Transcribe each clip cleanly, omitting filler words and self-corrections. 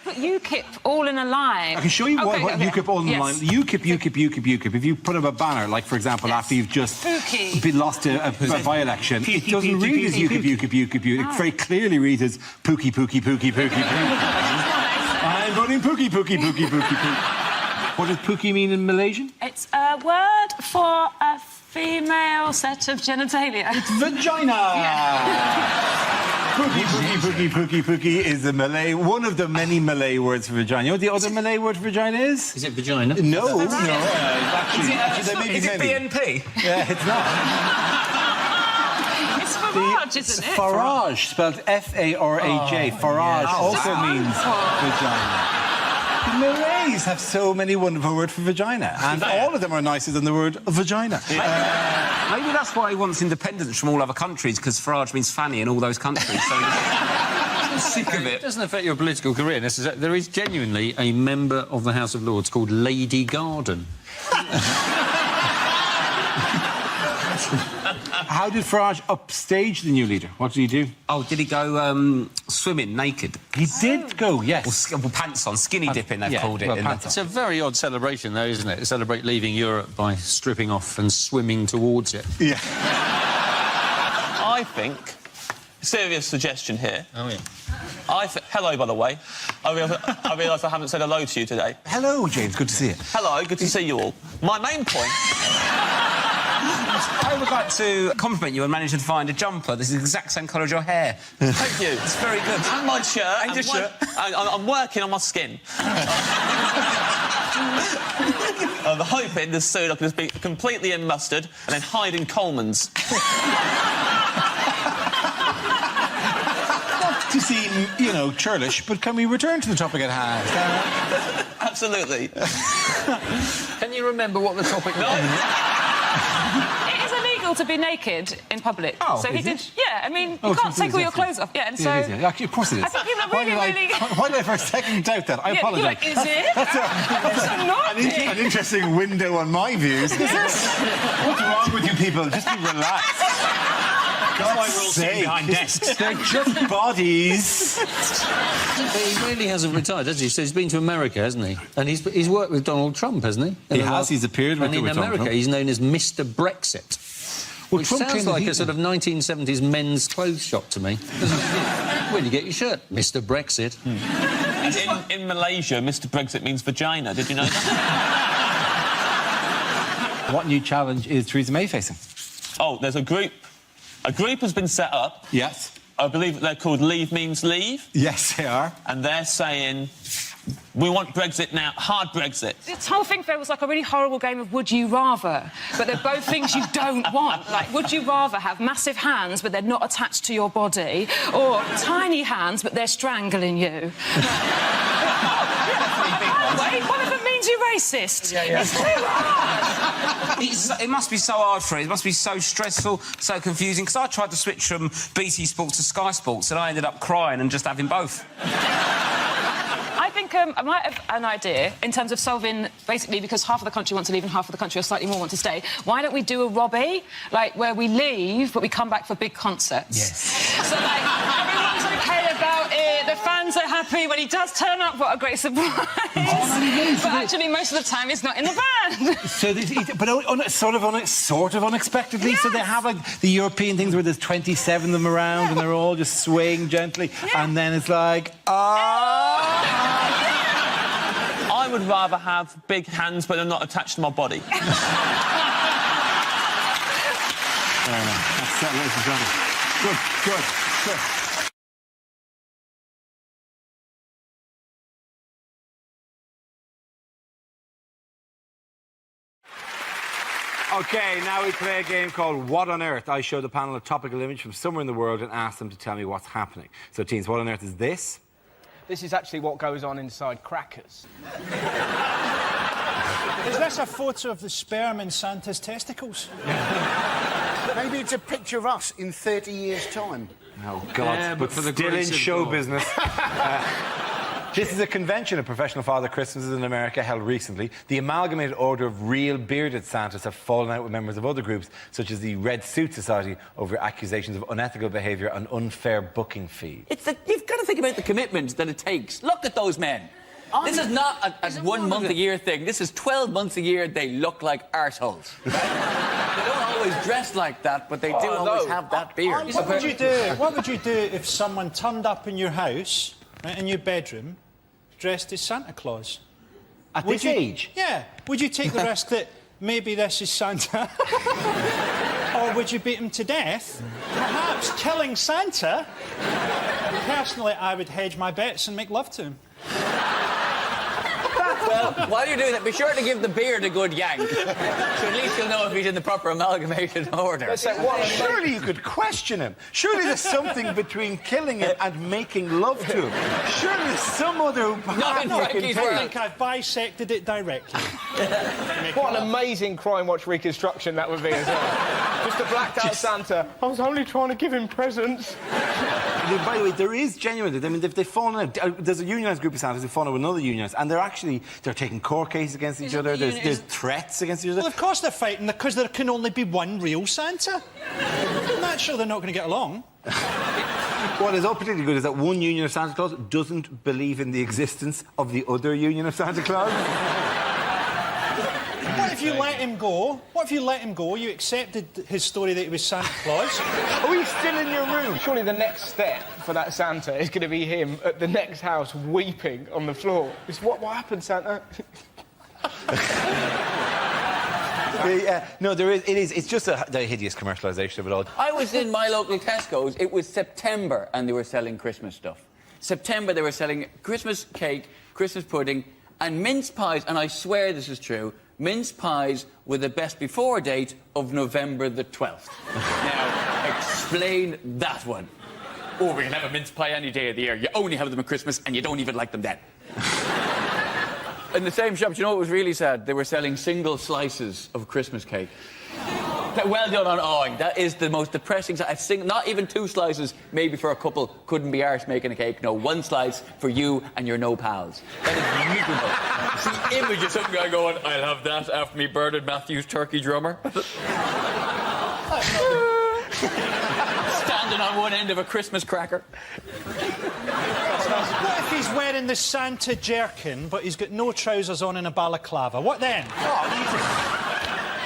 put UKIP all in a line. I can show you what UKIP all in a line. UKIP. If you put up a banner, like, for example, after you've just been lost a by-election, it doesn't read as UKIP. It very clearly reads as Pookie. I'm voting Pookie. What does Pookie mean in Malaysian? It's a word for a female set of genitalia. It's vagina! Pookie is one of the many Malay words for vagina. You know what the other Malay word for vagina is? Is it vagina? No. Is it BNP? Yeah, it's not. It's Farage, isn't it? Farage, spelled F-A-R-A-J. Farage also means vagina. The Malays have so many wonderful words for vagina, and all of them are nicer than the word vagina. Maybe that's why he wants independence from all other countries, because Farage means fanny in all those countries. So I'm sick of it. It doesn't affect your political career. There is genuinely a member of the House of Lords called Lady Garden. How did Farage upstage the new leader? What did he do? Oh, did he go swimming naked? He did go, yes. Or pants on, skinny dipping, they've called it. It's a very odd celebration, though, isn't it? To celebrate leaving Europe by stripping off and swimming towards it. Yeah. I think... Serious suggestion here. Oh, yeah. Hello, by the way. I realise I haven't said hello to you today. Hello, James. Good to see you. Hello, good to see you all. My main point... I would like to compliment you on managing to find a jumper that's the exact same colour as your hair. Thank you. It's very good. And my shirt. And your shirt. I'm working on my skin. I'm hoping this suit I can just be completely in mustard and then hide in Coleman's. To seem, you know, churlish, but can we return to the topic at hand? Absolutely. Can you remember what the topic was? It is illegal to be naked in public. Oh, so he did. Yeah, I mean, you can't take all your clothes off. Yeah, and so. Actually, of course it is. I think people are really. Why did I for a second doubt that? I apologise. You're like, is it? That's an interesting window on my views. What's wrong with you people? Just be relaxed. That's why we're all sitting behind desks. They're just bodies. But he really hasn't retired, has he? So he's been to America, hasn't he? And he's worked with Donald Trump, hasn't he? He has. He's appeared with Donald Trump. And in America, he's known as Mr. Brexit. Well, which Trump sounds like a sort of 1970s men's clothes shop to me. Where do you get your shirt? Mr. Brexit. In Malaysia, Mr. Brexit means vagina. Did you know that? What new challenge is Theresa May facing? Oh, there's a group. A group has been set up. Yes. I believe they're called Leave Means Leave. Yes, they are. And they're saying, we want Brexit now, hard Brexit. This whole thing feels like a really horrible game of would you rather, but they're both things you don't want. Like, would you rather have massive hands, but they're not attached to your body, or tiny hands, but they're strangling you? Wait, one of them means you're racist. Yeah. It's too hard. It must be so hard for him. It must be so stressful, so confusing. Because I tried to switch from BT Sports to Sky Sports, and I ended up crying and just having both. I think I might have an idea in terms of solving, basically, because half of the country want to leave and half of the country or slightly more want to stay. Why don't we do a Robbie, like, where we leave, but we come back for big concerts? Yes. So, like, everyone's OK about it, the fans are happy when he does turn up, what a great surprise. But actually, most of the time, he's not in the band. So, sort of unexpectedly, yes. So they have, like, the European things where there's 27 of them around and they're all just swaying gently, and then it's like, I would rather have big hands, but they're not attached to my body. That's it, ladies and gentlemen. Good. OK, now we play a game called What on Earth? I show the panel a topical image from somewhere in the world and ask them to tell me what's happening. So, teens, what on earth is this? This is actually what goes on inside crackers. Is this a photo of the sperm in Santa's testicles? Maybe it's a picture of us in 30 years' time. Oh, God, Yeah, but for the still in grace of show God. business. This is a convention of professional Father Christmases in America held recently. The Amalgamated Order of Real Bearded Santas have fallen out with members of other groups, such as the Red Suit Society, over accusations of unethical behaviour and unfair booking fees. You've got to think about the commitment that it takes. Look at those men. This is not a 1 month a year thing. This is 12 months a year they look like arseholes. Right? They don't always dress like that, but they do always have that beard. What would you do? What would you do if someone turned up in your house, right, in your bedroom, dressed as Santa Claus? At this age? Yeah. Would you take the risk that maybe this is Santa? Or would you beat him to death? Perhaps killing Santa? Personally, I would hedge my bets and make love to him. Well, while you're doing that, be sure to give the beard a good yank. So at least you'll know if he's in the proper amalgamated order. Surely you could question him. Surely there's something between killing him and making love to him. Surely there's some other path you can take. I think I've bisected it directly. What an amazing Crime Watch reconstruction that would be as well. Just a blacked out Santa. I was only trying to give him presents. By the way, there is genuinely... I mean, they've fallen out. There's a unionised group of Santas who've fallen out with another unionised, and they're taking court cases against each other. There's threats against each other. Well, of course they're fighting, because there can only be one real Santa. I'm not sure they're not going to get along. What is particularly good is that one union of Santa Claus doesn't believe in the existence of the other union of Santa Claus. What if you let him go? What if you let him go? You accepted his story that he was Santa Claus. Oh, he's still in your room. Surely the next step for that Santa is going to be him at the next house weeping on the floor. It's what happened, Santa? No, there is. It's just the hideous commercialisation of it all. I was in my local Tesco's. It was September, and they were selling Christmas stuff. September, they were selling Christmas cake, Christmas pudding, and mince pies, and I swear this is true, mince pies with a best before date of November the 12th. Now, explain that one. Oh, we can have a mince pie any day of the year. You only have them at Christmas, and you don't even like them then. In the same shop, do you know what was really sad? They were selling single slices of Christmas cake. Well done on awing. That is the most depressing... Not even 2 slices, maybe for a couple, couldn't be arsed making a cake. No, 1 slice for you and your no pals. That is miserable. See image of some guy going, I'll have that after me Bernard Matthews turkey drummer. Standing on one end of a Christmas cracker. What if he's wearing the Santa jerkin, but he's got no trousers on and a balaclava? What then?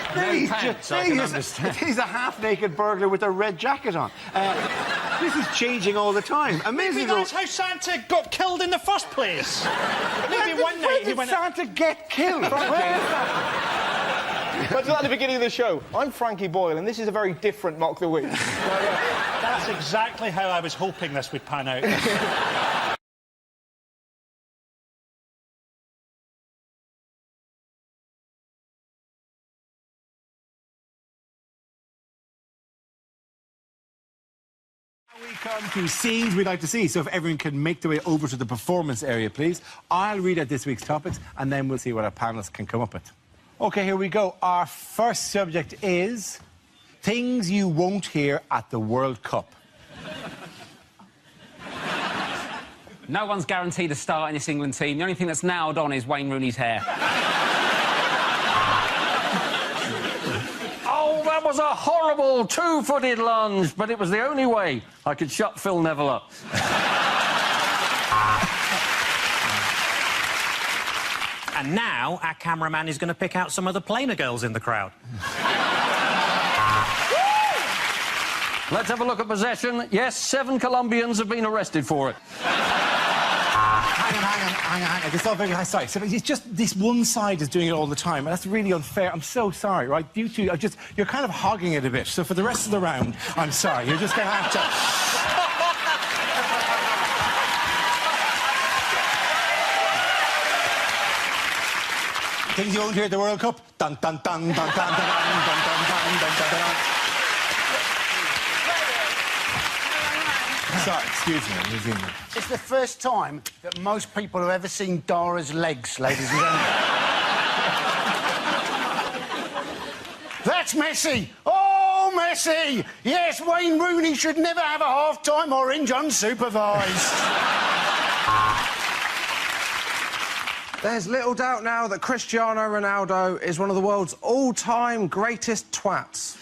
He's a half-naked burglar with a red jacket on. This is changing all the time. Maybe that's how Santa got killed in the first place. Maybe one night he went... Santa get killed? Where is that? But at the beginning of the show, I'm Frankie Boyle, and this is a very different Mock the Week. That's exactly how I was hoping this would pan out. We come to scenes we'd like to see, so if everyone can make their way over to the performance area, please. I'll read out this week's topics, and then we'll see what our panellists can come up with. OK, here we go. Our first subject is things you won't hear at the World Cup. No one's guaranteed a start in this England team. The only thing that's nailed on is Wayne Rooney's hair. Oh, that was a horrible 2-footed lunge, but it was the only way I could shut Phil Neville up. And now our cameraman is going to pick out some of the plainer girls in the crowd. Let's have a look at possession. Yes, 7 Colombians have been arrested for it. Hang on. It's not very high. Sorry. So it's just this one side is doing it all the time, and that's really unfair. I'm so sorry, right? You two you're kind of hogging it a bit. So for the rest of the round, I'm sorry. You're just going to have to... Things you won't hear at the World Cup. Dun dun dun dun dun dun dun dun dun dun dun dun. Sorry, excuse me. It's the first time that most people have ever seen Dara's legs, ladies and gentlemen. That's Messi! Oh, Messi! Yes, Wayne Rooney should never have a half-time orange unsupervised. There's little doubt now that Cristiano Ronaldo is one of the world's all-time greatest twats.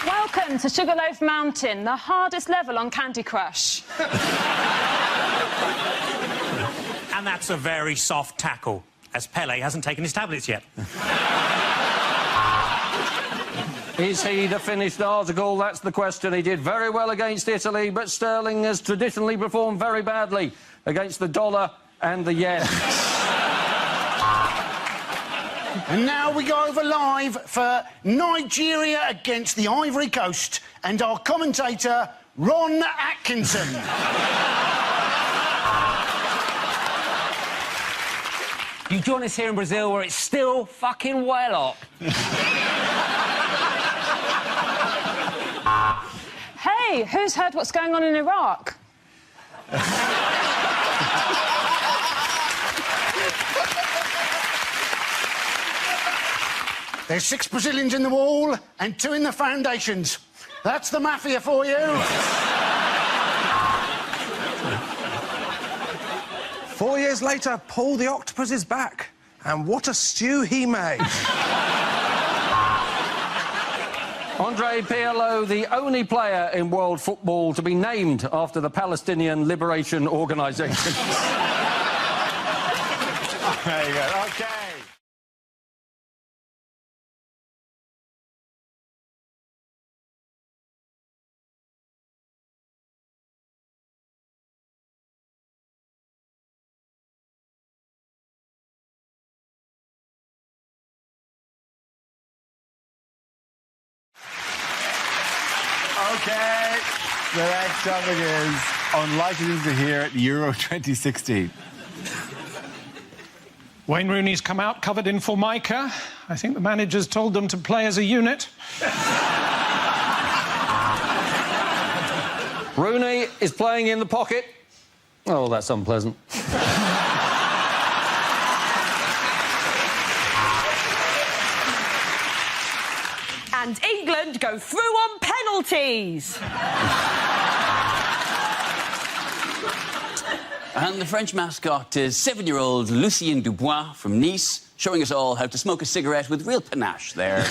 Welcome to Sugarloaf Mountain, the hardest level on Candy Crush. And that's a very soft tackle, as Pele hasn't taken his tablets yet. Is he the finished article? That's the question. He did very well against Italy, but Sterling has traditionally performed very badly against the dollar and the yen. And now we go over live for Nigeria against the Ivory Coast and our commentator, Ron Atkinson. You join us here in Brazil where it's still fucking well hot. Hey, who's heard what's going on in Iraq? There's 6 Brazilians in the wall and 2 in the foundations. That's the mafia for you. 4 years later, Paul the Octopus is back. And what a stew he made. Andre Pirlo, the only player in world football to be named after the Palestinian Liberation Organisation. There you go. OK. OK, the next topic is unlikely to hear at Euro 2016. Wayne Rooney's come out covered in Formica. I think the managers told them to play as a unit. Rooney is playing in the pocket. Oh, that's unpleasant. And England go through on penalties. And the French mascot is 7-year-old Lucien Dubois from Nice, showing us all how to smoke a cigarette with real panache there.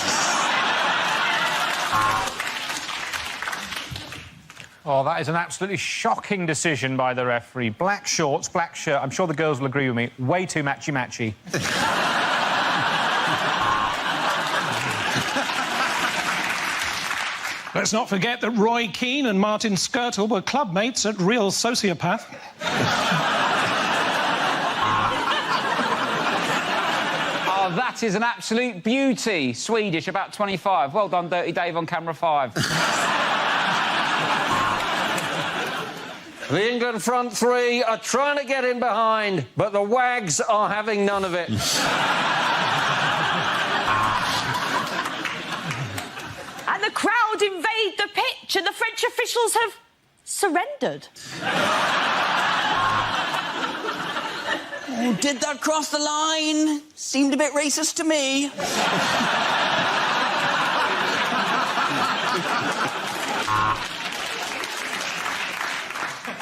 Oh, that is an absolutely shocking decision by the referee. Black shorts, black shirt. I'm sure the girls will agree with me. Way too matchy-matchy. Let's not forget that Roy Keane and Martin Skirtle were clubmates at Real Sociopath. Oh, that is an absolute beauty. Swedish, about 25. Well done, Dirty Dave, on camera 5. The England front three are trying to get in behind, but the Wags are having none of it. And the crowd invade the pitch and the French officials have surrendered. Oh, did that cross the line? Seemed a bit racist to me.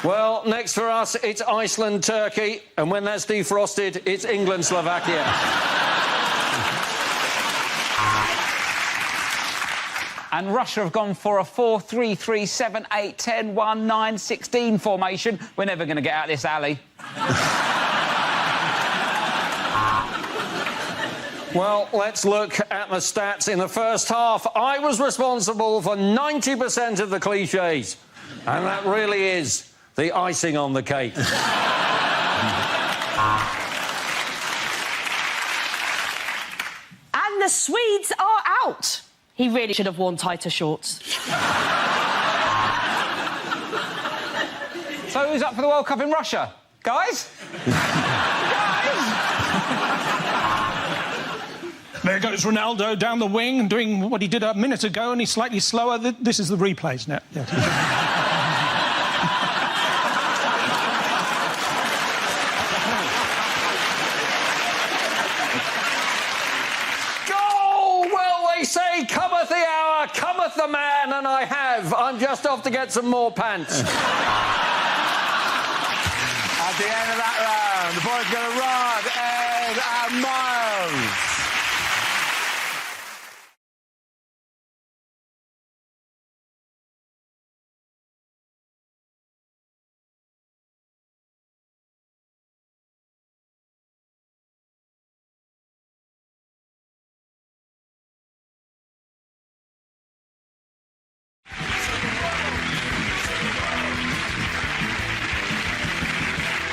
Well, next for us, it's Iceland-Turkey, and when that's defrosted, it's England-Slovakia. And Russia have gone for a 4-3-3-7-8-10-1-9-16 formation. We're never going to get out of this alley. Well, let's look at the stats in the first half. I was responsible for 90% of the cliches, and that really is the icing on the cake. And the Swedes are out. He really should have worn tighter shorts. So who's up for the World Cup in Russia? Guys? There goes Ronaldo down the wing, doing what he did a minute ago, and he's slightly slower. This is the replays now. Yeah. Say, cometh the hour, cometh the man, and I have. I'm just off to get some more pants. At the end of that round, the boys got a Rod, Ed and Miles.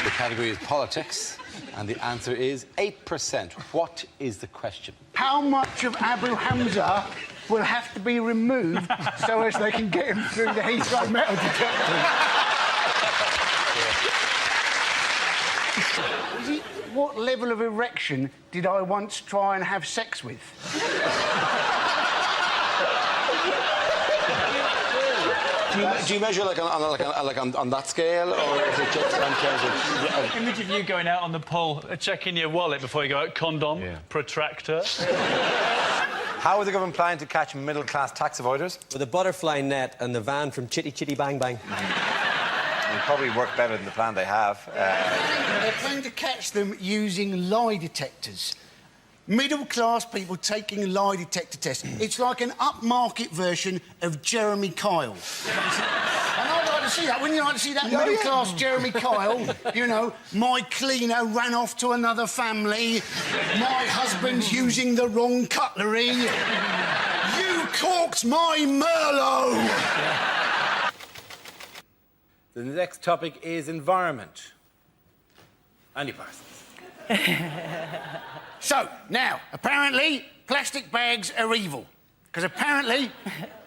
The category is politics, and the answer is 8%. What is the question? How much of Abu Hamza will have to be removed so as they can get him through the Heathrow metal detector? What level of erection did I once try and have sex with? Do you measure like on that scale, or is it just in terms of... Image of you going out on the pole, checking your wallet before you go out, condom, protractor. How is the government planning to catch middle-class tax avoiders? With a butterfly net and the van from Chitty Chitty Bang Bang. It'll probably work better than the plan they have. They're planning to catch them using lie detectors. Middle-class people taking lie detector tests. It's like an upmarket version of Jeremy Kyle. And I'd like to see that. Wouldn't you like to see that middle-class Jeremy Kyle? You know, my cleaner ran off to another family. My husband's using the wrong cutlery. You corked my Merlot! The next topic is environment. Andy Parsons. So, now, apparently, plastic bags are evil. Because apparently,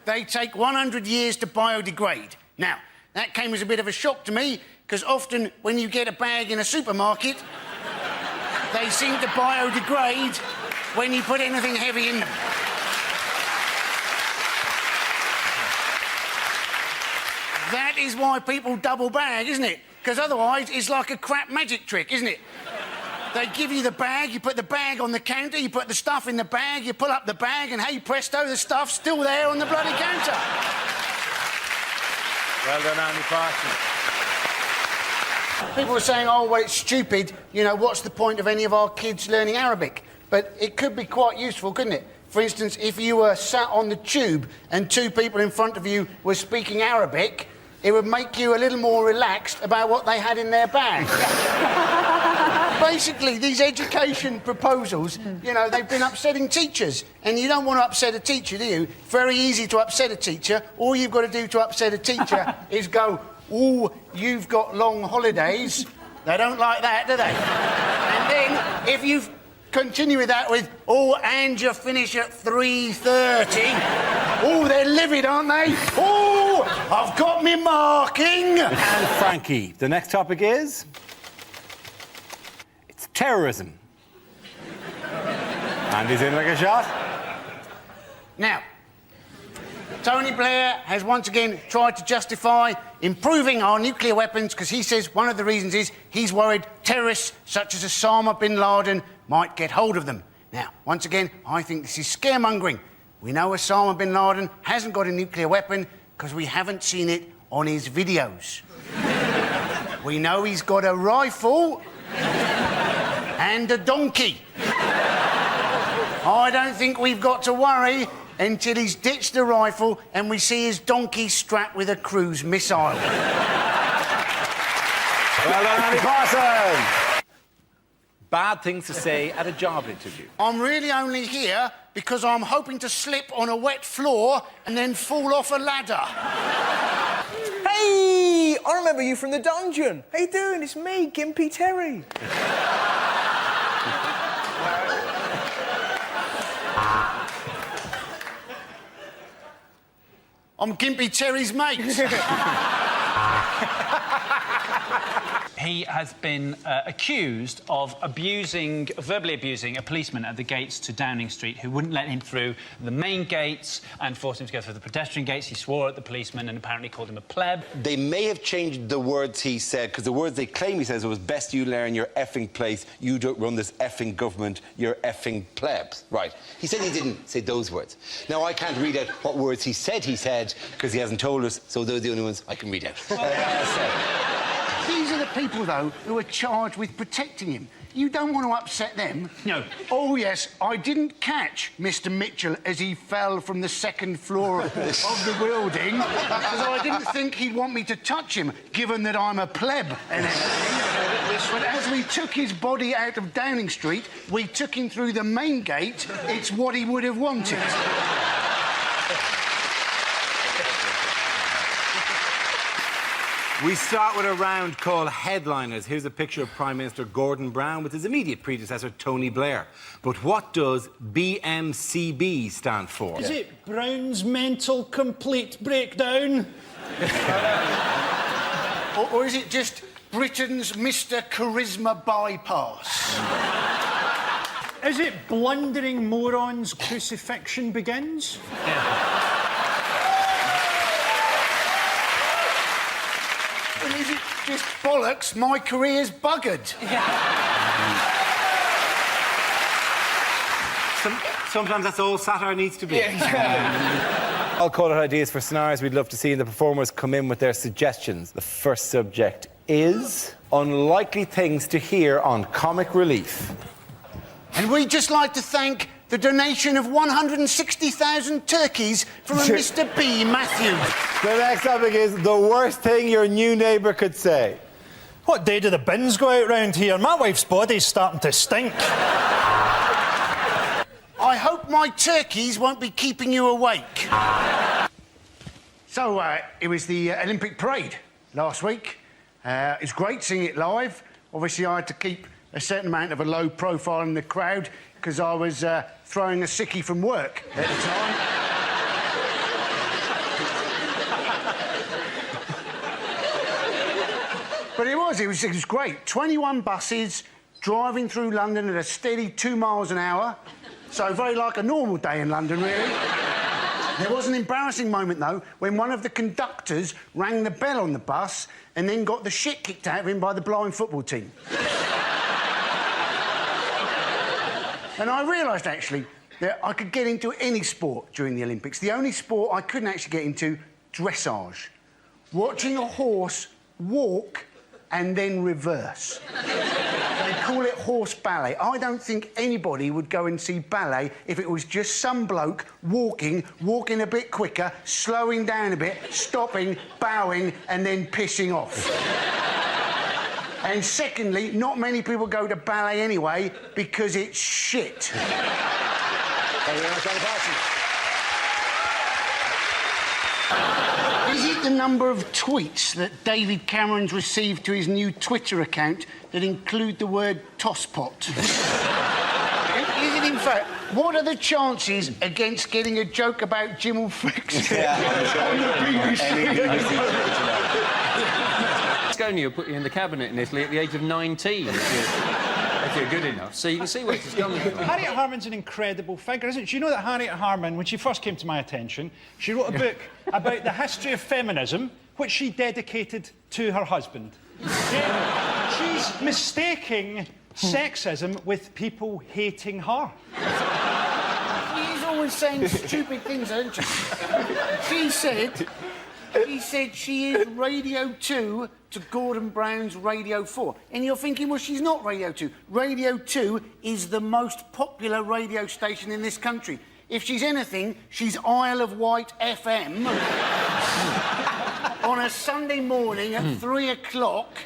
they take 100 years to biodegrade. Now, that came as a bit of a shock to me, because often when you get a bag in a supermarket, they seem to biodegrade when you put anything heavy in them. That is why people double bag, isn't it? Because otherwise, it's like a crap magic trick, isn't it? They give you the bag, you put the bag on the counter, you put the stuff in the bag, you pull up the bag, and hey, presto, the stuff's still there on the bloody counter. Well done, Andy Parsons. People were saying, oh, well, it's stupid, you know, what's the point of any of our kids learning Arabic? But it could be quite useful, couldn't it? For instance, if you were sat on the tube and two people in front of you were speaking Arabic, it would make you a little more relaxed about what they had in their bag. Basically, these education proposals, you know, they've been upsetting teachers. And you don't want to upset a teacher, do you? Very easy to upset a teacher. All you've got to do to upset a teacher is go, oh, you've got long holidays. They don't like that, do they? And then, if you continue with that with, oh, and you finish at 3:30. Oh, they're livid, aren't they? Oh, I've got me marking. And Frankie, the next topic is... it's terrorism. Andy's in like a shot. Now, Tony Blair has once again tried to justify improving our nuclear weapons because he says one of the reasons is he's worried terrorists such as Osama bin Laden might get hold of them. Now, once again, I think this is scaremongering. We know Osama bin Laden hasn't got a nuclear weapon because we haven't seen it on his videos. We know he's got a rifle and a donkey. I don't think we've got to worry until he's ditched the rifle and we see his donkey strapped with a cruise missile. Well done, Andy Parsons. Bad things to say at a job interview. I'm really only here because I'm hoping to slip on a wet floor and then fall off a ladder. Hey, I remember you from the dungeon. How you doing? It's me, Gimpy Terry. I'm Gimpy Terry's mate. He has been accused of verbally abusing a policeman at the gates to Downing Street who wouldn't let him through the main gates and forced him to go through the pedestrian gates. He swore at the policeman and apparently called him a pleb. They may have changed the words he said, because the words they claim he says was, best you learn your effing place, you don't run this effing government, you're effing plebs. Right. He said he didn't say those words. Now, I can't read out what words he said, because he hasn't told us, so those are the only ones I can read out. These are the people, though, who are charged with protecting him. You don't want to upset them. No. Oh, yes, I didn't catch Mr Mitchell as he fell from the second floor of the building, because I didn't think he'd want me to touch him, given that I'm a pleb and everything. But as we took his body out of Downing Street, we took him through the main gate. It's what he would have wanted. We start with a round called Headliners. Here's a picture of Prime Minister Gordon Brown with his immediate predecessor, Tony Blair. But what does BMCB stand for? Is it Brown's Mental Complete Breakdown? or is it just Britain's Mr Charisma Bypass? Is it Blundering Morons Crucifixion Begins? Or is it just bollocks, my career's buggered? Sometimes that's all satire needs to be. I'll call it ideas for scenarios we'd love to see, and the performers come in with their suggestions. The first subject is unlikely things to hear on Comic Relief. And we'd just like to thank the donation of 160,000 turkeys from a Mr B. Matthews. The next topic is the worst thing your new neighbour could say. What day do the bins go out round here? My wife's body's starting to stink. I hope my turkeys won't be keeping you awake. So, it was the Olympic parade last week. It's great seeing it live. Obviously, I had to keep a certain amount of a low profile in the crowd because I was throwing a sickie from work at the time. But it was great. 21 buses driving through London at a steady 2 miles an hour. So very like a normal day in London, really. There was an embarrassing moment, though, when one of the conductors rang the bell on the bus and then got the shit kicked out of him by the blind football team. And I realised, actually, that I could get into any sport during the Olympics. The only sport I couldn't actually get into, dressage. Watching a horse walk and then reverse. They call it horse ballet. I don't think anybody would go and see ballet if it was just some bloke walking a bit quicker, slowing down a bit, stopping, bowing, and then pissing off. And secondly, not many people go to ballet anyway because it's shit. Thank you very much, Is it the number of tweets that David Cameron's received to his new Twitter account that include the word tosspot? Is it, in fact, what are the chances against getting a joke about Jim will fix it on the BBC? Will put you in the cabinet in Italy at the age of 19 if you're good enough. So you can see where this is coming from. Harriet Harman's an incredible figure, isn't she? You know that Harriet Harman, when she first came to my attention, she wrote a book about the history of feminism, which she dedicated to her husband. Yeah, she's mistaking sexism with people hating her. She's always saying stupid things, isn't she? She said she is Radio 2 to Gordon Brown's Radio 4. And you're thinking, well, she's not Radio 2. Radio 2 is the most popular radio station in this country. If she's anything, she's Isle of Wight FM on a Sunday morning at 3 o'clock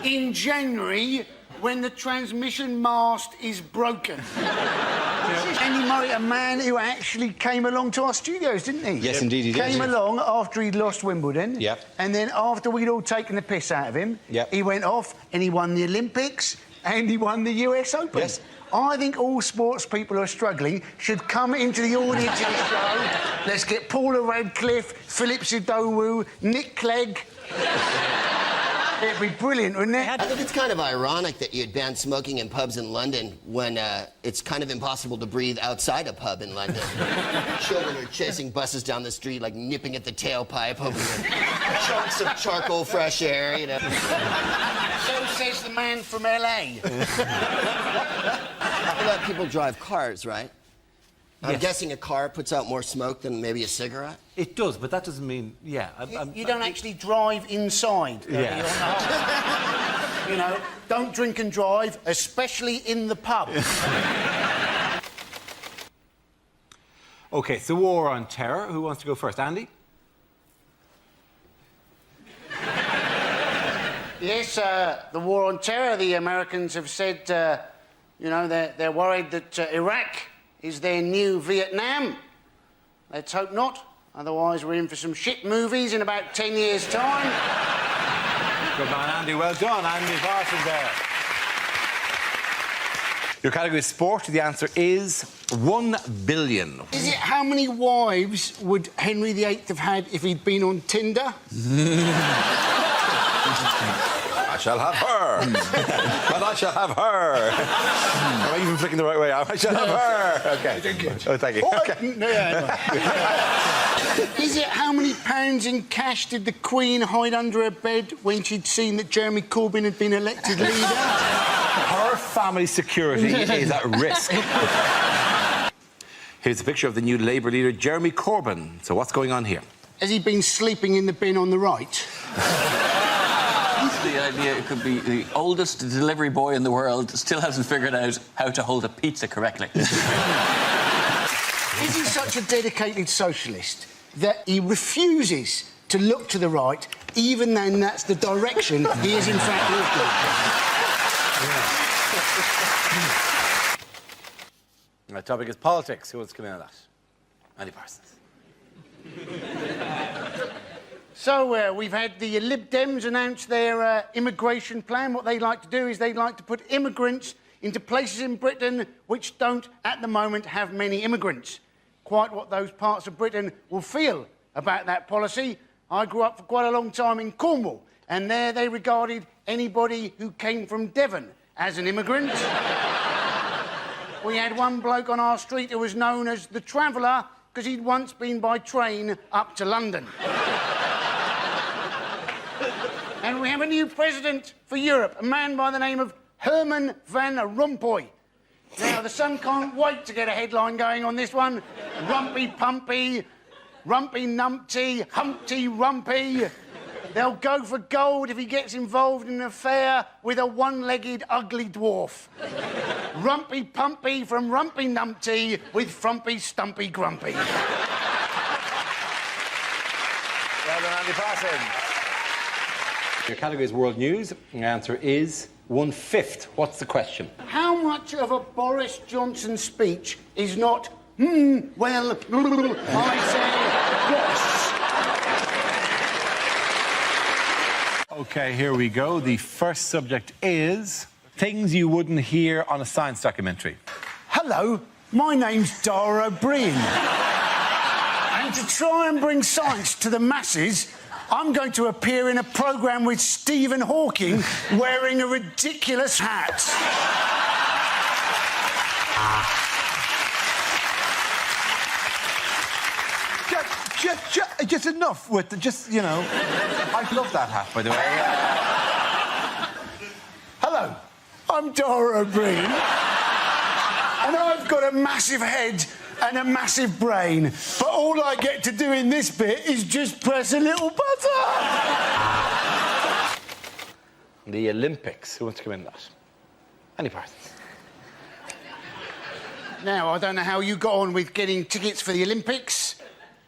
in January when the transmission mast is broken. Andy Murray, a man who actually came along to our studios, didn't he? Yes, indeed he did. Came along after he'd lost Wimbledon. Yep. And then after we'd all taken the piss out of him, he went off and he won the Olympics and he won the US Open. Yes. I think all sports people who are struggling should come into the audience of the show. Let's get Paula Radcliffe, Philip Sidowu, Nick Clegg. It'd be brilliant, wouldn't it? I think it's kind of ironic that you'd ban smoking in pubs in London when it's kind of impossible to breathe outside a pub in London. Children are chasing buses down the street, like nipping at the tailpipe, hoping for chunks of charcoal fresh air, you know. So says the man from LA. You let people drive cars, right? I'm guessing a car puts out more smoke than maybe a cigarette? It does, but that doesn't mean... Yeah. You don't actually drive inside. You know, don't drink and drive, especially in the pub. OK, so war on terror. Who wants to go first? Andy? Yes, the war on terror. The Americans have said, you know, they're worried that Iraq is their new Vietnam. Let's hope not. Otherwise, we're in for some shit movies in about 10 years' time. Good man, Andy. Well done. Andy Parsons there. Your category is sport. The answer is 1 billion. Is it how many wives would Henry VIII have had if he'd been on Tinder? I shall have her. And I shall have her. Am I even flicking the right way? I shall have her. OK. Oh, thank you. Okay. Is it how many pounds in cash did the Queen hide under her bed when she'd seen that Jeremy Corbyn had been elected leader? Her family security is at risk. Here's a picture of the new Labour leader, Jeremy Corbyn. So what's going on here? Has he been sleeping in the bin on the right? The idea it could be the oldest delivery boy in the world still hasn't figured out how to hold a pizza correctly. Is he such a dedicated socialist that he refuses to look to the right, even then that's the direction he is in fact walking? The topic is politics. Who wants to come in on that? Andy Parsons. So, we've had the Lib Dems announce their immigration plan. What they like to do is they'd like to put immigrants into places in Britain which don't, at the moment, have many immigrants. Quite what those parts of Britain will feel about that policy. I grew up for quite a long time in Cornwall, and there they regarded anybody who came from Devon as an immigrant. We had one bloke on our street who was known as the Traveller because he'd once been by train up to London. And we have a new president for Europe, a man by the name of Herman Van Rompuy. Now, the Sun can't wait to get a headline going on this one. Rumpy Pumpy, Rumpy Numpty, Humpty Rumpy. They'll go for gold if he gets involved in an affair with a one-legged ugly dwarf. Rumpy Pumpy from Rumpy Numpty with Frumpy Stumpy Grumpy. Well done, Andy Parsons. Your category is world news. The answer is 1/5. What's the question? How much of a Boris Johnson speech is not, well, I say, yes? OK, here we go. The first subject is things you wouldn't hear on a science documentary. Hello, my name's Dara O'Brien. And to try and bring science to the masses, I'm going to appear in a programme with Stephen Hawking wearing a ridiculous hat. Just enough with the, you know... I love that hat, by the way. Hello, I'm Dara O'Brien. And I've got a massive head and a massive brain, but all I get to do in this bit is just press a little button. The Olympics. Who wants to come in on that? Andy Parsons. Now, I don't know how you got on with getting tickets for the Olympics.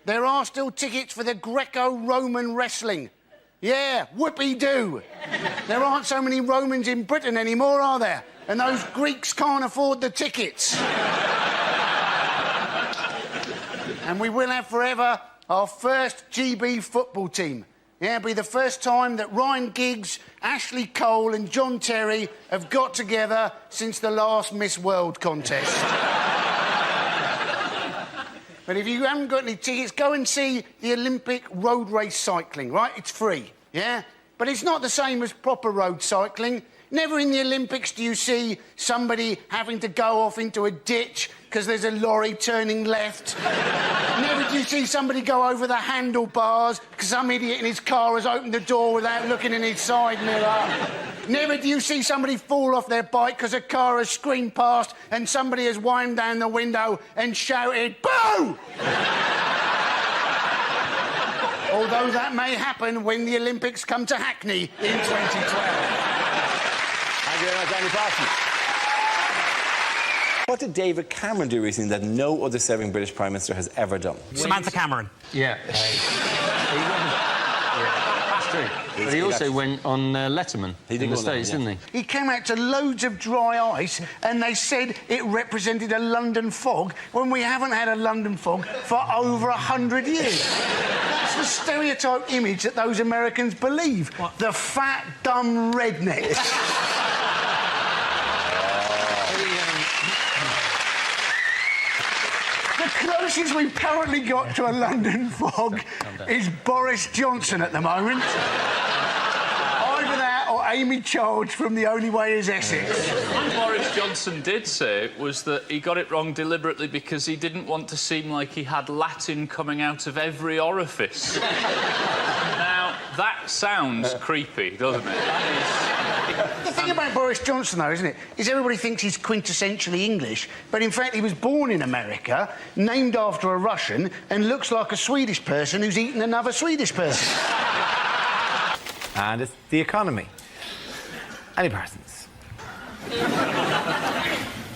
There are still tickets for the Greco-Roman wrestling. Yeah, whoopee-doo. There aren't so many Romans in Britain anymore, are there? And those Greeks can't afford the tickets. And we will have forever our first GB football team. Yeah, it'll be the first time that Ryan Giggs, Ashley Cole and John Terry have got together since the last Miss World contest. But if you haven't got any tickets, go and see the Olympic road race cycling, right? It's free, yeah? But it's not the same as proper road cycling. Never in the Olympics do you see somebody having to go off into a ditch because there's a lorry turning left. Never do you see somebody go over the handlebars because some idiot in his car has opened the door without looking in his side mirror. Never do you see somebody fall off their bike because a car has screamed past and somebody has whined down the window and shouted, "Boo!" Although that may happen when the Olympics come to Hackney in 2012. Andy Parsons. What did David Cameron do recently that no other serving British Prime Minister has ever done? Samantha Cameron. Yeah. That's true. But he also went on Letterman in the States, didn't he? He came out to loads of dry ice and they said it represented a London fog when we haven't had a London fog for over 100 years. That's the stereotype image that those Americans believe. What? The fat, dumb redneck. The closest we've currently got to a London fog is Boris Johnson at the moment. Either that or Amy Childs from The Only Way Is Essex. What Boris Johnson did say was that he got it wrong deliberately because he didn't want to seem like he had Latin coming out of every orifice. Now, that sounds creepy, doesn't it? The thing about Boris Johnson, though, isn't it, is everybody thinks he's quintessentially English, but in fact he was born in America, named after a Russian, and looks like a Swedish person who's eaten another Swedish person. And it's the economy. Andy Parsons.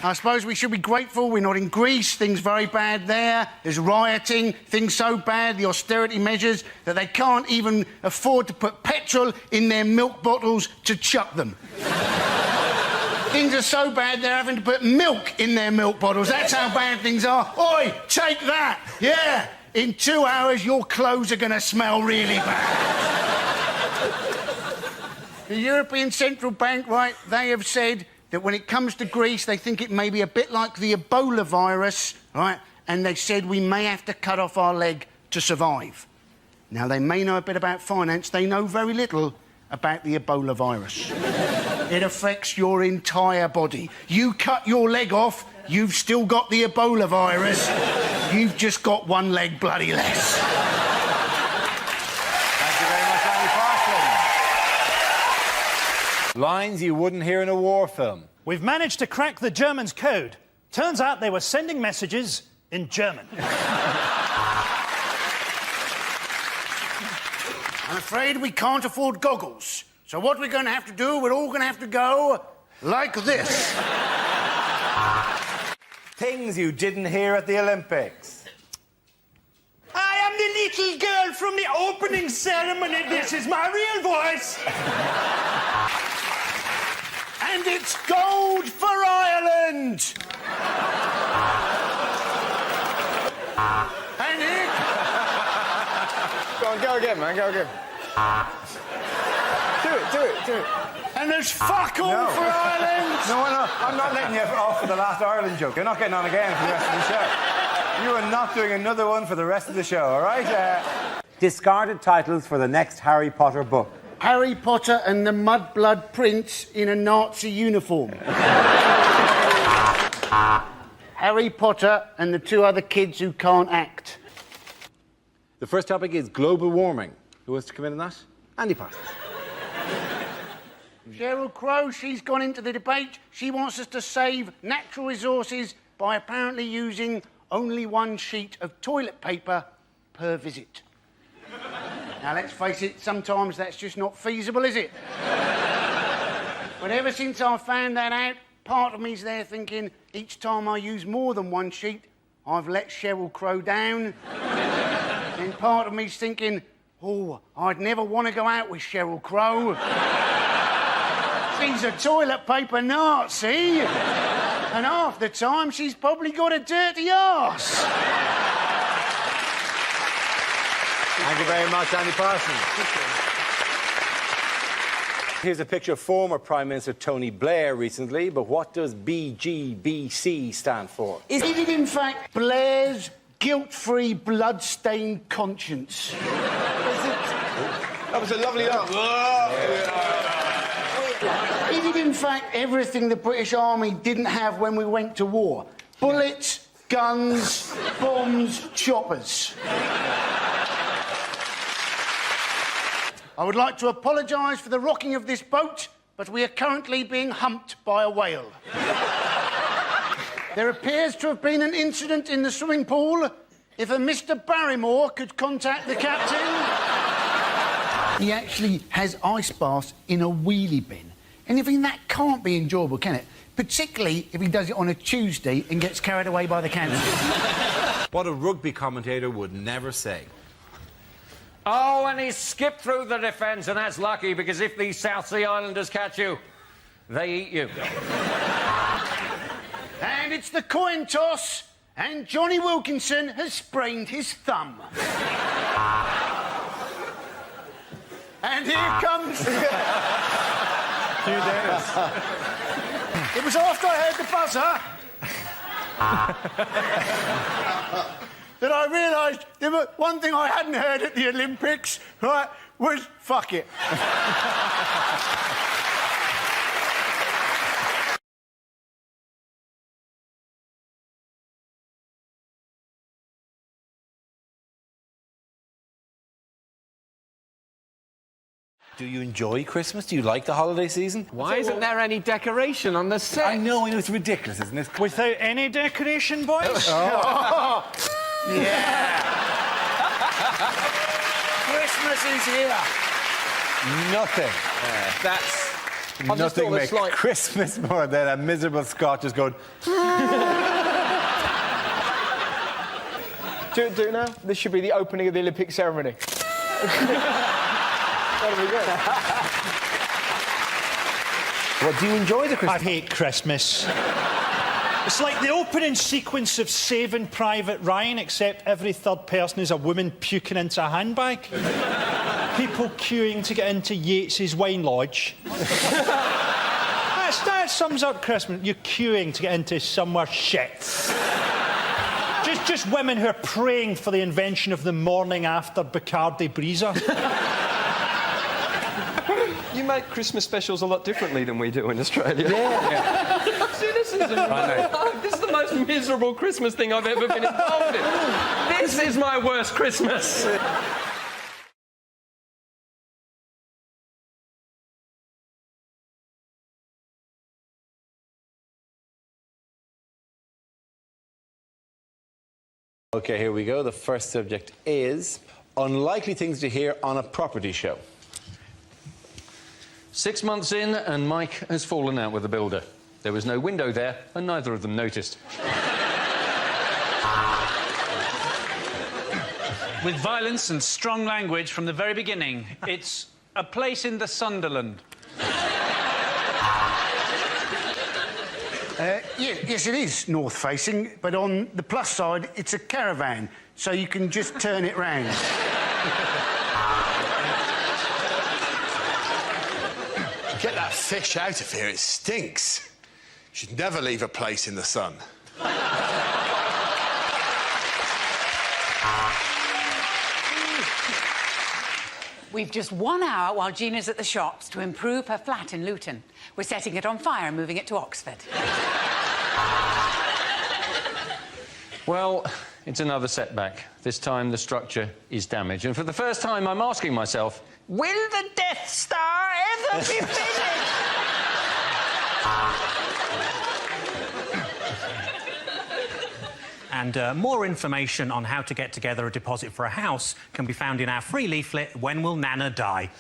I suppose we should be grateful we're not in Greece. Things very bad there. There's rioting. Things so bad, the austerity measures, that they can't even afford to put petrol in their milk bottles to chuck them. Things are so bad they're having to put milk in their milk bottles. That's how bad things are. Oi, take that. Yeah, in 2 hours your clothes are going to smell really bad. The European Central Bank, right, they have said that when it comes to Greece, they think it may be a bit like the Ebola virus, right? And they said we may have to cut off our leg to survive. Now, they may know a bit about finance. They know very little about the Ebola virus. It affects your entire body. You cut your leg off, you've still got the Ebola virus. You've just got one leg bloody less. Thank you very much, Andy Parsons. Lines you wouldn't hear in a war film. We've managed to crack the Germans' code. Turns out they were sending messages in German. I'm afraid we can't afford goggles. So what we're going to have to do, we're all going to have to go like this. Things you didn't hear at the Olympics. I am the little girl from the opening ceremony. This is my real voice. And it's gold for Ireland. And it... Go on, go again, man, go again. Do it. And there's fuck all for Ireland. No, I'm not letting you off for the last Ireland joke. You're not getting on again for the rest of the show. You are not doing another one for the rest of the show, all right? Discarded titles for the next Harry Potter book. Harry Potter and the Mudblood Prince in a Nazi uniform. Harry Potter and the two other kids who can't act. The first topic is global warming. Who wants to come in on that? Andy Parsons. Sheryl Crow, she's gone into the debate. She wants us to save natural resources by apparently using only one sheet of toilet paper per visit. Now, let's face it, sometimes that's just not feasible, is it? But ever since I found that out, part of me's there thinking each time I use more than one sheet, I've let Sheryl Crow down. Then part of me's thinking, oh, I'd never want to go out with Sheryl Crow. She's a toilet paper Nazi. And half the time, she's probably got a dirty arse. Thank you very much, Andy Parsons. Here's a picture of former Prime Minister Tony Blair recently, but what does BGBC stand for? Is it in fact Blair's guilt-free, blood-stained conscience? That was a lovely laugh. Is it in fact everything the British Army didn't have when we went to war? Bullets, guns, bombs, choppers. I would like to apologise for the rocking of this boat, but we are currently being humped by a whale. There appears to have been an incident in the swimming pool. If a Mr. Barrymore could contact the captain. He actually has ice baths in a wheelie bin. And you think that can't be enjoyable, can it? Particularly if he does it on a Tuesday and gets carried away by the cancers. What a rugby commentator would never say. Oh, and he skipped through the defence, and that's lucky, because if these South Sea Islanders catch you, they eat you. And it's the coin toss, and Johnny Wilkinson has sprained his thumb. And here comes... It was after I heard the buzzer that I realised there was one thing I hadn't heard at the Olympics, right, was fuck it. Do you enjoy Christmas? Do you like the holiday season? Why isn't there any decoration on the set? I know, it's ridiculous, isn't it? Without any decoration, boys? Oh. Yeah! Christmas is here. Nothing. That's... Nothing makes Christmas more than a miserable Scot just going... Do it now. This should be the opening of the Olympic ceremony. That'll be good. Well, do you enjoy the Christmas? I hate Christmas. It's like the opening sequence of Saving Private Ryan, except every third person is a woman puking into a handbag. People queuing to get into Yates's wine lodge. That sums up Christmas. You're queuing to get into somewhere shit. Just women who are praying for the invention of the morning after Bacardi Breezer. You make Christmas specials a lot differently than we do in Australia. Yeah. See, this is the most miserable Christmas thing I've ever been involved in. This is my worst Christmas. OK, here we go. The first subject is unlikely things to hear on a property show. 6 months in, and Mike has fallen out with the builder. There was no window there, and neither of them noticed. With violence and strong language from the very beginning, it's a place in the Sunderland. Yes, it is north-facing, but on the plus side, it's a caravan, so you can just turn it round. Get that fish out of here, it stinks. You should never leave a place in the sun. We've just 1 hour while Gina's at the shops to improve her flat in Luton. We're setting it on fire and moving it to Oxford. Well, it's another setback. This time the structure is damaged. And for the first time, I'm asking myself, will the Death Star ever be finished? And more information on how to get together a deposit for a house can be found in our free leaflet, When Will Nana Die?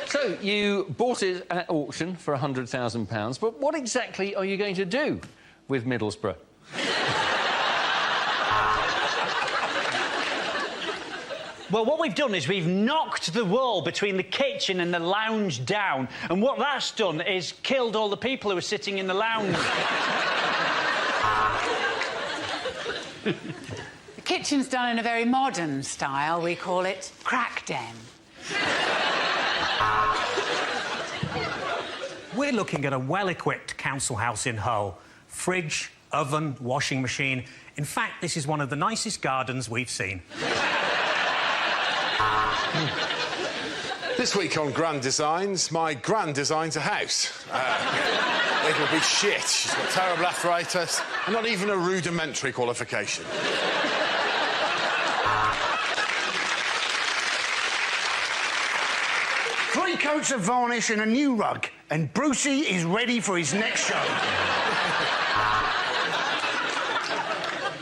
So, you bought it at auction for £100,000, but what exactly are you going to do with Middlesbrough? Well, what we've done is we've knocked the wall between the kitchen and the lounge down, and what that's done is killed all the people who were sitting in the lounge. The kitchen's done in a very modern style. We call it crack den. We're looking at a well-equipped council house in Hull. Fridge, oven, washing machine. In fact, this is one of the nicest gardens we've seen. This week on Grand Designs, my gran designs a house. It'll be shit. She's got terrible arthritis and not even a rudimentary qualification. 3 coats of varnish and a new rug, and Brucey is ready for his next show.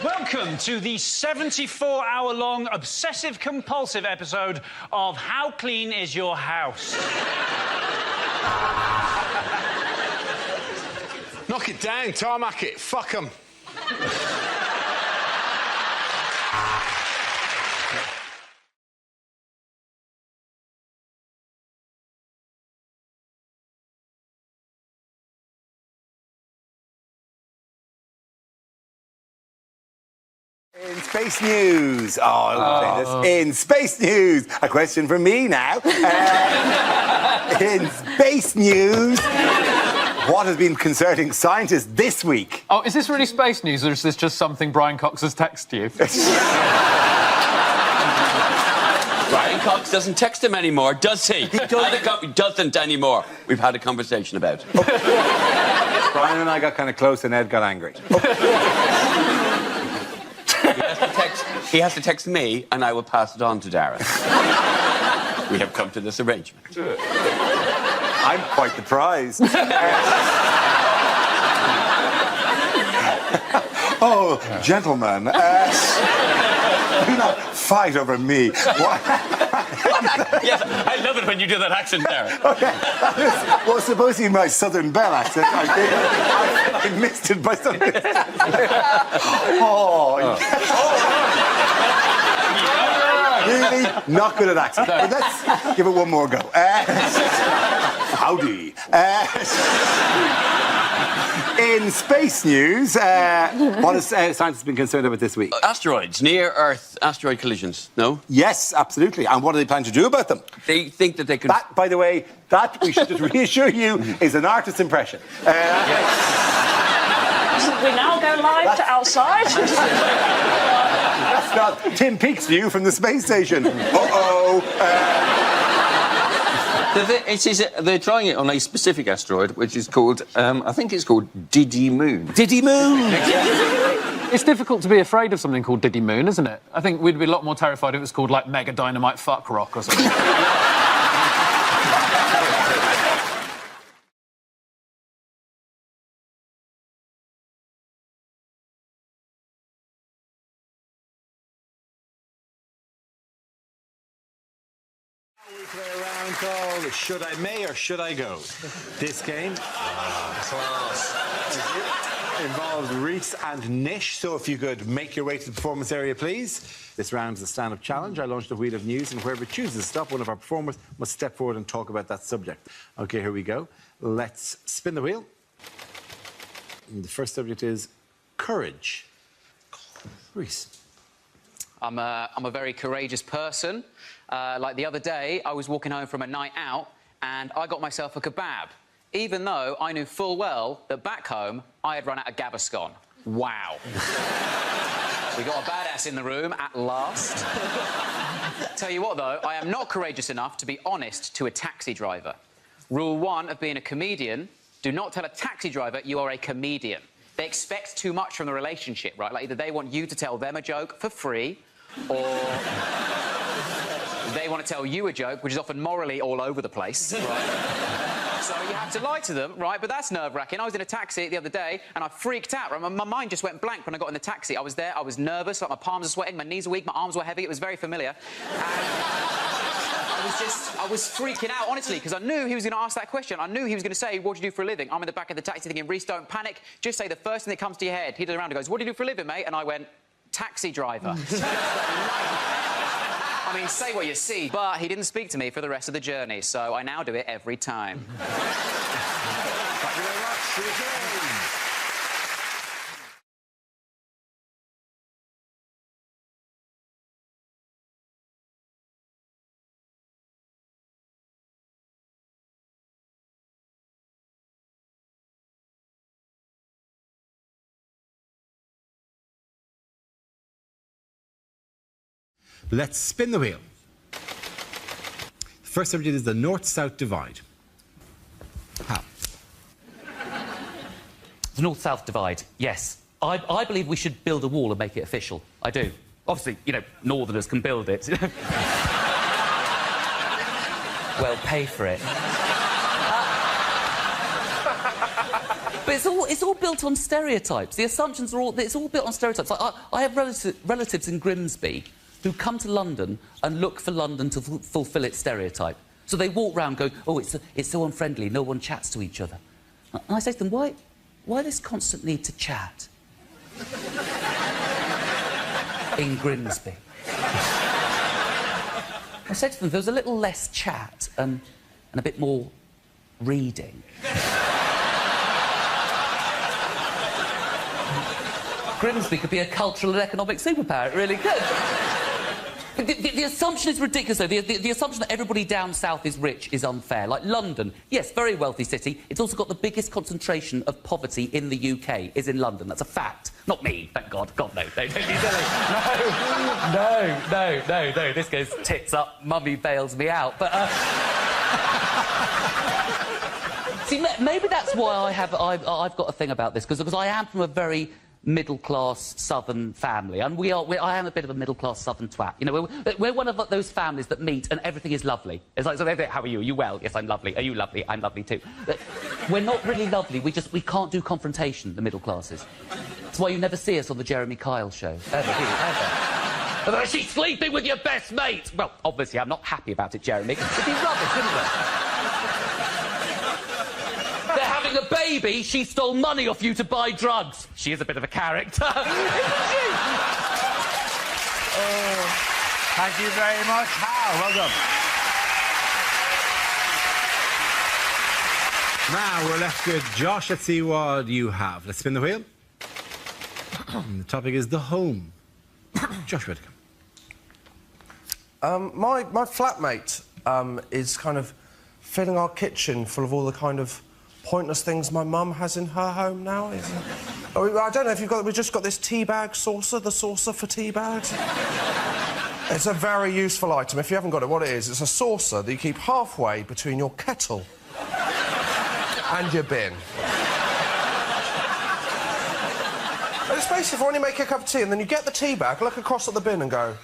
Welcome Welcome to the 74-hour-long obsessive-compulsive episode of How Clean Is Your House? Knock it down, tarmac it, fuck 'em. In space news. Oh, I won't say this. In space news. A question from me now. In space news. What has been concerning scientists this week? Oh, is this really space news, or is this just something Brian Cox has texted you? Brian Cox doesn't text him anymore, does he? He doesn't anymore. We've had a conversation about it. Brian and I got kind of close and Ed got angry. He has to text me, and I will pass it on to Darren. We have come to this arrangement. I'm quite the prize. Oh, gentlemen, do not fight over me. Yes, I love it when you do that accent, Darren. Okay. Well, supposed to be my Southern Belle accent. I missed it by something. Really not good at accents. But let's give it one more go. Howdy. In space news, what has scientists been concerned about this week? Asteroids, near-Earth asteroid collisions, no? Yes, absolutely. And what do they plan to do about them? They think that they can... That, by the way, that, we should just reassure you, is an artist's impression. We now go live to outside. That's not Tim Peake's view from the space station. They're trying it on a specific asteroid, which is called, I think it's called Diddy Moon. Diddy Moon! It's difficult to be afraid of something called Diddy Moon, isn't it? I think we'd be a lot more terrified if it was called, like, Mega Dynamite Fuck Rock or something. We play a round called Should I May or Should I Go? This game involves Reese and Nish, so if you could make your way to the performance area, please. This round's the stand-up challenge. I launched a wheel of news, and whoever chooses to stop, one of our performers must step forward and talk about that subject. OK, here we go. Let's spin the wheel. And the first subject is courage. Reese. I'm a very courageous person. Like the other day, I was walking home from a night out and I got myself a kebab, even though I knew full well that back home I had run out of Gaviscon. Wow. We got a badass in the room at last. Tell you what, though, I am not courageous enough to be honest to a taxi driver. Rule 1 of being a comedian, do not tell a taxi driver you are a comedian. They expect too much from the relationship, right? Like, either they want you to tell them a joke for free, or they want to tell you a joke, which is often morally all over the place, right? So you have to lie to them, right? But that's nerve-wracking. I was in a taxi the other day, and I freaked out, right? My mind just went blank when I got in the taxi. I was there, I was nervous, like my palms are sweating, my knees are weak, my arms were heavy. It was very familiar. I was freaking out, honestly, because I knew he was going to ask that question. I knew he was going to say, what do you do for a living? I'm in the back of the taxi thinking, Reese, don't panic. Just say the first thing that comes to your head. He turned around and goes, what do you do for a living, mate? And I went, taxi driver. I mean, say what you see. But he didn't speak to me for the rest of the journey, so I now do it every time. Thank you very much. See you again. Let's spin the wheel. First subject is the North-South divide. How? The North-South divide, yes. I believe we should build a wall and make it official. I do. Obviously, you know, Northerners can build it. Well, pay for it. But it's all built on stereotypes. The assumptions are all... It's all built on stereotypes. Like, I have relatives in Grimsby who come to London and look for London to fulfil its stereotype. So they walk round going, oh, it's so unfriendly, no one chats to each other. And I say to them, why this constant need to chat? In Grimsby. I said to them, there was a little less chat and a bit more reading. Grimsby could be a cultural and economic superpower, it really could. The assumption is ridiculous, though. The assumption that everybody down south is rich is unfair. Like London, yes, very wealthy city. It's also got the biggest concentration of poverty in the UK is in London. That's a fact. Not me, thank God. God, no. Don't be silly. No. This goes tits up. Mummy bails me out. But, see, maybe that's why I've got a thing about this, because I am from a very middle-class southern family, and I am a bit of a middle-class southern twat. You know, we're one of those families that meet and everything is lovely. It's like, so how are you? Are you well? Yes, I'm lovely. Are you lovely? I'm lovely too. But we're not really lovely. We can't do confrontation, the middle classes. That's why you never see us on the Jeremy Kyle show. Ever. She's sleeping with your best mate! Well, obviously, I'm not happy about it, Jeremy. It'd be rubbish, wouldn't it? They're having a baby, she stole money off you to buy drugs. She is a bit of a character. Thank you very much, Hal. Well done. Now we're left with Josh. Let's see what you have. Let's spin the wheel. The topic is the home. Josh Whittaker. My flatmate is kind of filling our kitchen full of all the kind of pointless things my mum has in her home now. I don't know if we've just got this tea bag saucer, the saucer for tea bags. It's a very useful item. If you haven't got it, what it is, it's a saucer that you keep halfway between your kettle and your bin. And it's basically for when you make a cup of tea and then you get the tea bag, look across at the bin and go...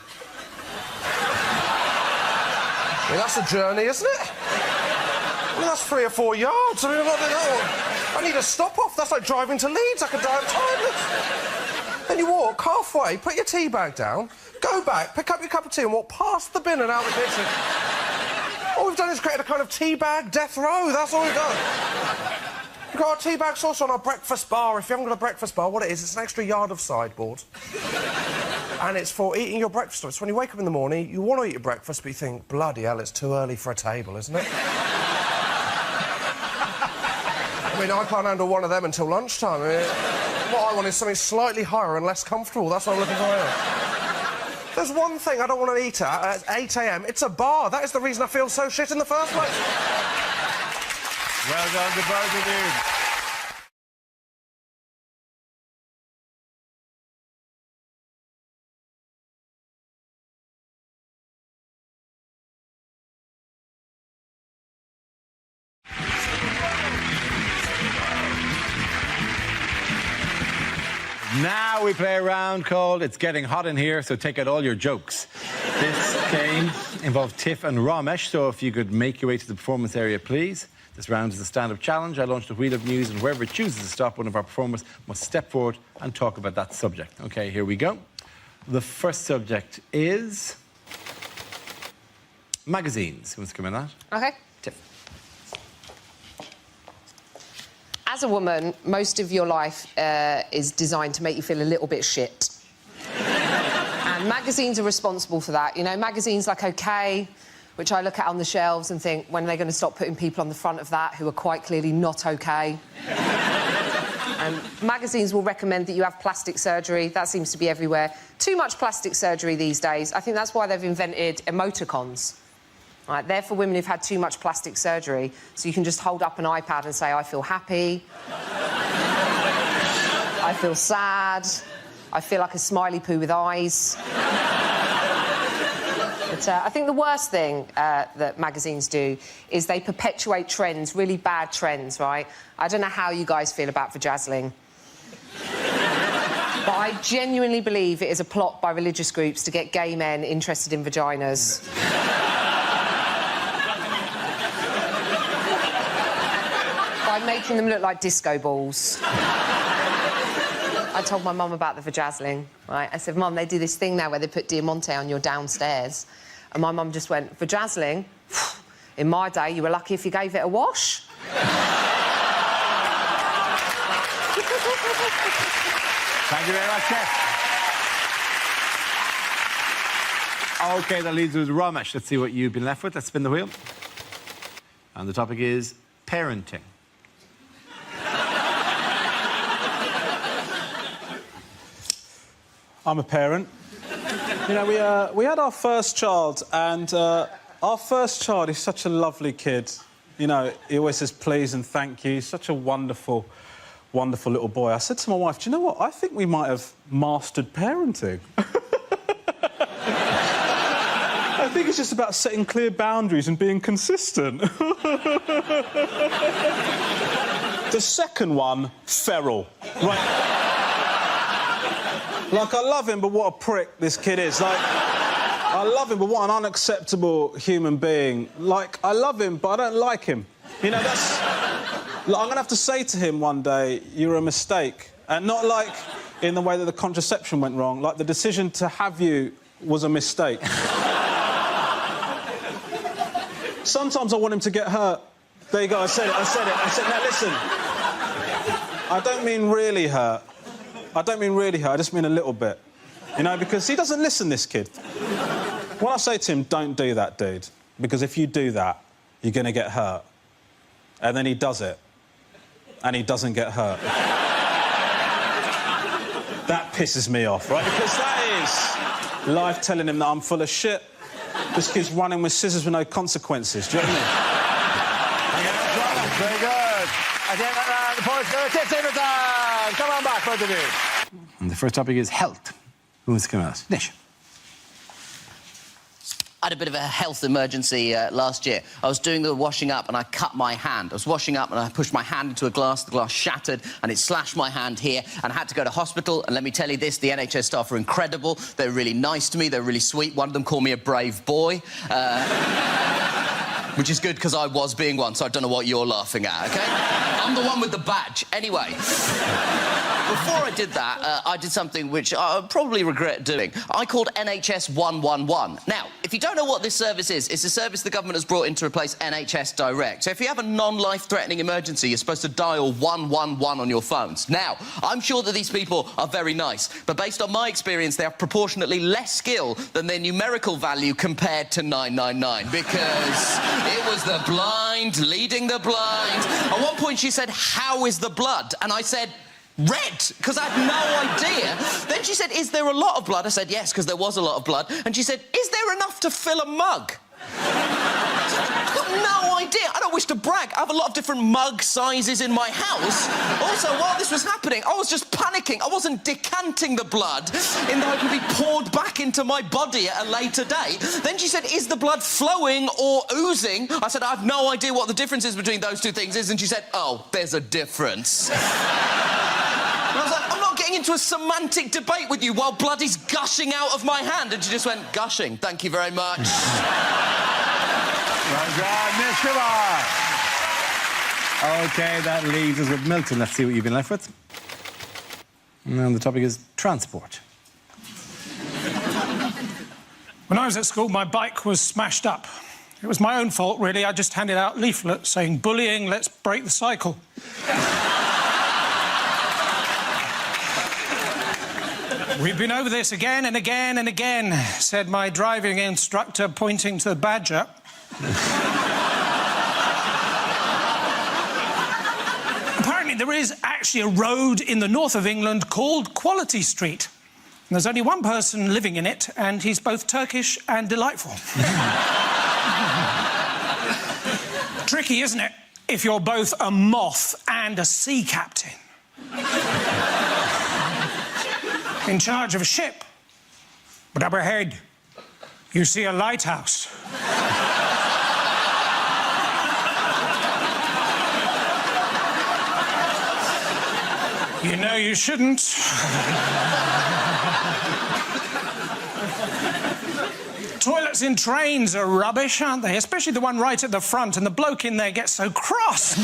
I mean, that's a journey, isn't it? I mean, that's 3 or 4 yards. I mean, I need a stop-off. That's like driving to Leeds. I could die of tiredness. Then you walk halfway, put your tea bag down, go back, pick up your cup of tea and walk past the bin and out the kitchen. All we've done is create a kind of tea bag death row. That's all we've done. We've got our tea bag sauce on our breakfast bar. If you haven't got a breakfast bar, what it is, it's an extra yard of sideboard. And it's for eating your breakfast. It's when you wake up in the morning, you want to eat your breakfast, but you think, bloody hell, it's too early for a table, isn't it? I mean, I can't handle one of them until lunchtime. I mean, what I want is something slightly higher and less comfortable. That's what I'm looking for here. There's one thing I don't want to eat at 8 a.m. It's a bar. That is the reason I feel so shit in the first place. Well done to both of you. Now we play a round called It's Getting Hot in Here, so take out all your jokes. This game involved Tiff and Ramesh, so if you could make your way to the performance area, please. This round is a stand-up challenge. I launched a wheel of news, and whoever chooses to stop, one of our performers must step forward and talk about that subject. OK, here we go. The first subject is... magazines. Who wants to come in that? OK. Tiff. As a woman, most of your life is designed to make you feel a little bit shit. And magazines are responsible for that. You know, magazines like OK, which I look at on the shelves and think, when are they going to stop putting people on the front of that who are quite clearly not OK? And magazines will recommend that you have plastic surgery. That seems to be everywhere. Too much plastic surgery these days. I think that's why they've invented emoticons. Right, they're for women who've had too much plastic surgery, so you can just hold up an iPad and say, I feel happy, I feel sad, I feel like a smiley poo with eyes. But I think the worst thing that magazines do is they perpetuate trends, really bad trends, right? I don't know how you guys feel about vajazzling. But I genuinely believe it is a plot by religious groups to get gay men interested in vaginas. By making them look like disco balls. I told my mum about the vajazzling, right? I said, Mum, they do this thing now where they put Diamante on your downstairs. And my mum just went, vajazzling? In my day, you were lucky if you gave it a wash. Thank you very much, Jeff. OK, that leaves us with Ramesh. Let's see what you've been left with. Let's spin the wheel. And the topic is parenting. I'm a parent. You know, we had our first child, and our first child is such a lovely kid. You know, he always says please and thank you. He's such a wonderful, wonderful little boy. I said to my wife, do you know what? I think we might have mastered parenting. I think it's just about setting clear boundaries and being consistent. The second one, feral. Right. Like, I love him, but what a prick this kid is. Like, I love him, but what an unacceptable human being. Like, I love him, but I don't like him. You know, that's... Like, I'm going to have to say to him one day, you're a mistake. And not, like, in the way that the contraception went wrong. Like, the decision to have you was a mistake. Sometimes I want him to get hurt. There you go, I said it. Now, listen. I don't mean really hurt. I just mean a little bit. You know, because he doesn't listen, this kid. When I say to him, don't do that, dude, because if you do that, you're going to get hurt. And then he does it, and he doesn't get hurt. That pisses me off, right? Because that is life telling him that I'm full of shit. This kid's running with scissors with no consequences. Do you know what I mean? Very good. Again, the points go to Tips Everton. Come on back, both of you. And the first topic is health. Who wants to come out? Nish. I had a bit of a health emergency last year. I was doing the washing up and I cut my hand. I was washing up and I pushed my hand into a glass. The glass shattered and it slashed my hand here and I had to go to hospital. And let me tell you this, the NHS staff are incredible. They're really nice to me. They're really sweet. One of them called me a brave boy. Which is good because I was being one, so I don't know what you're laughing at, OK? I'm the one with the badge. Anyway, before I did that, I did something which I probably regret doing. I called NHS 111. Now, if you don't know what this service is, it's a service the government has brought in to replace NHS Direct. So if you have a non-life-threatening emergency, you're supposed to dial 111 on your phones. Now, I'm sure that these people are very nice, but based on my experience, they have proportionately less skill than their numerical value compared to 999, because it was the blind leading the blind. At one point, she said, "How is the blood?" And I said, "Red," because I had no idea. Then she said, "Is there a lot of blood?" I said, "Yes," because there was a lot of blood. And she said, "Is there enough to fill a mug?" I've got no idea. I don't wish to brag. I have a lot of different mug sizes in my house. Also, while this was happening, I was just panicking. I wasn't decanting the blood in the hope it would be poured back into my body at a later date. Then she said, "Is the blood flowing or oozing?" I said, "I have no idea what the difference is between those two things is." And she said, "Oh, there's a difference." And I was like, "I'm not getting into a semantic debate with you while blood is gushing out of my hand." And she just went, "Gushing, thank you very much." Well done, Miss Kumar. OK, that leaves us with Milton. Let's see what you've been left with. And the topic is transport. When I was at school, my bike was smashed up. It was my own fault, really. I just handed out leaflets saying, "Bullying, let's break the cycle." "We've been over this again and again and again," said my driving instructor, pointing to the badger. Apparently, there is actually a road in the north of England called Quality Street. And there's only one person living in it, and he's both Turkish and delightful. Tricky, isn't it, if you're both a moth and a sea captain? In charge of a ship. But up ahead, you see a lighthouse. You know you shouldn't. Toilets in trains are rubbish, aren't they? Especially the one right at the front, and the bloke in there gets so cross.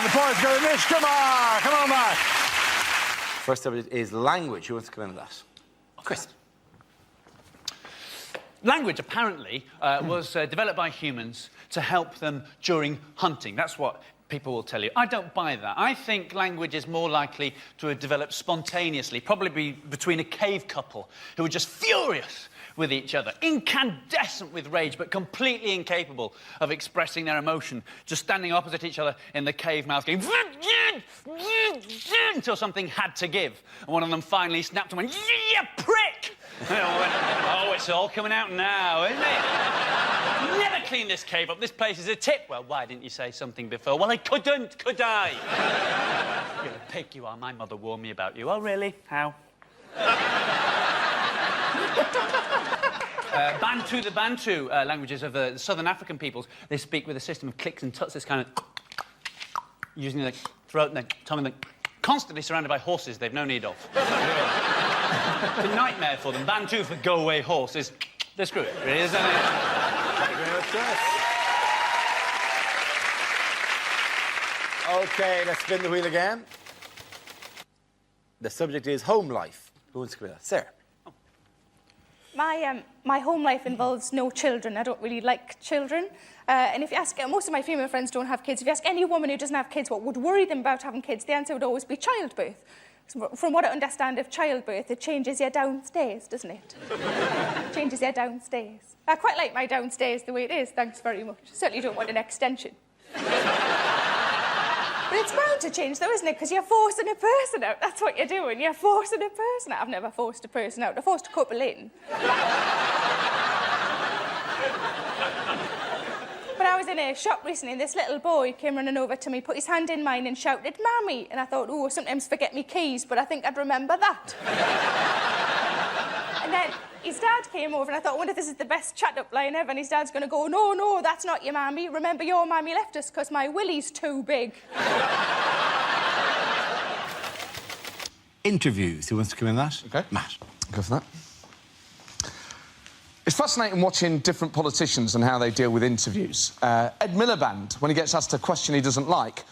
the points go to Mitch Dumar. Come on back. First subject is language. Who wants to come in with that? Chris. Language, apparently, was developed by humans to help them during hunting. That's what people will tell you. I don't buy that. I think language is more likely to have developed spontaneously, probably between a cave couple who were just furious with each other, incandescent with rage, but completely incapable of expressing their emotion, just standing opposite each other in the cave mouth, going until something had to give. And one of them finally snapped and went, "You prick!" And I went, "Oh, it's all coming out now, isn't it? Never clean this cave up. This place is a tip." "Well, why didn't you say something before?" "Well, I couldn't, could I?" "You're a pig, you are. My mother warned me about you." "Oh, really? How?" Bantu, the Bantu languages of the southern African peoples, they speak with a system of clicks and tuts, this kind of using their throat and their tongue, and they're constantly surrounded by horses they've no need of. It's a nightmare for them. Bantu for go away horses. They're screwed, really, isn't it? Thank you very much, Chris. OK, let's spin the wheel again. The subject is home life. Who wants to come in with that? Sarah. My home life involves no children. I don't really like children. And if you ask, most of my female friends don't have kids. If you ask any woman who doesn't have kids what would worry them about having kids, the answer would always be childbirth. So from what I understand of childbirth, it changes you downstairs, doesn't it? Changes you downstairs. I quite like my downstairs the way it is, thanks very much. Certainly don't want an extension. But it's bound to change, though, isn't it? Because you're forcing a person out. That's what you're doing. You're forcing a person out. I've never forced a person out. I forced a couple in. But I was in a shop recently, and this little boy came running over to me, put his hand in mine and shouted, "Mammy!" And I thought, oh, sometimes forget me keys, but I think I'd remember that. And then his dad came over, and I thought, I wonder if this is the best chat-up line ever. And his dad's going to go, "No, no, that's not your mammy. Remember, your mammy left us because my willy's too big." Interviews. Who wants to come in that? OK. Matt. Go for that. It's fascinating watching different politicians and how they deal with interviews. Ed Miliband, when he gets asked a question he doesn't like,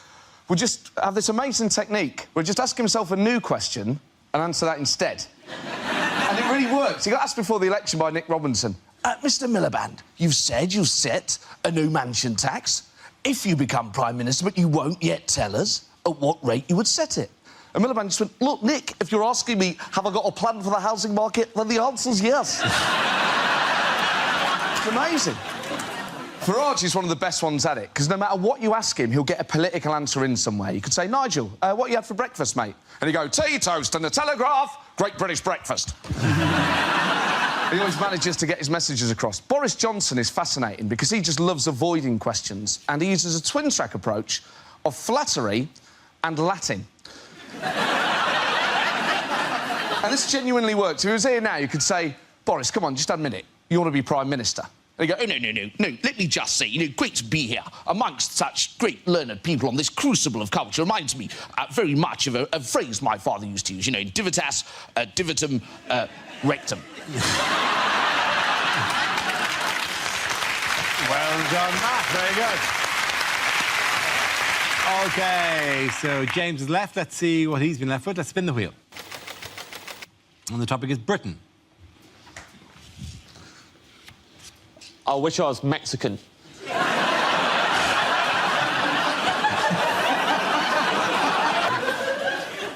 will just have this amazing technique where he'll just ask himself a new question and answer that instead. And it really works. He got asked before the election by Nick Robinson. "Mr Miliband, you've said you'll set a new mansion tax if you become Prime Minister, but you won't yet tell us at what rate you would set it." And Miliband just went, "Look, Nick, if you're asking me, have I got a plan for the housing market, then the answer's yes." It's amazing. Farage is one of the best ones at it, because no matter what you ask him, he'll get a political answer in somewhere. You could say, "Nigel, what you had for breakfast, mate?" And he'd go, "Tea, toast and a Telegraph, Great British breakfast." He always manages to get his messages across. Boris Johnson is fascinating because he just loves avoiding questions, and he uses a twin-track approach of flattery and Latin. And this genuinely works. If he was here now, you could say, "Boris, come on, just admit it. You want to be Prime Minister." And he'd go, "Oh, no, let me just say, great to be here amongst such great learned people on this crucible of culture. Reminds me very much of a phrase my father used to use, divitas, divitum, rectum." Well done, Matt. Very good. OK, so James is left. Let's see what he's been left with. Let's spin the wheel. And the topic is Britain. I wish I was Mexican.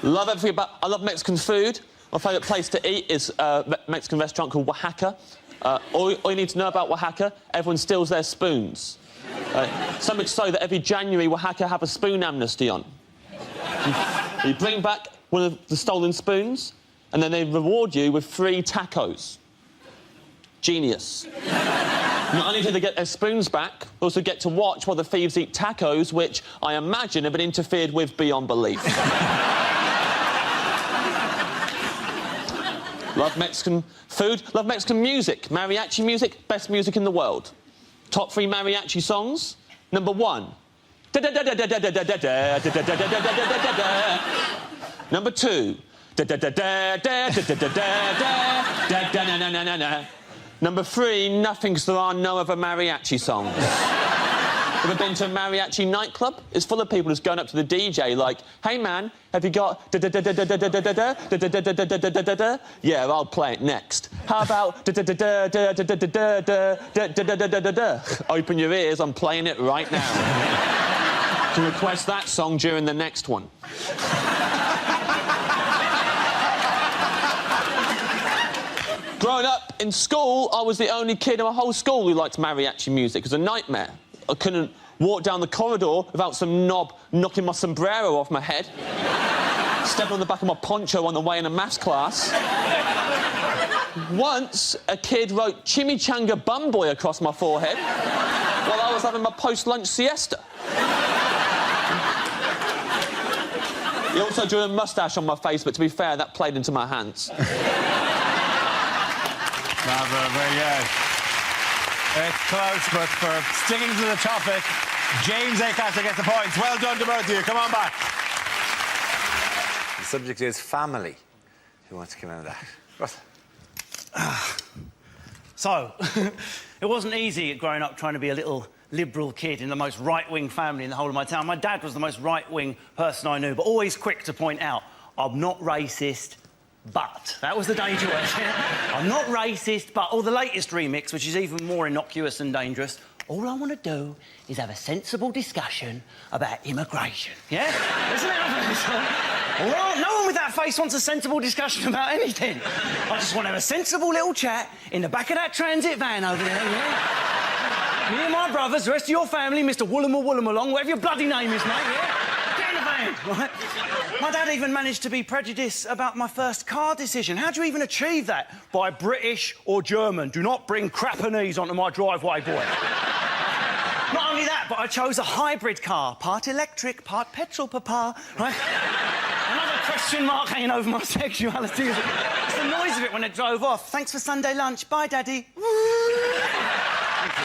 Love everything about... I love Mexican food. My favourite place to eat is a Mexican restaurant called Oaxaca. All you need to know about Oaxaca, everyone steals their spoons. So much so that every January, Oaxaca have a spoon amnesty on. You bring back one of the stolen spoons, and then they reward you with free tacos. Genius. Not only do they get their spoons back, they also get to watch while the thieves eat tacos, which I imagine have been interfered with beyond belief. Love Mexican food, love Mexican music. Mariachi music, best music in the world. Top 3 mariachi songs. Number 1. Number 2. Number 3, nothing, 'cause there are no other mariachi songs. Ever been to a mariachi nightclub? It's full of people just going up to the DJ like, hey, man, have you got da-da-da-da-da-da-da-da-da-da-da-da-da-da-da-da-da? Yeah, I'll play it next. How about da-da-da-da-da-da-da-da-da-da-da-da-da-da? Open your ears, I'm playing it right now. To request that song during the next one. Growing up in school, I was the only kid in my whole school who liked mariachi music. It was a nightmare. I couldn't walk down the corridor without some knob knocking my sombrero off my head, stepping on the back of my poncho on the way in a maths class. Once, a kid wrote Chimichanga Bum Boy across my forehead while I was having my post-lunch siesta. He also drew a moustache on my face, but to be fair, that played into my hands. Bravo, very good. It's close, but for sticking to the topic, James Acaster gets the points. Well done to both of you. Come on back. The subject is family. Who wants to come in with that? Russ? So, it wasn't easy growing up trying to be a little liberal kid in the most right-wing family in the whole of my town. My dad was the most right-wing person I knew, but always quick to point out, I'm not racist, but. That was the danger word. I'm not racist, but... Or the latest remix, which is even more innocuous and dangerous. All I want to do is have a sensible discussion about immigration. Yeah? Isn't it? All right, no one with that face wants a sensible discussion about anything. I just want to have a sensible little chat in the back of that transit van over there, yeah? Me and my brothers, the rest of your family, Mr. Woollam-a-Woollam-along, whatever your bloody name is, mate, yeah? Get in the van, right? My dad even managed to be prejudiced about my first car decision. How do you even achieve that? By British or German. Do not bring Crappanese onto my driveway, boy. Not only that, but I chose a hybrid car. Part electric, part petrol, papa. Right? Another question mark hanging over my sexuality. It's the noise of it when it drove off. Thanks for Sunday lunch. Bye, Daddy. Thank you.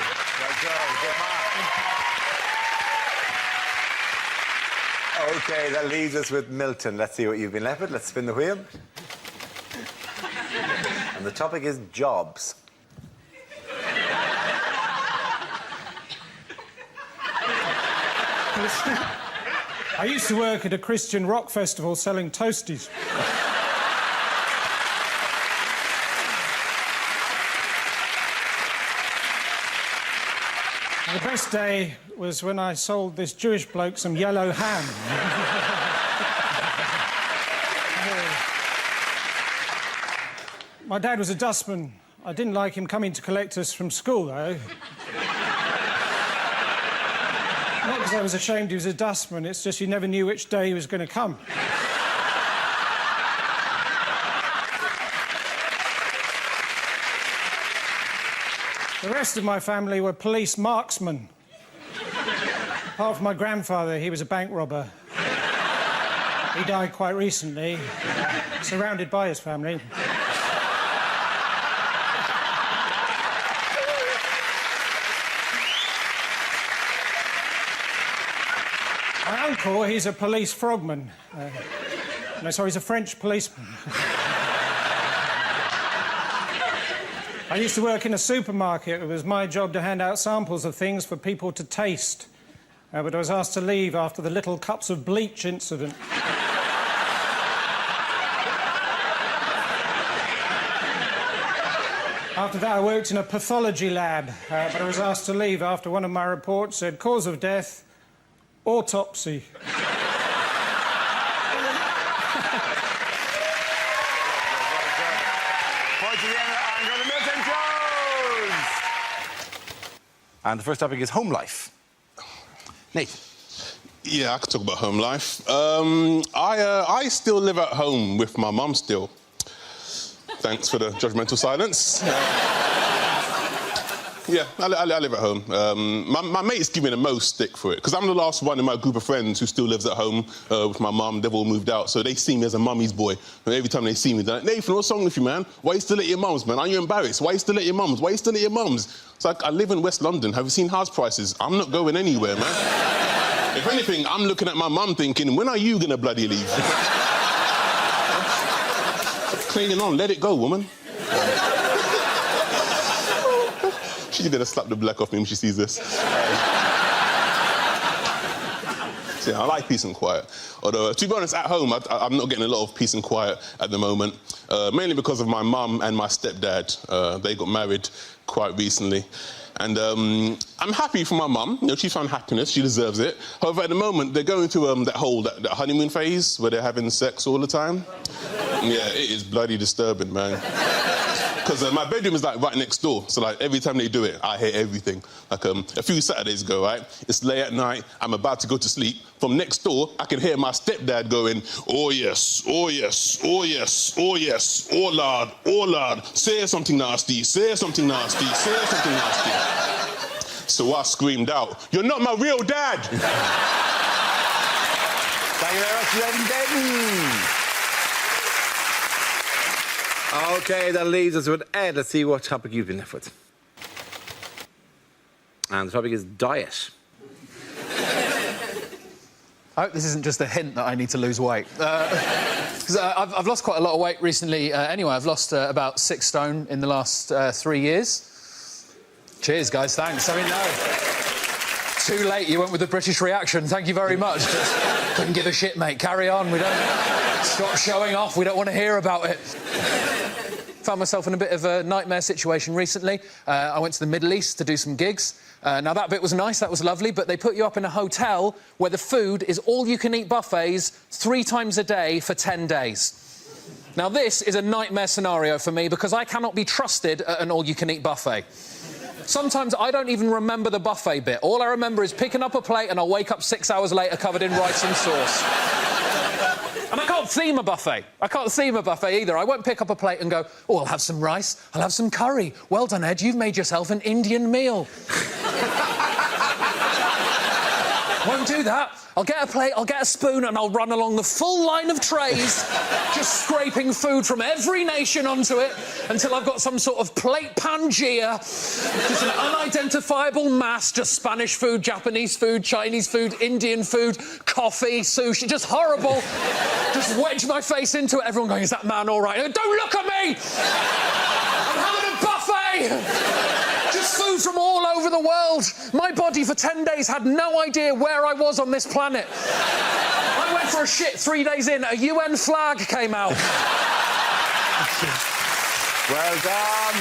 OK, that leaves us with Milton. Let's see what you've been left with. Let's spin the wheel. And the topic is jobs. I used to work at a Christian rock festival selling toasties. The best day was when I sold this Jewish bloke some yellow ham. My dad was a dustman. I didn't like him coming to collect us from school, though. Not because I was ashamed he was a dustman, it's just you never knew which day he was going to come. The rest of my family were police marksmen. Apart from my grandfather, he was a bank robber. He died quite recently, surrounded by his family. My uncle, he's a police frogman. No, sorry, he's a French policeman. I used to work in a supermarket. It was my job to hand out samples of things for people to taste. But I was asked to leave after the little cups of bleach incident. After that, I worked in a pathology lab, but I was asked to leave after one of my reports said cause of death, autopsy. And the first topic is home life. Nate. Yeah, I could talk about home life. I still live at home with my mum still. Thanks for the judgmental silence. Yeah, I live at home. My mates give me the most stick for it, because I'm the last one in my group of friends who still lives at home with my mum. They've all moved out, so they see me as a mummy's boy. And every time they see me, they're like, Nathan, what's wrong with you, man? Why are you still at your mum's, man? Are you embarrassed? Why are you still at your mum's? Why are you still at your mum's? It's like, I live in West London. Have you seen house prices? I'm not going anywhere, man. If anything, I'm looking at my mum thinking, when are you going to bloody leave? Clinging on, let it go, woman. She's gonna slap the black off me when she sees this. So, yeah, I like peace and quiet. Although, to be honest, at home, I'm not getting a lot of peace and quiet at the moment, mainly because of my mum and my stepdad. They got married quite recently. And I'm happy for my mum. You know, she found happiness. She deserves it. However, at the moment, they're going through that honeymoon phase where they're having sex all the time. Yeah, it is bloody disturbing, man. Because my bedroom is, like, right next door. So, like, every time they do it, I hear everything. Like, a few Saturdays ago, right? It's late at night. I'm about to go to sleep. From next door, I can hear my stepdad going, "Oh, yes, oh, yes, oh, yes, oh, yes, oh, Lord, say something nasty, say something nasty, say something nasty." So I screamed out, "You're not my real dad!" Thank you very much, ladies and gentlemen. OK, that leaves us with Ed. Let's see what topic you've been left with. And the topic is diet. I hope this isn't just a hint that I need to lose weight. Because I've lost quite a lot of weight recently anyway. I've lost about 6 stone in the last 3 years. Cheers, guys, thanks. I mean, no. Too late, you went with the British reaction. Thank you very much. Just couldn't give a shit, mate. Carry on. We don't... Stop showing off. We don't want to hear about it. Found myself in a bit of a nightmare situation recently. I went to the Middle East to do some gigs. Now, that bit was nice, that was lovely, but they put you up in a hotel where the food is all-you-can-eat buffets 3 times a day for 10 days. Now, this is a nightmare scenario for me because I cannot be trusted at an all-you-can-eat buffet. Sometimes I don't even remember the buffet bit. All I remember is picking up a plate and I'll wake up 6 hours later covered in rice and sauce. And I can't theme a buffet. I can't theme a buffet either. I won't pick up a plate and go, "Oh, I'll have some rice, I'll have some curry. Well done, Ed, you've made yourself an Indian meal." Won't do that. I'll get a plate, I'll get a spoon, and I'll run along the full line of trays, just scraping food from every nation onto it until I've got some sort of plate Pangea, just an unidentifiable mass, just Spanish food, Japanese food, Chinese food, Indian food, coffee, sushi, just horrible. Just wedge my face into it, everyone going, "Is that man all right?" Don't look at me! I'm having a buffet! Just food from all over the world. My body for 10 days had no idea where I was on this planet. I went for a shit 3 days in, a UN flag came out. Well done.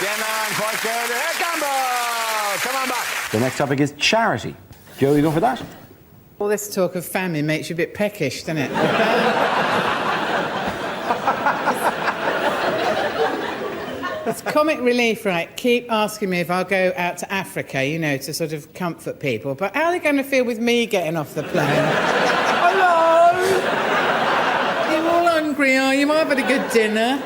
Jenna and quite good. Ed Gamble! Come on back. The next topic is charity. Joe, you going for that? All this talk of famine makes you a bit peckish, doesn't it? It's comic relief, right? Keep asking me if I'll go out to Africa, you know, to sort of comfort people. But how are they going to feel with me getting off the plane? Hello? You're all hungry, are you? I've had a good dinner.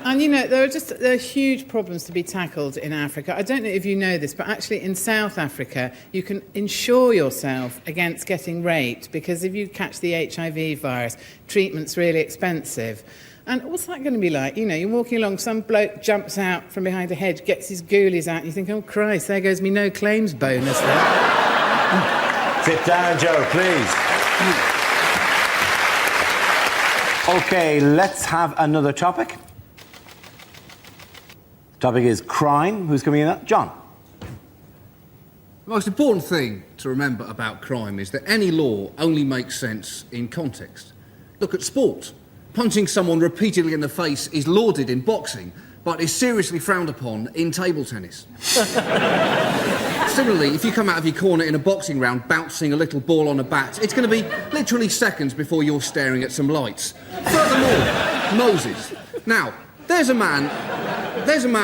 And, you know, there are huge problems to be tackled in Africa. I don't know if you know this, but actually in South Africa, you can insure yourself against getting raped because if you catch the HIV virus, treatment's really expensive. And what's that going to be like? You know, you're walking along, some bloke jumps out from behind a hedge, gets his ghoulies out, and you think, "Oh, Christ, there goes me no claims bonus there." Sit down, Joe, please. OK, let's have another topic. Topic is crime. Who's coming in that? John. The most important thing to remember about crime is that any law only makes sense in context. Look at sport. Punching someone repeatedly in the face is lauded in boxing, but is seriously frowned upon in table tennis. Similarly, if you come out of your corner in a boxing round bouncing a little ball on a bat, it's going to be literally seconds before you're staring at some lights. Furthermore, Moses. Now, there's a man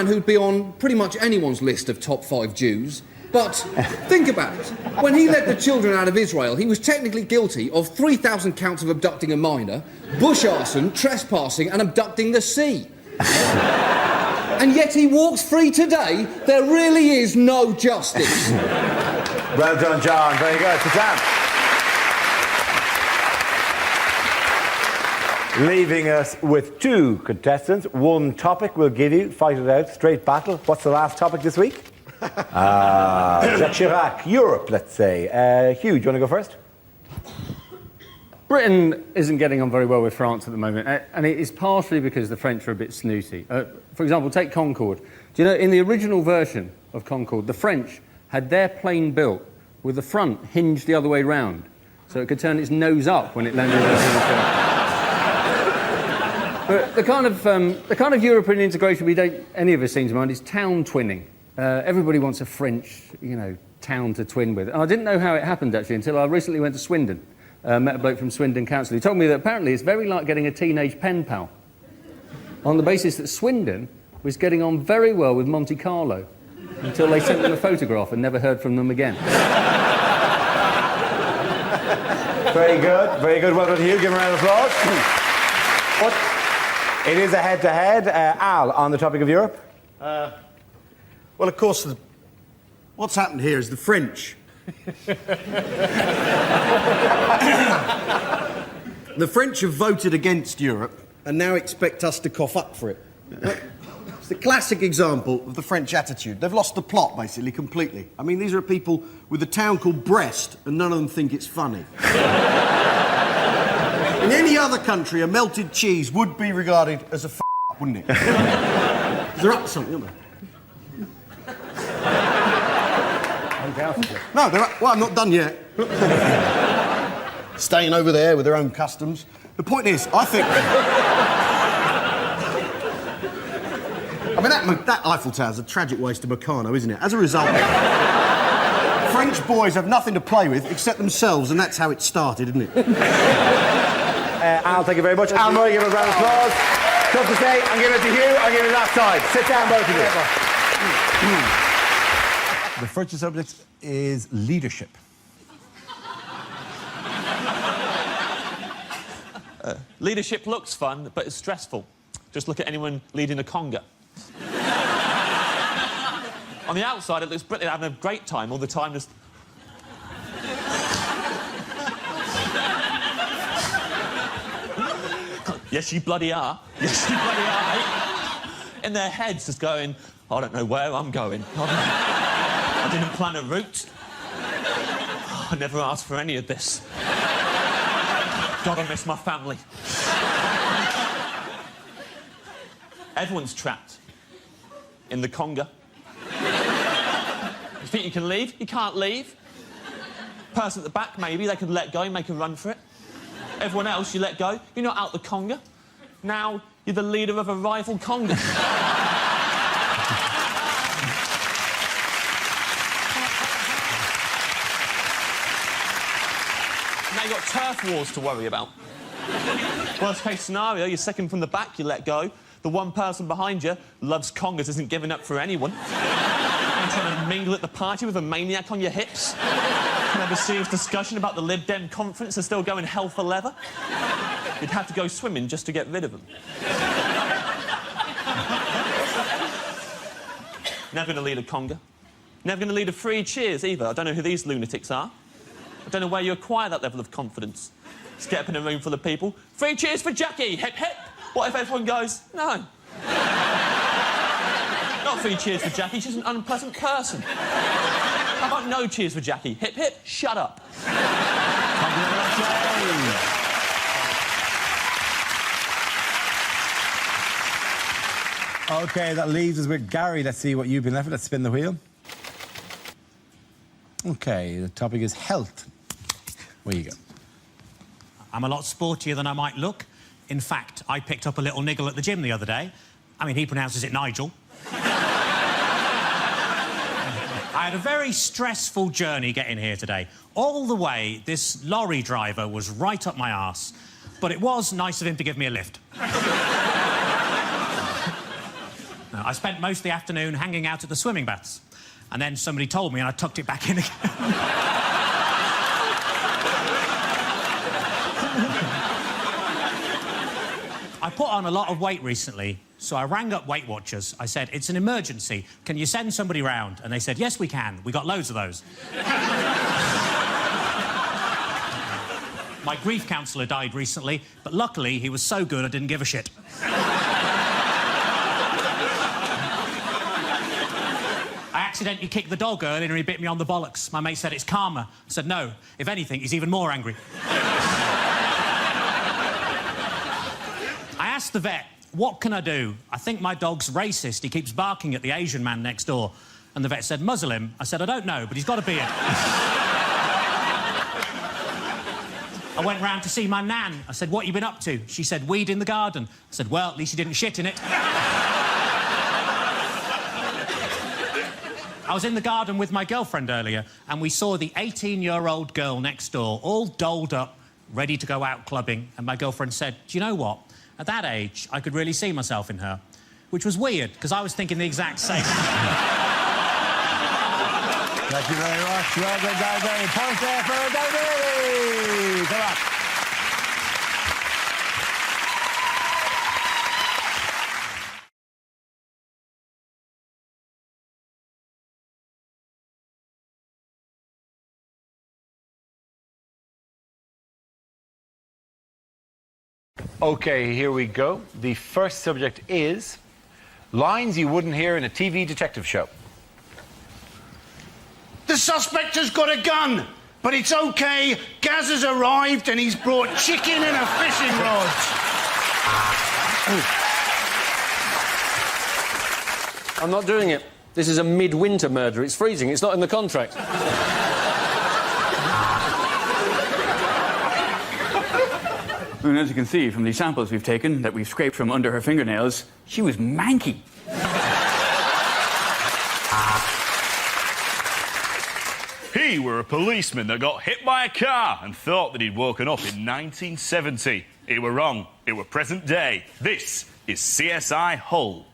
who'd be on pretty much anyone's list of top 5 Jews. But think about it. When he led the children out of Israel, he was technically guilty of 3,000 counts of abducting a minor, bush arson, trespassing, and abducting the sea. And yet he walks free today. There really is no justice. Well done, John. Very good. Sit down. Leaving us with 2 contestants. 1 topic we'll give you. Fight it out. Straight battle. What's the last topic this week? Jacques Chirac. Europe, let's say. Hugh, do you want to go first? Britain isn't getting on very well with France at the moment, and it is partially because the French are a bit snooty. For example, take Concorde. Do you know, in the original version of Concorde, the French had their plane built with the front hinged the other way round, so it could turn its nose up when it landed on the ground. But the kind of European integration any of us seem to mind is town twinning. Everybody wants a French, town to twin with. And I didn't know how it happened, actually, until I recently went to Swindon. Met a bloke from Swindon Council who told me that apparently it's very like getting a teenage pen pal, on the basis that Swindon was getting on very well with Monte Carlo until they sent them a photograph and never heard from them again. Very good, very good. Well done to you. Give him a round of applause. It is a head-to-head. Al, on the topic of Europe? Well, of course, what's happened here is the French. The French have voted against Europe and now expect us to cough up for it. It's the classic example of the French attitude. They've lost the plot, basically, completely. I mean, these are people with a town called Brest, and none of them think it's funny. In any other country, a melted cheese would be regarded as a f***up, wouldn't it? They're up to something, aren't they? No, they're up. Well, I'm not done yet. Staying over there with their own customs. The point is, I think... I mean, that Eiffel Tower's a tragic waste of Meccano, isn't it? As a result, French boys have nothing to play with except themselves, and that's how it started, isn't it? Al, thank you very much. Al Murray, give a round of applause. Tough to say, I'm giving it to Hugh, I'm giving it that side. Sit down, both of you. The first subject is leadership. Leadership looks fun, but it's stressful. Just look at anyone leading a conga. On the outside, it looks brilliant, having a great time all the time, just... Yes, you bloody are. Yes, you bloody are, mate. In their heads, just going, I don't know where I'm going. I didn't plan a route. I never asked for any of this. God, I miss my family. Everyone's trapped in the conga. You think you can leave? You can't leave. Person at the back, maybe, they can let go, make a run for it. Everyone else, you let go. You're not out the conga. Now, you're the leader of a rival conga. Now you've got turf wars to worry about. Worst case scenario, you're second from the back, you let go. The one person behind you loves congas, isn't giving up for anyone. You're trying to mingle at the party with a maniac on your hips. Have a serious discussion about the Lib Dem conference and still going hell for leather. You'd have to go swimming just to get rid of them. Never going to lead a conga. Never going to lead a Three Cheers either. I don't know who these lunatics are. I don't know where you acquire that level of confidence. Just get up in a room full of people. 3 cheers for Jackie! Hip, hip! What if everyone goes, no? Not 3 cheers for Jackie, she's an unpleasant person. How about no cheers for Jackie? Hip, hip, shut up. OK, that leaves us with Gary. Let's see what you've been left with. Let's spin the wheel. OK, the topic is health. Where you go? I'm a lot sportier than I might look. In fact, I picked up a little niggle at the gym the other day. I mean, he pronounces it Nigel. I had a very stressful journey getting here today. All the way, this lorry driver was right up my arse. But it was nice of him to give me a lift. Now, I spent most of the afternoon hanging out at the swimming baths. And then somebody told me and I tucked it back in again. I put on a lot of weight recently, so I rang up Weight Watchers. I said, it's an emergency. Can you send somebody round? And they said, yes, we can. We got loads of those. My grief counsellor died recently, but luckily he was so good I didn't give a shit. I accidentally kicked the dog earlier and he bit me on the bollocks. My mate said it's karma. I said, no. If anything, he's even more angry. I asked the vet, what can I do? I think my dog's racist. He keeps barking at the Asian man next door. And the vet said, muzzle him. I said, I don't know, but he's got a beard. I went round to see my nan. I said, what you been up to? She said, weed in the garden. I said, well, at least you didn't shit in it. I was in the garden with my girlfriend earlier, and we saw the 18-year-old girl next door, all dolled up, ready to go out clubbing, and my girlfriend said, do you know what? At that age, I could really see myself in her. Which was weird, because I was thinking the exact same. Thank you very much. Well done, David. Point there for David. Come on. Okay, here we go. The first subject is lines you wouldn't hear in a TV detective show. The suspect has got a gun, but it's okay. Gaz has arrived and he's brought chicken and a fishing rod. I'm not doing it. This is a midwinter murder. It's freezing. It's not in the contract. And as you can see from the samples we've taken that we've scraped from under her fingernails, she was manky. He were a policeman that got hit by a car and thought that he'd woken up in 1970. He were wrong. It were present day. This is CSI Hull.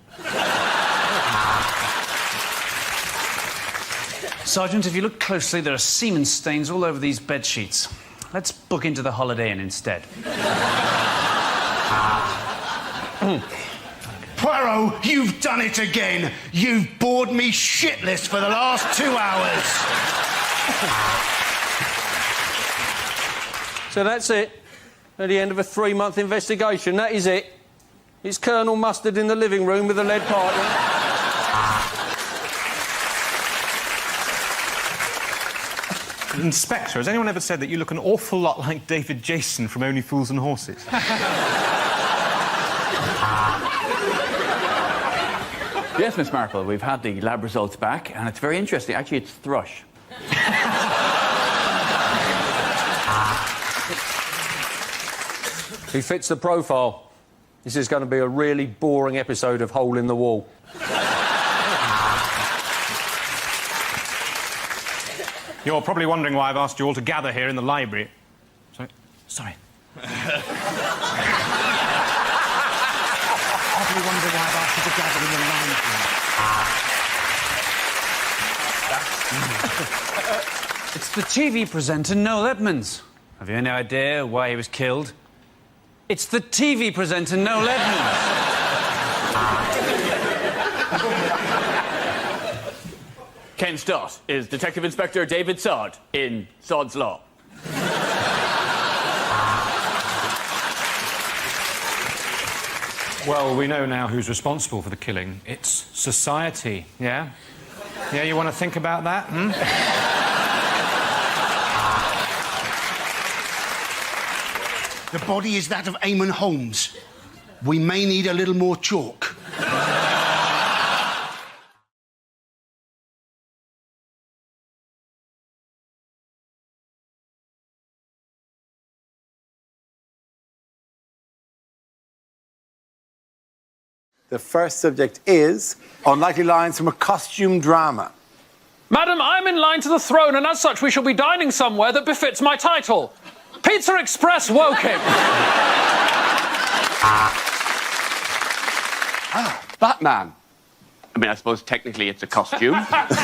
Sergeant, if you look closely, there are semen stains all over these bed sheets. Let's book into the Holiday Inn instead. Poirot, you've done it again. You've bored me shitless for the last 2 hours. So that's it. At the end of a 3-month investigation, that is it. It's Colonel Mustard in the living room with a lead pipe. Inspector, has anyone ever said that you look an awful lot like David Jason from Only Fools and Horses? Yes, Miss Marple, we've had the lab results back, and it's very interesting. Actually, it's thrush. He fits the profile. This is going to be a really boring episode of Hole in the Wall. You're probably wondering why I've asked you all to gather here in the library. Sorry. Probably wondering why I've asked you to gather in the library. It's the TV presenter, Noel Edmonds. Have you any idea why he was killed? It's the TV presenter, Noel Edmonds. Ken Stott is Detective Inspector David Sod in Sod's Law. Well, we know now who's responsible for the killing. It's society, yeah? Yeah, you want to think about that, hmm? The body is that of Eamon Holmes. We may need a little more chalk. The first subject is unlikely lines from a costume drama. Madam, I'm in line to the throne, and as such we shall be dining somewhere that befits my title. Pizza Express Woking. Batman. I mean, I suppose technically it's a costume. Heathcliff,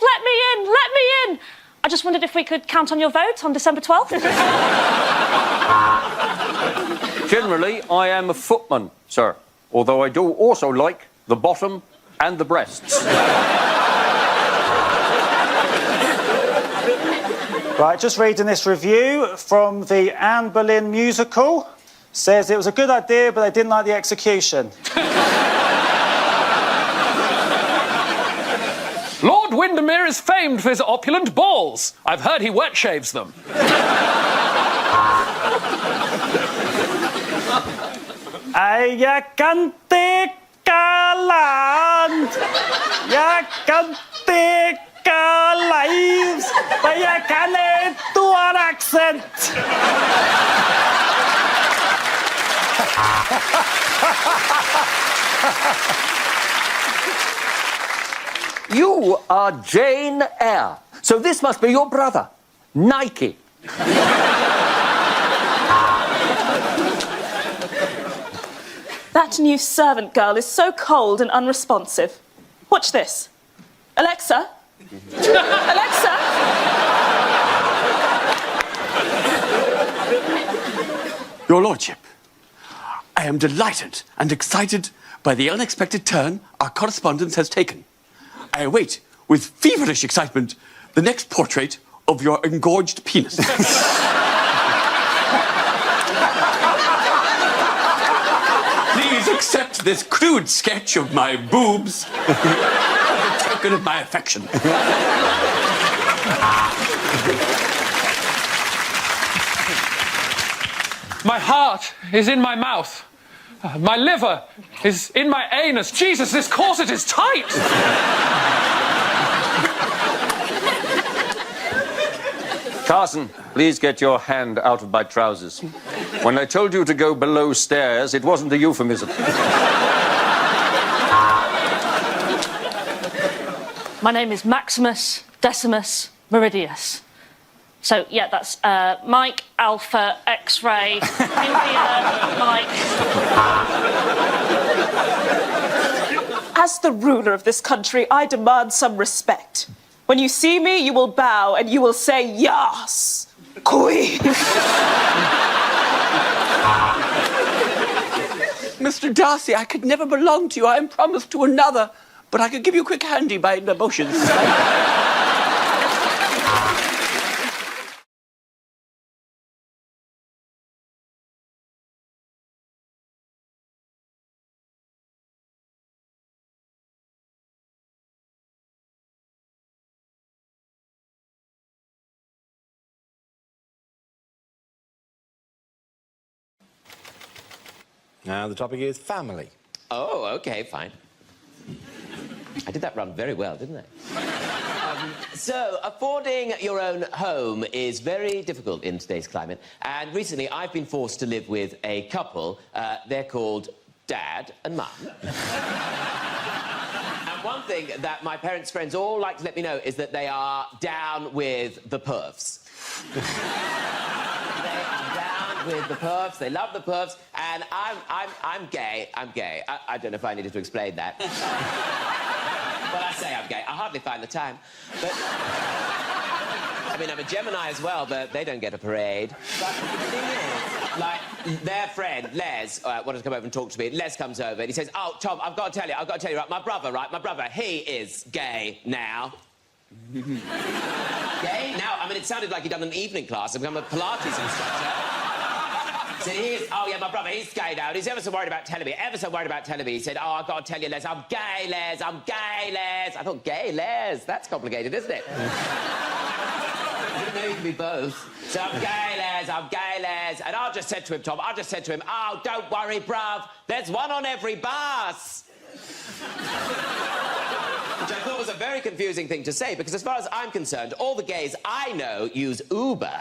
let me in! I just wondered if we could count on your vote on December 12th. Generally, I am a footman, sir. Although I do also like the bottom and the breasts. Right, just reading this review from the Anne Boleyn musical. Says it was a good idea, but they didn't like the execution. Lord Windermere is famed for his opulent balls. I've heard he wet shaves them. Jeg kan land. Jeg kan lives. Men jeg kan en stor accent. You are Jane Eyre. So this must be your brother, Nike. That new servant girl is so cold and unresponsive. Watch this. Alexa? Alexa? Your Lordship, I am delighted and excited by the unexpected turn our correspondence has taken. I await, with feverish excitement, the next portrait of your engorged penis. Please accept this crude sketch of my boobs as a token of my affection. My heart is in my mouth. My liver is in my anus. Jesus, this corset is tight! Carson, please get your hand out of my trousers. When I told you to go below stairs, it wasn't a euphemism. My name is Maximus Decimus Meridius. So, yeah, that's Mike, Alpha, X-ray, India, Mike. As the ruler of this country, I demand some respect. When you see me, you will bow and you will say, yes, queen. Mr. Darcy, I could never belong to you. I am promised to another. But I could give you a quick handy by emotions. Now the topic is family. Oh, OK, fine. I did that run very well, didn't I? So, affording your own home is very difficult in today's climate. And recently, I've been forced to live with a couple. They're called Dad and Mum. And one thing that my parents' friends all like to let me know is that they are down with the pervs. With the pervs, they love the pervs, and I'm gay. I'm gay. I don't know if I needed to explain that. Well, I say I'm gay. I hardly find the time. But I mean, I'm a Gemini as well, but they don't get a parade. But the thing is, like, their friend Les wanted to come over and talk to me. Les comes over and he says, "Oh, Tom, I've got to tell you, right? My brother, he is gay now." Gay now? I mean, it sounded like he'd done an evening class and become a Pilates instructor. So oh yeah, my brother, he's gay now. He's ever so worried about telling me, He said, "Oh, I've got to tell you, Les, I'm gay, Les. I thought, gay, Les? That's complicated, isn't it? I didn't know you could be both. So I'm gay, Les. And I just said to him, Tom, "Oh, don't worry, bruv. There's one on every bus." Which I thought was a very confusing thing to say, because as far as I'm concerned, all the gays I know use Uber.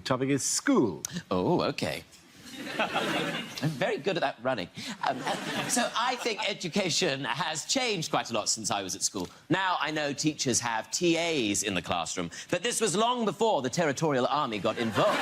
Topic is school. Oh, OK. I'm very good at that running. So I think education has changed quite a lot since I was at school. Now I know teachers have TAs in the classroom, but this was long before the Territorial Army got involved.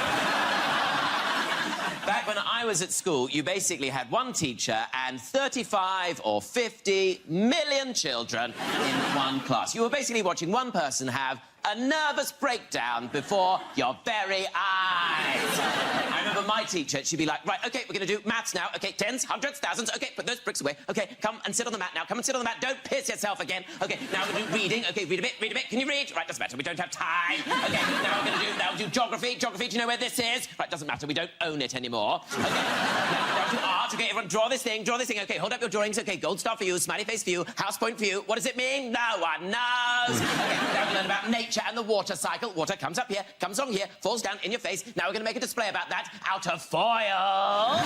Back when I was at school, you basically had one teacher and 35 or 50 million children in one class. You were basically watching one person have a nervous breakdown before your very eyes. I remember my teacher, she'd be like, "Right, OK, we're going to do maths now. OK, tens, hundreds, thousands. OK, put those bricks away. OK, come and sit on the mat now. Don't piss yourself again. OK, now we're going to do reading. OK, read a bit. Can you read? Right, doesn't matter. We don't have time. OK, now we'll do geography. Geography, do you know where this is? Right, doesn't matter. We don't own it anymore. OK, now we'll do art. OK, everyone draw this thing. OK, hold up your drawings. OK, gold star for you, smiley face for you, house point for you. What does it mean? No one knows. OK, now we learn about about nature and the water cycle. Water comes up here, comes along here, falls down in your face. Now we're going to make a display about that out of foil.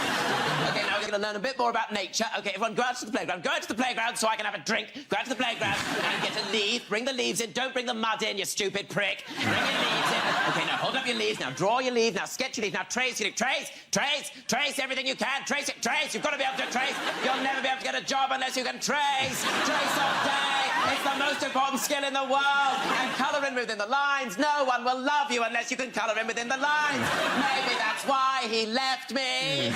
OK, now we're going to learn a bit more about nature. OK, everyone go out to the playground. Go out to the playground so I can have a drink. Go out to the playground and get a leaf. Bring the leaves in. Don't bring the mud in, you stupid prick. Bring your leaves in. OK, now hold up your leaves. Now draw your leaf. Now sketch your leaf. Now trace your leaf. Trace everything you can. Trace it. Trace. You've got to be able to trace. You'll never be able to get a job unless you can trace. Trace all day. It's the most important skill in the world. And colour in within the lines. No one will love you unless you can colour in within the lines. Maybe that's why he left me.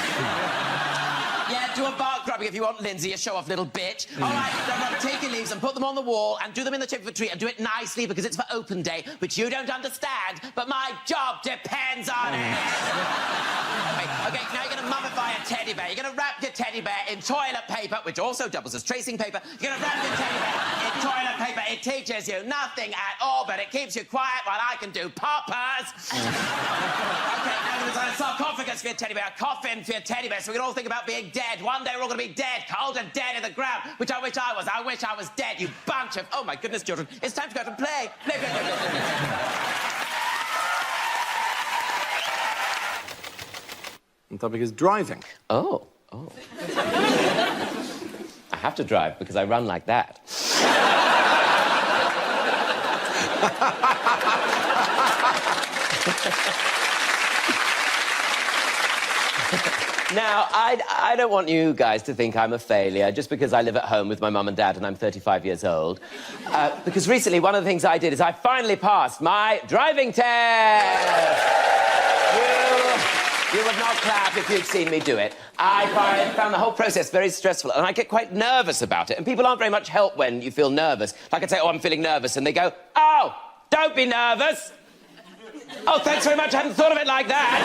Yeah, do a bark grubbing if you want, Lindsay, you show-off little bitch. All right, now take your leaves and put them on the wall and do them in the shape of a tree and do it nicely because it's for open day, which you don't understand, but my job depends on it. OK, now you're going to mummify a teddy bear. You're going to wrap your teddy bear in toilet paper, which also doubles as tracing paper. You're going to wrap your teddy bear in toilet paper. It teaches you nothing at all, but it keeps you quiet while I can do poppers. OK, now we're going to design a sarcophagus for your teddy bear, a coffin for your teddy bear, so we can all think about being dead. One day we're all going to be dead, cold and dead in the ground, which I wish I was. I wish I was dead, you bunch of... Oh, my goodness, children. It's time to go out and play. Play. The topic is driving. Oh. I have to drive because I run like that. Now, I don't want you guys to think I'm a failure just because I live at home with my mum and dad and I'm 35 years old. Because recently, one of the things I did is I finally passed my driving test. You would not clap if you'd seen me do it. I found the whole process very stressful, and I get quite nervous about it. And people aren't very much help when you feel nervous. Like I'd say, oh, I'm feeling nervous, and they go, oh, don't be nervous. Oh, thanks very much, I hadn't thought of it like that.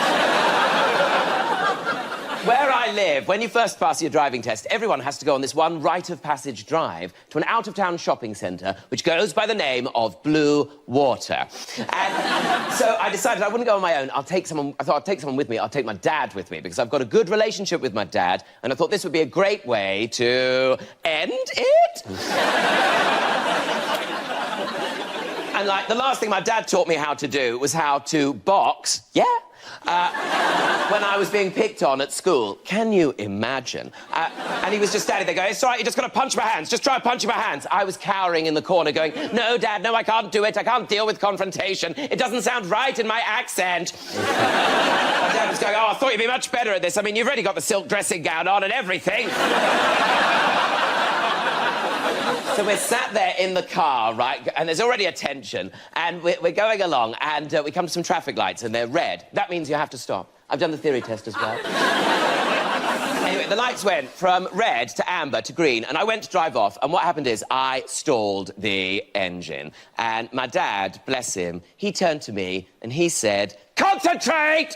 Where I live, when you first pass your driving test, everyone has to go on this one rite of passage drive to an out-of-town shopping centre which goes by the name of Blue Water. And so I decided I wouldn't go on my own. I thought I'd take someone with me. I'll take my dad with me because I've got a good relationship with my dad, and I thought this would be a great way to end it. And, like, the last thing my dad taught me how to do was how to box. Yeah. When I was being picked on at school. Can you imagine? And he was just standing there going, it's all right, you just got to punch my hands. Just try punching my hands. I was cowering in the corner going, no, Dad, no, I can't do it. I can't deal with confrontation. It doesn't sound right in my accent. My Dad was going, oh, I thought you'd be much better at this. I mean, you've already got the silk dressing gown on and everything. So we're sat there in the car, right, and there's already a tension, and we're going along, and we come to some traffic lights, and they're red. That means you have to stop. I've done the theory test as well. Anyway, the lights went from red to amber to green, and I went to drive off, and what happened is I stalled the engine. And my dad, bless him, he turned to me, and he said, concentrate!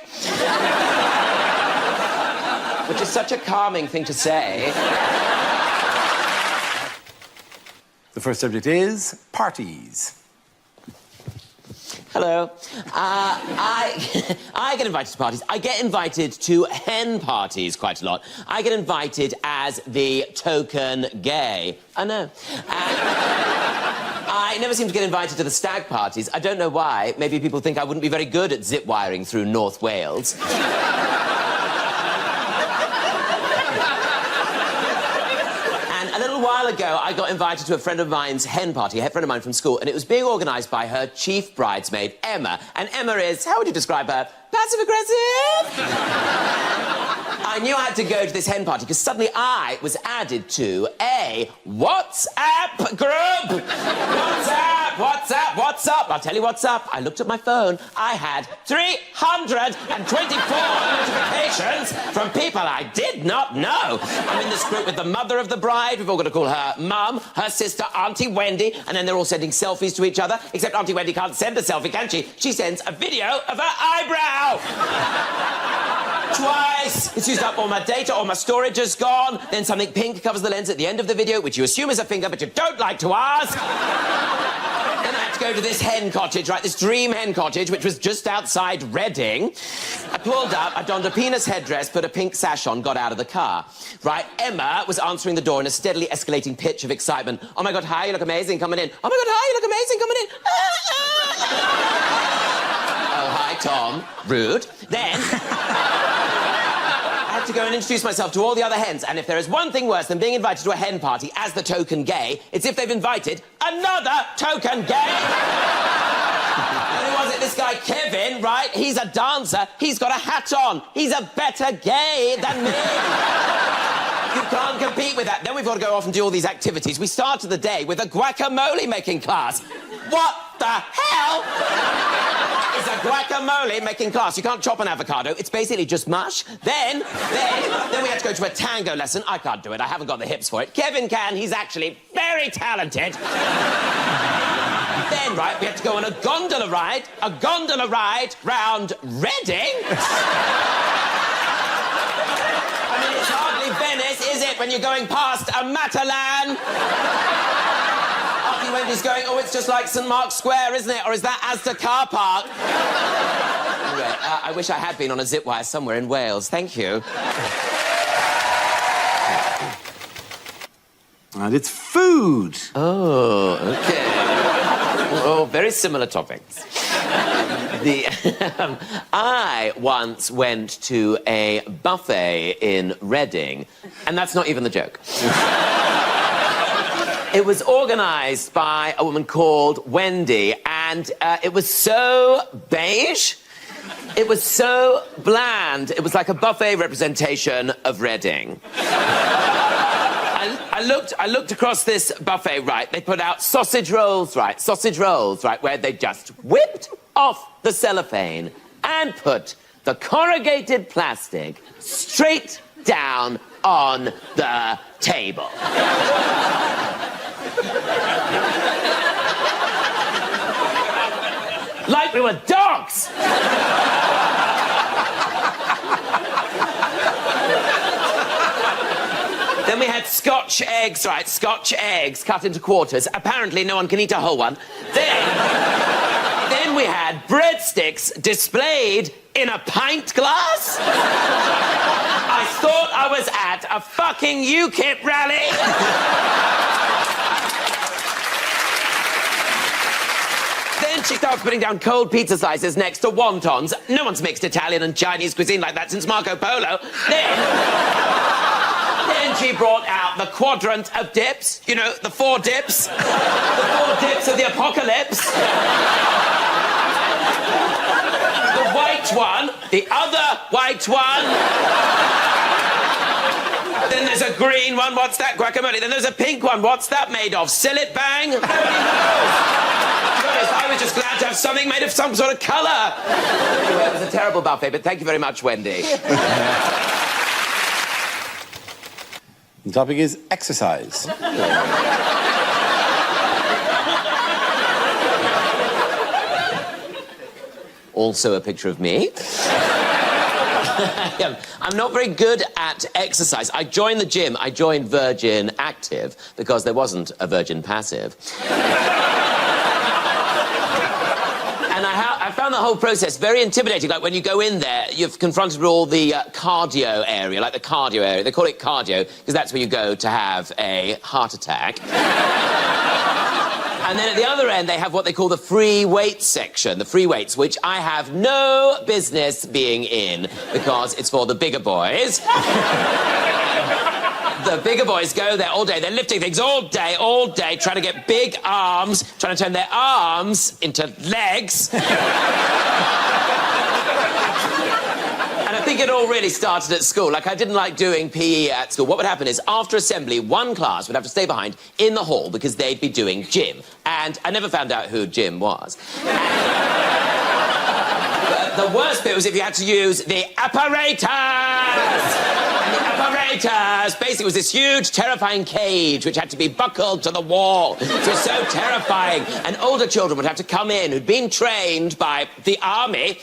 Which is such a calming thing to say. The first subject is parties. Hello. I get invited to parties. I get invited to hen parties quite a lot. I get invited as the token gay. I know. I never seem to get invited to the stag parties. I don't know why. Maybe people think I wouldn't be very good at zip wiring through North Wales. A little while ago, I got invited to a friend of mine's hen party, a friend of mine from school, and it was being organised by her chief bridesmaid, Emma. And Emma is, how would you describe her? Passive-aggressive? I knew I had to go to this hen party because suddenly I was added to a WhatsApp group. What's up? I'll tell you what's up. I looked at my phone. I had 324 notifications from people I did not know. I'm in this group with the mother of the bride. We've all got to call her Mum, her sister, Auntie Wendy, and then they're all sending selfies to each other, except Auntie Wendy can't send a selfie, can she? She sends a video of her eyebrow. Twice. It's used up all my data, all my storage is gone. Then something pink covers the lens at the end of the video, which you assume is a finger, but you don't like to ask. Then I have to go to this hen cottage, right, this dream hen cottage, which was just outside Reading. I pulled up, I donned a penis headdress, put a pink sash on, got out of the car. Right, Emma was answering the door in a steadily escalating pitch of excitement. Oh, my God, hi, you look amazing, coming in. Oh, my God, hi, you look amazing, coming in. Oh, hi, Tom. Rude. Then... I had to go and introduce myself to all the other hens, and if there is one thing worse than being invited to a hen party as the token gay, it's if they've invited another token gay. And who was it? This guy Kevin, right? He's a dancer. He's got a hat on. He's a better gay than me. You can't compete with that. Then we've got to go off and do all these activities. We started the day with a guacamole making class. What the hell is a guacamole making class? You can't chop an avocado. It's basically just mush. Then we had to go to a tango lesson. I can't do it. I haven't got the hips for it. Kevin can. He's actually very talented. Then, right, we had to go on a gondola ride round Reading. I mean, it's hardly Venice, is it, when you're going past a Matalan? Auntie Wendy's going, oh, it's just like St Mark's Square, isn't it? Or is that Asda car park? Anyway, I wish I had been on a zip wire somewhere in Wales. Thank you. And it's food. Oh, OK. Oh, very similar topics. I once went to a buffet in Reading, and that's not even the joke. It was organised by a woman called Wendy, and it was so beige. It was so bland. It was like a buffet representation of Reading. I looked across this buffet, right? They put out sausage rolls, right, where they just whipped off the cellophane and put the corrugated plastic straight down on the table. Like we were dogs! Then we had Scotch eggs, right? Scotch eggs cut into quarters. Apparently no one can eat a whole one. Then we had breadsticks displayed in a pint glass. I thought I was at a fucking UKIP rally. Then she starts putting down cold pizza slices next to wontons. No one's mixed Italian and Chinese cuisine like that since Marco Polo. Then she brought out the quadrant of dips. You know, the 4 dips. The 4 dips of the apocalypse. The white one. The other white one. Then there's a green one. What's that? Guacamole. Then there's a pink one. What's that made of? Sillet bang? Nobody knows. I was just glad to have something made of some sort of colour. Anyway, it was a terrible buffet, but thank you very much, Wendy. The topic is exercise. Also a picture of me. I'm not very good at exercise. I joined the gym. I joined Virgin Active because there wasn't a Virgin Passive. And I found the whole process very intimidating. Like, when you go in there, you're confronted with all the cardio area, like the cardio area. They call it cardio because that's where you go to have a heart attack. And then at the other end, they have what they call the free weights section, the free weights, which I have no business being in because it's for the bigger boys. The bigger boys go there all day. They're lifting things all day, trying to get big arms, trying to turn their arms into legs. And I think it all really started at school. Like, I didn't like doing PE at school. What would happen is, after assembly, one class would have to stay behind in the hall because they'd be doing gym. And I never found out who Jim was. The worst bit was if you had to use the apparatus. And the apparatus basically was this huge, terrifying cage which had to be buckled to the wall. It was so terrifying. And older children would have to come in who'd been trained by the army.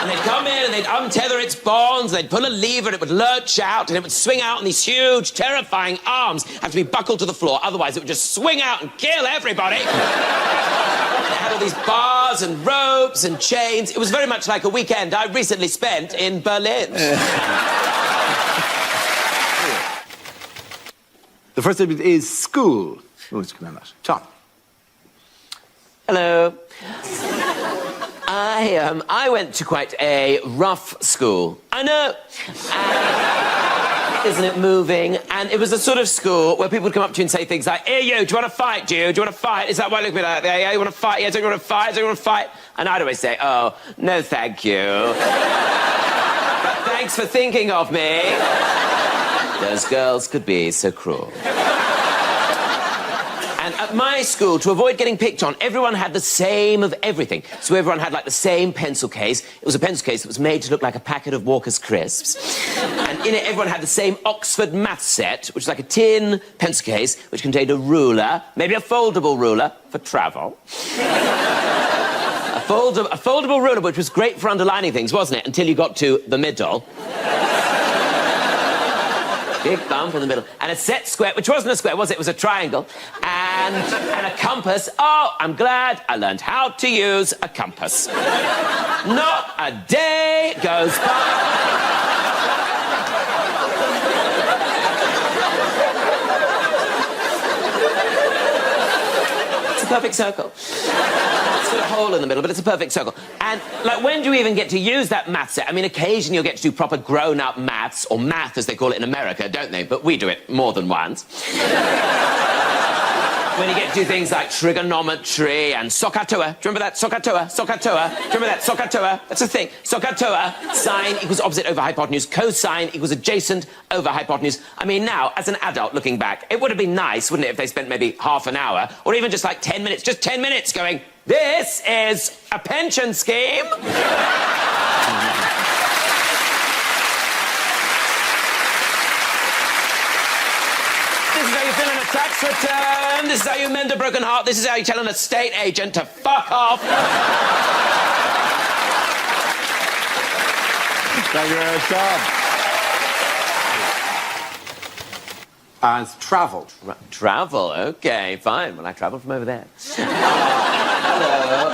And they'd come in and they'd untether its bonds, and they'd pull a lever and it would lurch out and it would swing out, and these huge, terrifying arms have to be buckled to the floor, otherwise it would just swing out and kill everybody. It had all these bars and ropes and chains. It was very much like a weekend I recently spent in Berlin. The first subject is school. Who's coming on that? Tom. Hello. I went to quite a rough school. I know. Isn't it moving? And it was a sort of school where people would come up to you and say things like, "Hey, you, do you want to fight, do you? Do you want to fight? Is that why you look at me like that? Yeah, you want to fight? Yeah, don't you want to fight? Don't you want to fight?" And I'd always say, "Oh, no, thank you. But thanks for thinking of me." Those girls could be so cruel. And at my school, to avoid getting picked on, everyone had the same of everything. So everyone had, like, the same pencil case. It was a pencil case that was made to look like a packet of Walker's Crisps. And in it, everyone had the same Oxford maths set, which was like a tin pencil case, which contained a ruler, maybe a foldable ruler for travel. A foldable ruler, which was great for underlining things, wasn't it? Until you got to the middle. Big bump in the middle. And a set square, which wasn't a square, was it? It was a triangle. And a compass. Oh, I'm glad I learned how to use a compass. Not a day goes by. It's a perfect circle. It's got a hole in the middle, but it's a perfect circle. And, like, when do you even get to use that math set? I mean, occasionally you'll get to do proper grown-up maths, or math as they call it in America, don't they? But we do it more than once. When you get to do things like trigonometry and SOHCAHTOA. Do you remember that? SOHCAHTOA, SOHCAHTOA. Do you remember that? SOHCAHTOA. That's a thing. SOHCAHTOA. Sine equals opposite over hypotenuse. Cosine equals adjacent over hypotenuse. I mean, now, as an adult looking back, it would have been nice, wouldn't it, if they spent maybe half an hour, or even just like 10 minutes, just 10 minutes going, "This is a pension scheme." This is how you fill in a tax return. This is how you mend a broken heart. This is how you tell an estate agent to fuck off. Thank you very much, Tom. As travel. Travel, okay, fine. Well, I travelled from over there. Hello.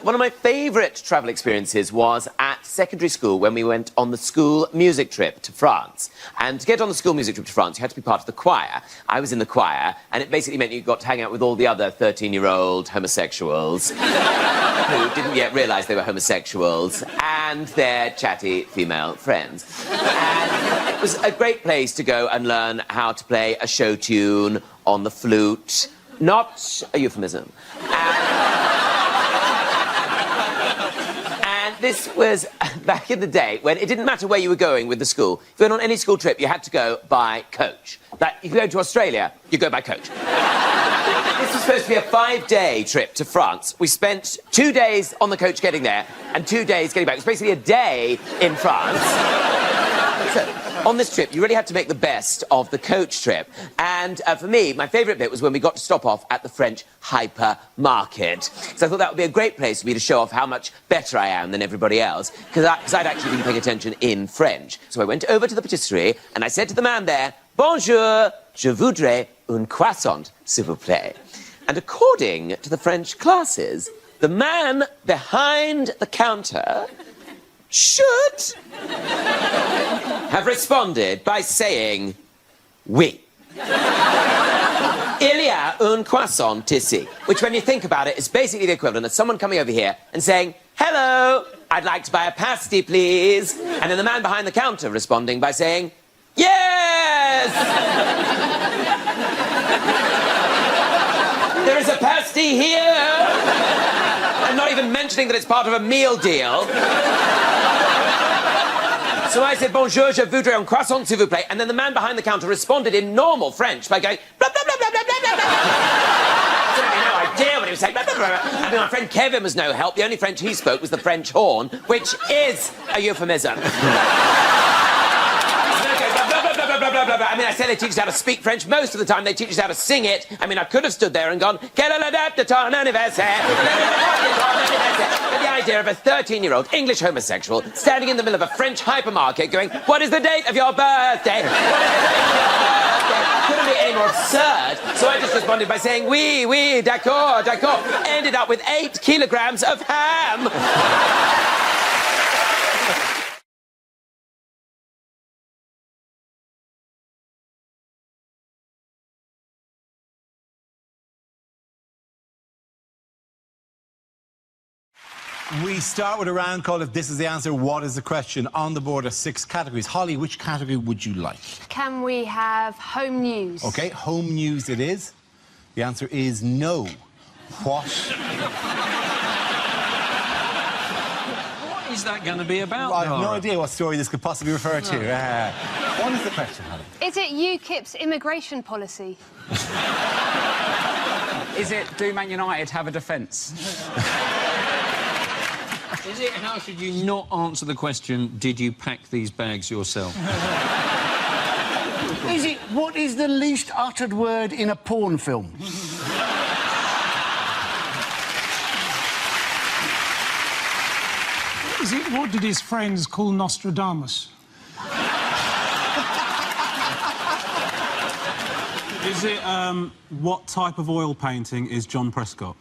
One of my favourite travel experiences was at secondary school when we went on the school music trip to France. And to get on the school music trip to France, you had to be part of the choir. I was in the choir, and it basically meant you got to hang out with all the other 13-year-old homosexuals who didn't yet realise they were homosexuals, and their chatty female friends. And it was a great place to go and learn how to play a show tune on the flute. Not a euphemism. And this was back in the day when it didn't matter where you were going with the school. If you went on any school trip, you had to go by coach. Like, if you go to Australia, you go by coach. This was supposed to be a 5-day trip to France. We spent 2 days on the coach getting there and 2 days getting back. It was basically a day in France. So, on this trip, you really had to make the best of the coach trip. And for me, my favourite bit was when we got to stop off at the French hypermarket. So I thought that would be a great place for me to show off how much better I am than everybody else, because I'd actually been paying attention in French. So I went over to the patisserie and I said to the man there, "Bonjour, je voudrais un croissant, s'il vous plaît." And according to the French classes, the man behind the counter should have responded by saying, "Oui." Il y a un croissant ici. Which, when you think about it, is basically the equivalent of someone coming over here and saying, "Hello, I'd like to buy a pasty, please." And then the man behind the counter responding by saying, "Yes!" There is a pasty here. And not even mentioning that it's part of a meal deal. So I said, "Bonjour, je voudrais un croissant, s'il vous plaît." And then the man behind the counter responded in normal French by going, blah, blah, blah, blah, blah, blah, blah, blah. I had no idea what he was saying. Blah, blah, blah, blah. I mean, my friend Kevin was no help. The only French he spoke was the French horn, which is a euphemism. Blah, blah, blah, blah, blah, blah, blah, blah. I mean, I say they teach us how to speak French. Most of the time, they teach us how to sing it. I mean, I could have stood there and gone, quelle est la date de ton anniversaire? But the idea of a 13-year-old English homosexual standing in the middle of a French hypermarket going, what is the date of your birthday? Couldn't be any more absurd. So I just responded by saying, oui, oui, d'accord, d'accord. Ended up with 8 kilograms of ham. We start with a round called If This Is the Answer, What is the Question? On the board are 6 categories. Holly, which category would you like? Can we have home news? OK, home news it is. The answer is no. What? What is that going to be about, I have no Nora? idea what story this could possibly refer to. What is the question, Holly? Is it UKIP's immigration policy? Is it do Man United have a defence? Is it, how should you not answer the question, did you pack these bags yourself? Is it, what is the least uttered word in a porn film? Is it what did his friends call Nostradamus? Is it, what type of oil painting is John Prescott?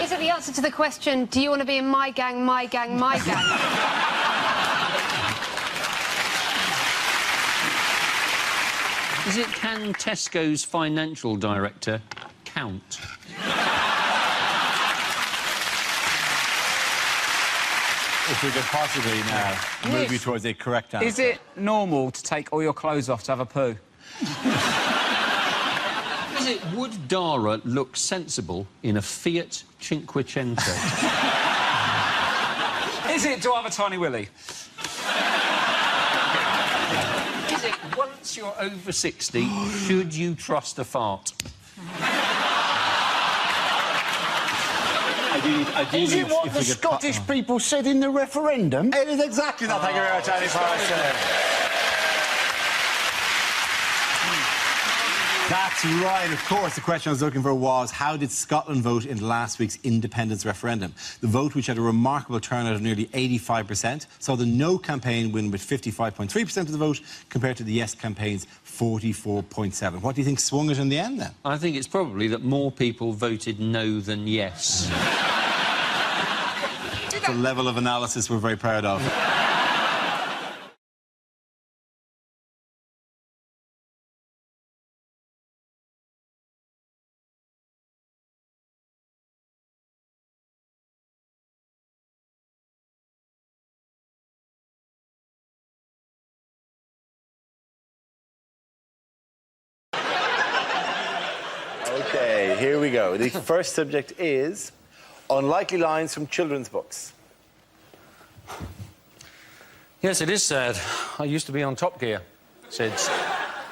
Is it the answer to the question, do you want to be in my gang, my gang, my gang? Is it, can Tesco's financial director count? If we could possibly now move you towards a correct answer. Is it normal to take all your clothes off to have a poo? Is it, would Dara look sensible in a Fiat Cinquecento? Is it do I have a tiny willy? Is it, once you're over 60, should you trust a fart? Is it what the Scottish people said in the referendum? It is exactly that. Thank you very much, Andy Forrester. That's right, of course. The question I was looking for was, how did Scotland vote in last week's independence referendum? The vote, which had a remarkable turnout of nearly 85%, saw the No campaign win with 55.3% of the vote, compared to the Yes campaign's 44.7%. What do you think swung it in the end, then? I think it's probably that more people voted no than yes. It's a level of analysis we're very proud of. OK, here we go. The first subject is unlikely lines from children's books. Yes, it is sad. I used to be on Top Gear, said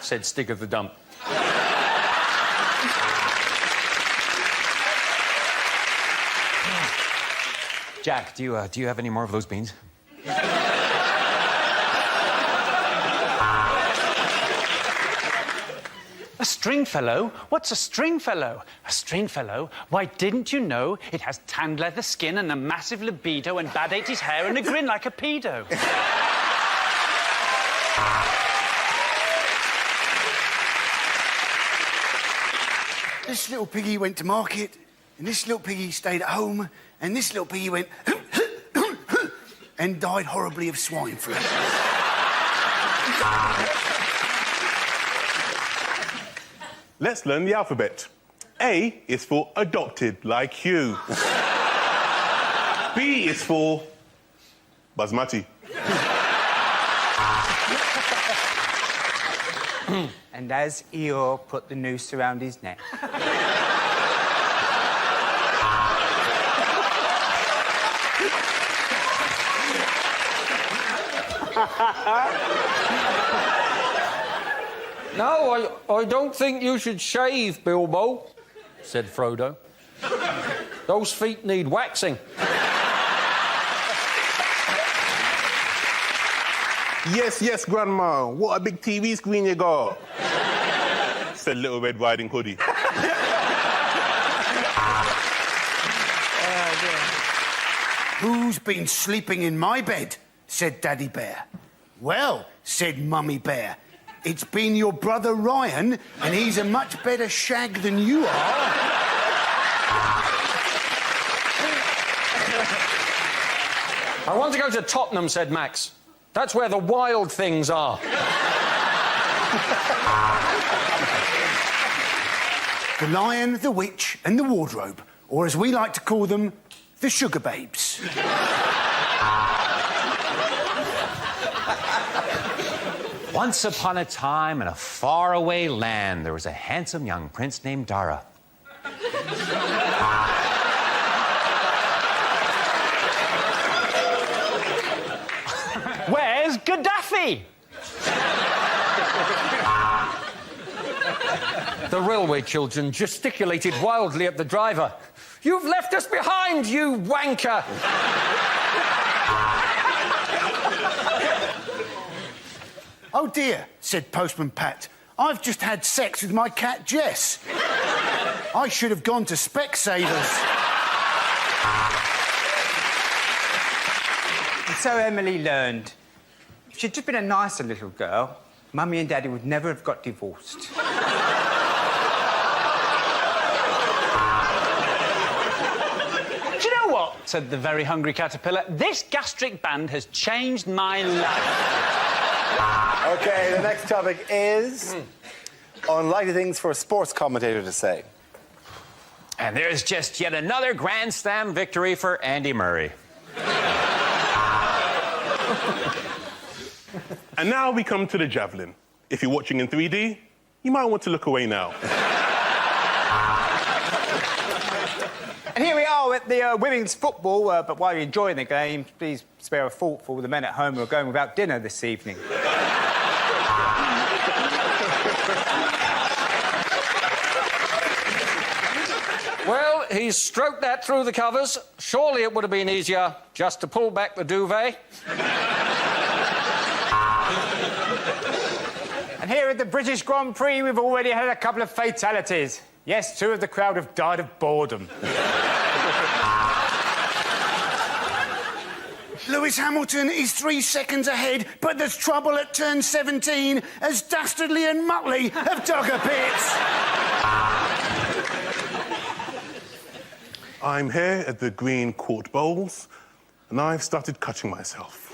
Stig of the Dump. Jack, do you have any more of those beans? A Stringfellow? What's a Stringfellow? A Stringfellow? Why, didn't you know it has tanned leather skin and a massive libido and bad 80s hair and a grin like a pedo? This little piggy went to market, and this little piggy stayed at home, and this little piggy went and died horribly of swine flu. Let's learn the alphabet. A is for adopted, like you. B is for basmati. And as Eeyore put the noose around his neck. No, I don't think you should shave, Bilbo, said Frodo. Those feet need waxing. Yes, yes, Grandma. What a big TV screen you got. Said Little Red Riding Hoodie. Who's been sleeping in my bed? Said Daddy Bear. Well, said Mummy Bear, it's been your brother Ryan, and he's a much better shag than you are. I want to go to Tottenham, said Max. That's where the wild things are. The Lion, the Witch, and the Wardrobe, or as we like to call them, the Sugar Babes. Once upon a time in a faraway land, there was a handsome young prince named Dara. Where's Gaddafi? The railway children gesticulated wildly at the driver. You've left us behind, you wanker! Oh dear, said Postman Pat. I've just had sex with my cat Jess. I should have gone to Specsavers. And so Emily learned. If she'd just been a nicer little girl, Mummy and Daddy would never have got divorced. Do you know what? Said the very hungry caterpillar. This gastric band has changed my life. OK, the next topic is unlikely things for a sports commentator to say. And there's just yet another Grand Slam victory for Andy Murray. And now we come to the javelin. If you're watching in 3D, you might want to look away now. And here we are at the women's football, but while you're enjoying the game, please spare a thought for the men at home who are going without dinner this evening. Well, he's stroked that through the covers. Surely it would have been easier just to pull back the duvet. And here at the British Grand Prix, we've already had a couple of fatalities. Yes, 2 of the crowd have died of boredom. Lewis Hamilton is 3 seconds ahead, but there's trouble at turn 17 as Dastardly and Muttley have dug a pit. I'm here at the Green Court Bowls, and I've started cutting myself.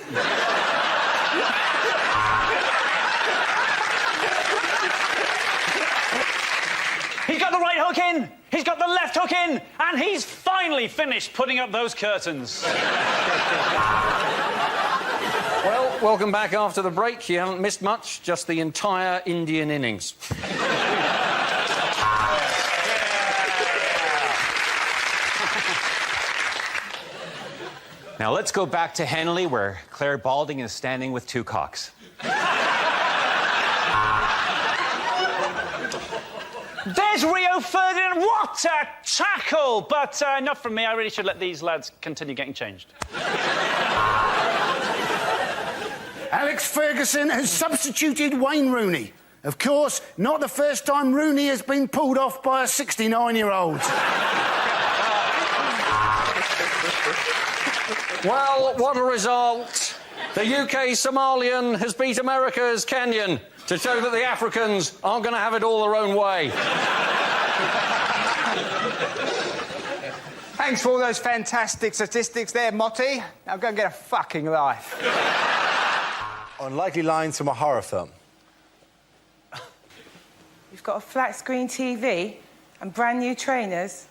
He's got the right hook in, he's got the left hook in, and he's finally finished putting up those curtains. Well, welcome back after the break. You haven't missed much, just the entire Indian innings. Now let's go back to Henley, where Claire Balding is standing with 2 cocks. There's Rio Ferdinand. What a tackle! But enough from me. I really should let these lads continue getting changed. Alex Ferguson has substituted Wayne Rooney. Of course, not the first time Rooney has been pulled off by a 69-year-old. Well, what a result. The UK Somalian has beat America's Kenyan to show that the Africans aren't going to have it all their own way. Thanks for all those fantastic statistics there, Motty. Now go and get a fucking life. Unlikely lines from a horror film. You've got a flat screen TV and brand new trainers.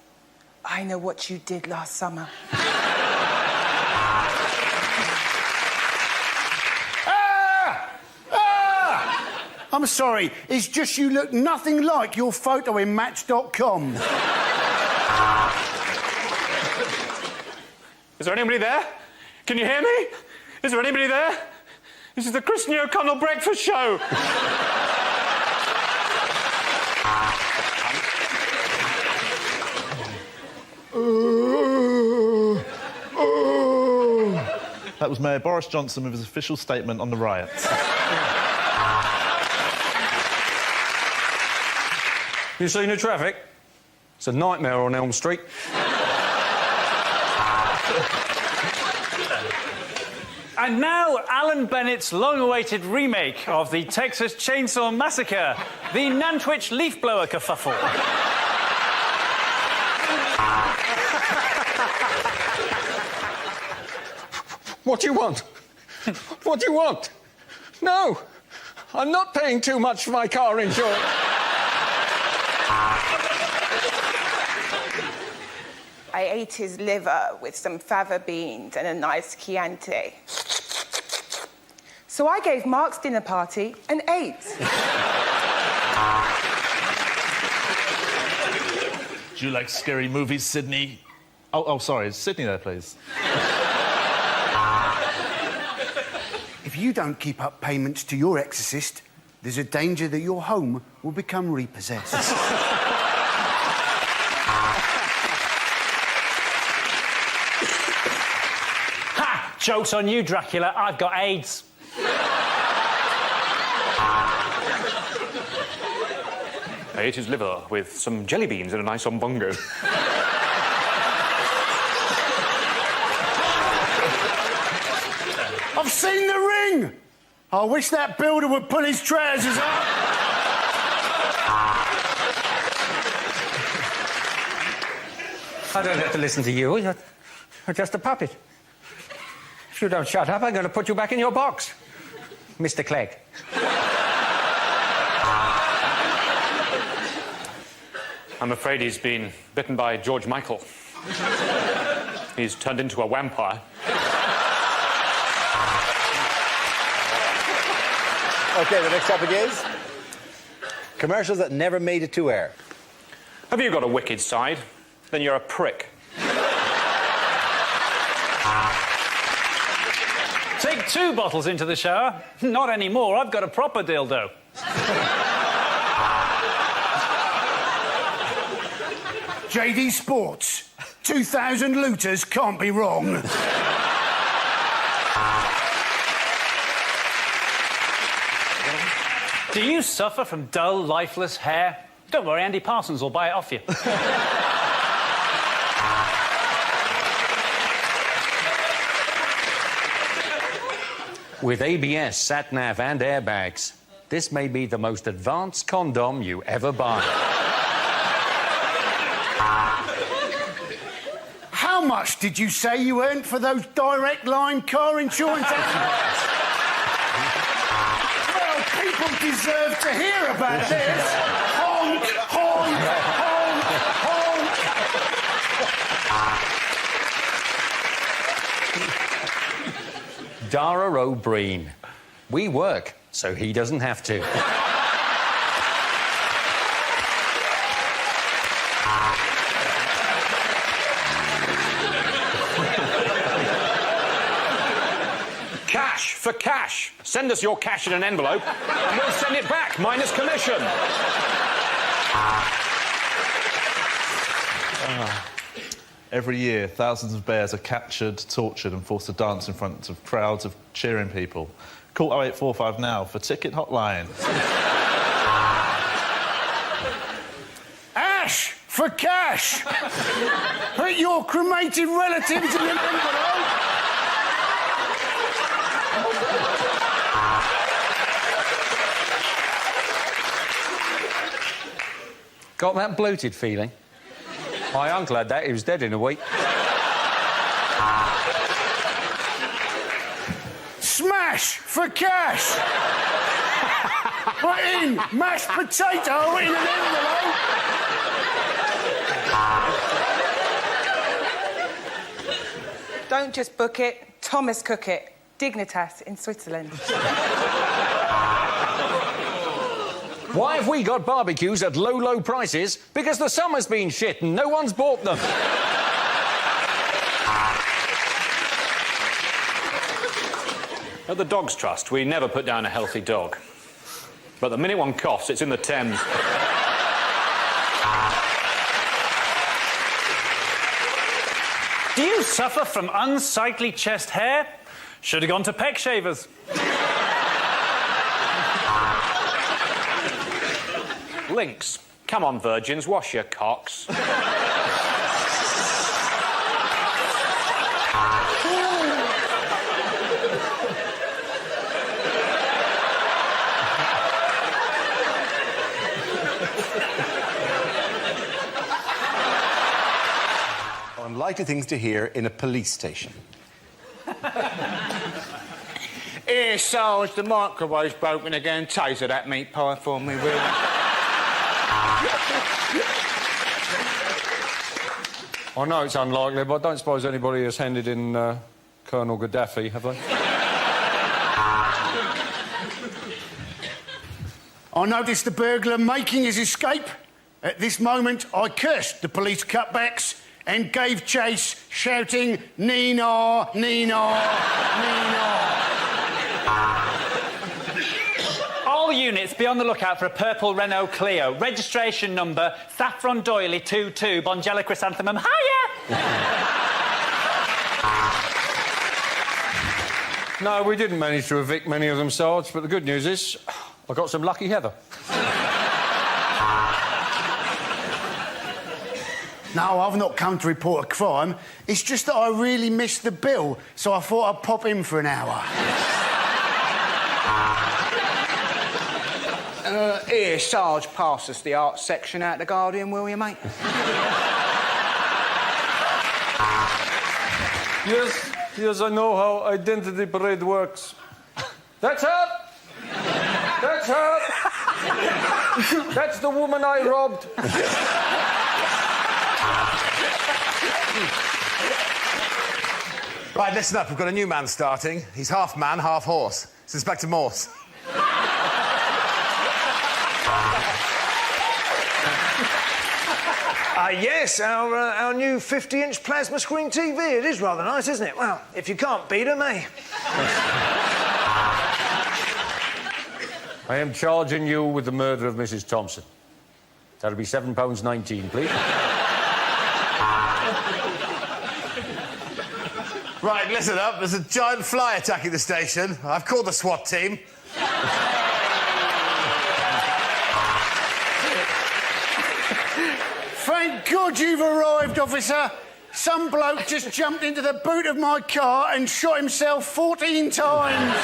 I know what you did last summer. I'm sorry, it's just you look nothing like your photo in Match.com. Is there anybody there? Can you hear me? Is there anybody there? This is the Christian O'Connell Breakfast Show. That was Mayor Boris Johnson with his official statement on the riots. You seen the traffic? It's a nightmare on Elm Street. And now, Alan Bennett's long-awaited remake of the Texas Chainsaw Massacre, the Nantwich leaf blower kerfuffle. What do you want? What do you want? No, I'm not paying too much for my car insurance. I ate his liver with some fava beans and a nice Chianti. So I gave Mark's dinner party an 8. Do you like scary movies, Sydney? Oh, sorry, is Sydney there, please? If you don't keep up payments to your exorcist, there's a danger that your home will become repossessed. Ha! Joke's on you, Dracula. I've got AIDS. I ate his liver with some jelly beans and a nice ombongo. I've seen the ring! I wish that builder would pull his trousers up. I don't have to listen to you. You're just a puppet. If you don't shut up, I'm going to put you back in your box, Mr. Clegg. I'm afraid he's been bitten by George Michael. He's turned into a vampire. OK, the next topic is commercials that never made it to air. Have you got a wicked side? Then you're a prick. Take 2 bottles into the shower. Not anymore. I've got a proper dildo. JD Sports. 2,000 looters can't be wrong. Do you suffer from dull, lifeless hair? Don't worry, Andy Parsons will buy it off you. With ABS, sat-nav and airbags, this may be the most advanced condom you ever buy. How much did you say you earned for those direct line car insurance adverts? Well, people deserve to hear about this. Honk, honk, honk, honk. Dara O'Brien. We work, so he doesn't have to. Cash for cash. Send us your cash in an envelope and we'll send it back, minus commission. Every year, thousands of bears are captured, tortured and forced to dance in front of crowds of cheering people. Call 0845 now for ticket hotline. Ash for cash. Put your cremated relatives in an envelope. Got that bloated feeling? My uncle had that. He was dead in a week. Smash for cash. Put in mashed potato in an envelope. Don't just book it, Thomas cook it. Dignitas in Switzerland. Why have we got barbecues at low, low prices? Because the summer's been shit and no one's bought them. At the Dogs Trust, we never put down a healthy dog. But the minute one coughs, it's in the Thames. Do you suffer from unsightly chest hair? Should have gone to peck shavers. Links. Come on, virgins, wash your cocks. Unlikely things to hear in a police station. Here, Sarge, the microwave's broken again. Taser that meat pie for me, will you? I know it's unlikely, but I don't suppose anybody has handed in Colonel Gaddafi, have they? I noticed the burglar making his escape. At this moment, I cursed the police cutbacks and gave chase, shouting, Nina, Nina, Nina. All units, be on the lookout for a purple Renault Clio. Registration number, Saffron Doily 22, Bongella Chrysanthemum. Hiya! No, we didn't manage to evict many of them, Sarge, but the good news is I got some lucky heather. No, I've not come to report a crime. It's just that I really missed the bill, so I thought I'd pop in for an hour. Here, Sarge, pass us the arts section out the Guardian, will you, mate? Yes, I know how identity parade works. That's her! That's her! That's the woman I robbed. Right, listen up. We've got a new man starting. He's half man, half horse. It's Inspector Morse. Yes, our new 50-inch plasma screen TV. It is rather nice, isn't it? Well, if you can't beat them, eh? I am charging you with the murder of Mrs. Thompson. That'll be £7.19, please. Right, listen up. There's a giant fly attacking the station. I've called the SWAT team. Thank God you've arrived, officer. Some bloke just jumped into the boot of my car and shot himself 14 times.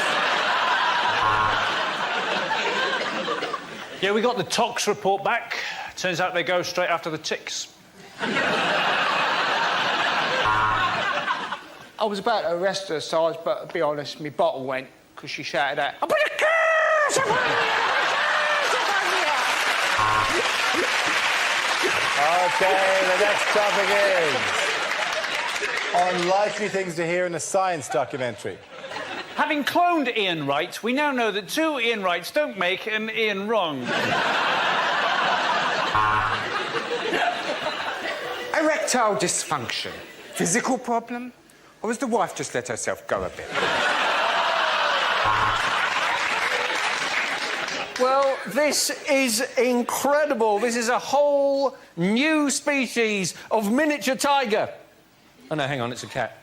Yeah, we got the tox report back. Turns out they go straight after the ticks. I was about to arrest her, Sarge, but to be honest, my bottle went because she shouted out, "I put a curse upon you! OK, the next topic is unlikely things to hear in a science documentary. Having cloned Ian Wright, we now know that two Ian Wrights don't make an Ian wrong. Erectile dysfunction. Physical problem? Or has the wife just let herself go a bit? Well, this is incredible. This is a whole new species of miniature tiger. Oh, no, hang on, it's a cat.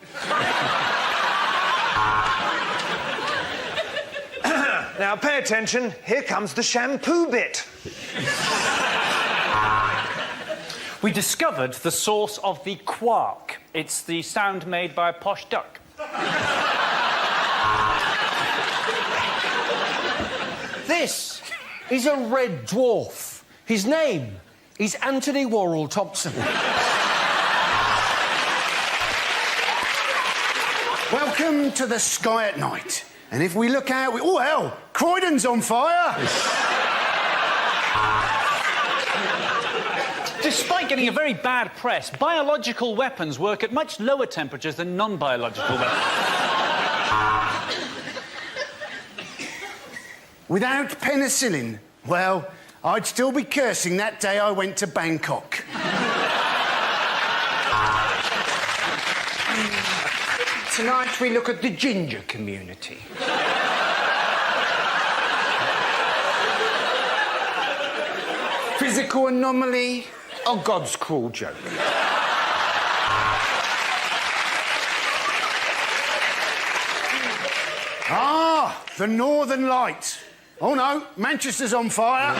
Now, pay attention. Here comes the shampoo bit. We discovered the source of the quark. It's the sound made by a posh duck. This is a red dwarf. His name is Anthony Worrell Thompson. Welcome to the sky at night. And if we look out, oh, hell, Croydon's on fire. Despite getting a very bad press, biological weapons work at much lower temperatures than non-biological weapons. Without penicillin, well, I'd still be cursing that day I went to Bangkok. Tonight we look at the ginger community. Physical anomaly or God's cruel joke? Ah, the Northern Lights. Oh no, Manchester's on fire.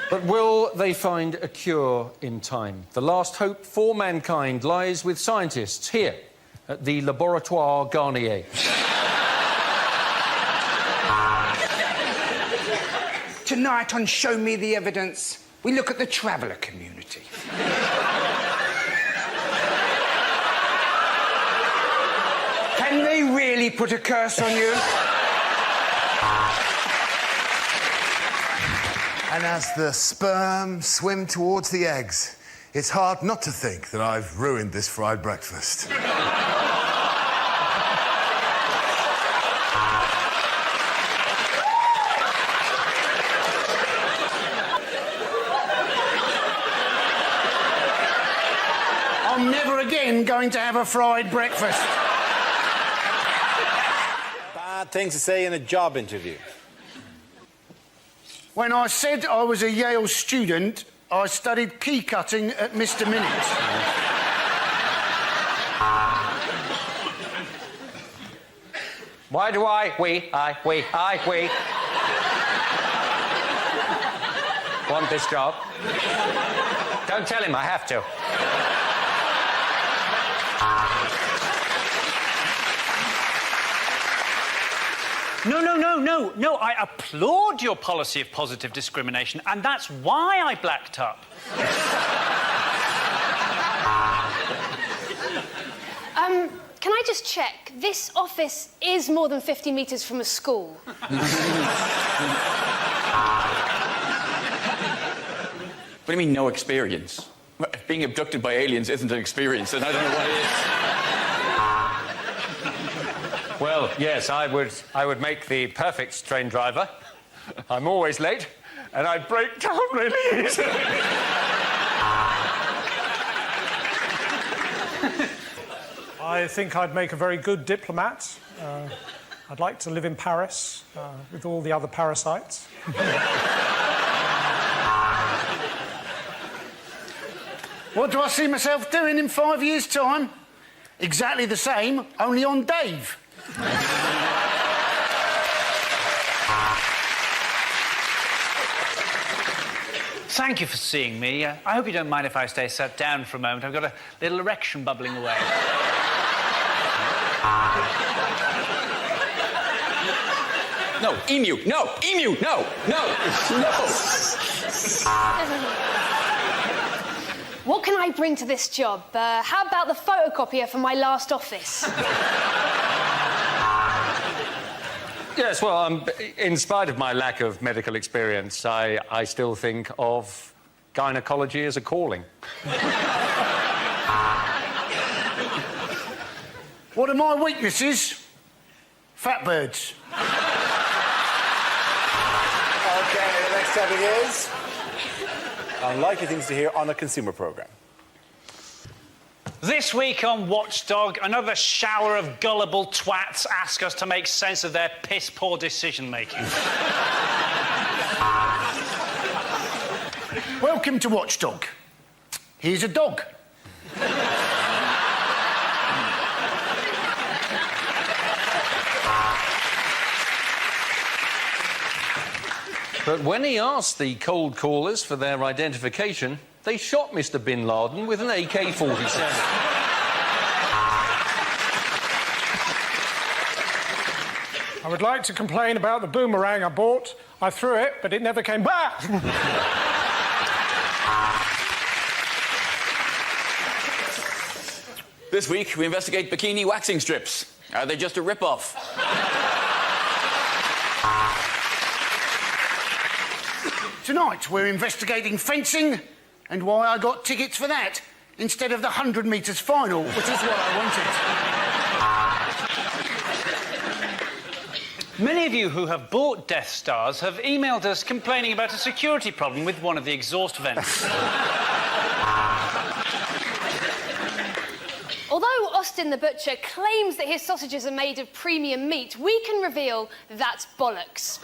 But will they find a cure in time? The last hope for mankind lies with scientists here at the Laboratoire Garnier. Tonight on Show Me the Evidence, we look at the traveller community. Can they really put a curse on you? And as the sperm swim towards the eggs, it's hard not to think that I've ruined this fried breakfast. I'm never again going to have a fried breakfast. Bad things to say in a job interview. When I said I was a Yale student, I studied key cutting at Mr. Minute. Why do we want this job? Don't tell him I have to. No, I applaud your policy of positive discrimination, and that's why I blacked up. Can I just check? This office is more than 50 metres from a school. What do you mean, no experience? Being abducted by aliens isn't an experience, and I don't know what it is. Well, yes, I would make the perfect train driver. I'm always late, and I'd break down really easily. I think I'd make a very good diplomat. I'd like to live in Paris with all the other parasites. What do I see myself doing in 5 years' time? Exactly the same, only on Dave. Thank you for seeing me. I hope you don't mind if I stay sat down for a moment. I've got a little erection bubbling away. No, emu, no, no. What can I bring to this job? How about the photocopier from my last office? Yes, well, in spite of my lack of medical experience, I still think of gynecology as a calling. What are my weaknesses? Fat birds. Okay, the next topic is unlikely things to hear on a consumer program. This week on Watchdog, another shower of gullible twats ask us to make sense of their piss-poor decision-making. Welcome to Watchdog. Here's a dog. But when he asked the cold callers for their identification, they shot Mr. Bin Laden with an AK-47. I would like to complain about the boomerang I bought. I threw it, but it never came back. This week, we investigate bikini waxing strips. Are they just a rip-off? Tonight, we're investigating fencing and why I got tickets for that instead of the 100 metres final, which is what I wanted. Many of you who have bought Death Stars have emailed us complaining about a security problem with one of the exhaust vents. Although Austin the Butcher claims that his sausages are made of premium meat, we can reveal that's bollocks.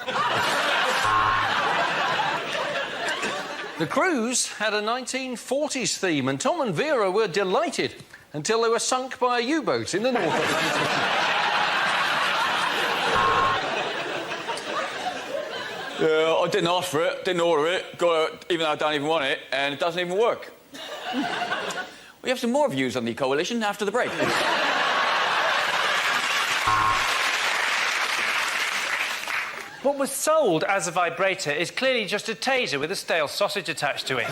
The cruise had a 1940s theme, and Tom and Vera were delighted until they were sunk by a U-boat in the North Atlantic. Yeah, I didn't ask for it, didn't order it, got it even though I don't even want it, and it doesn't even work. We have some more views on the coalition after the break. What was sold as a vibrator is clearly just a taser with a stale sausage attached to it.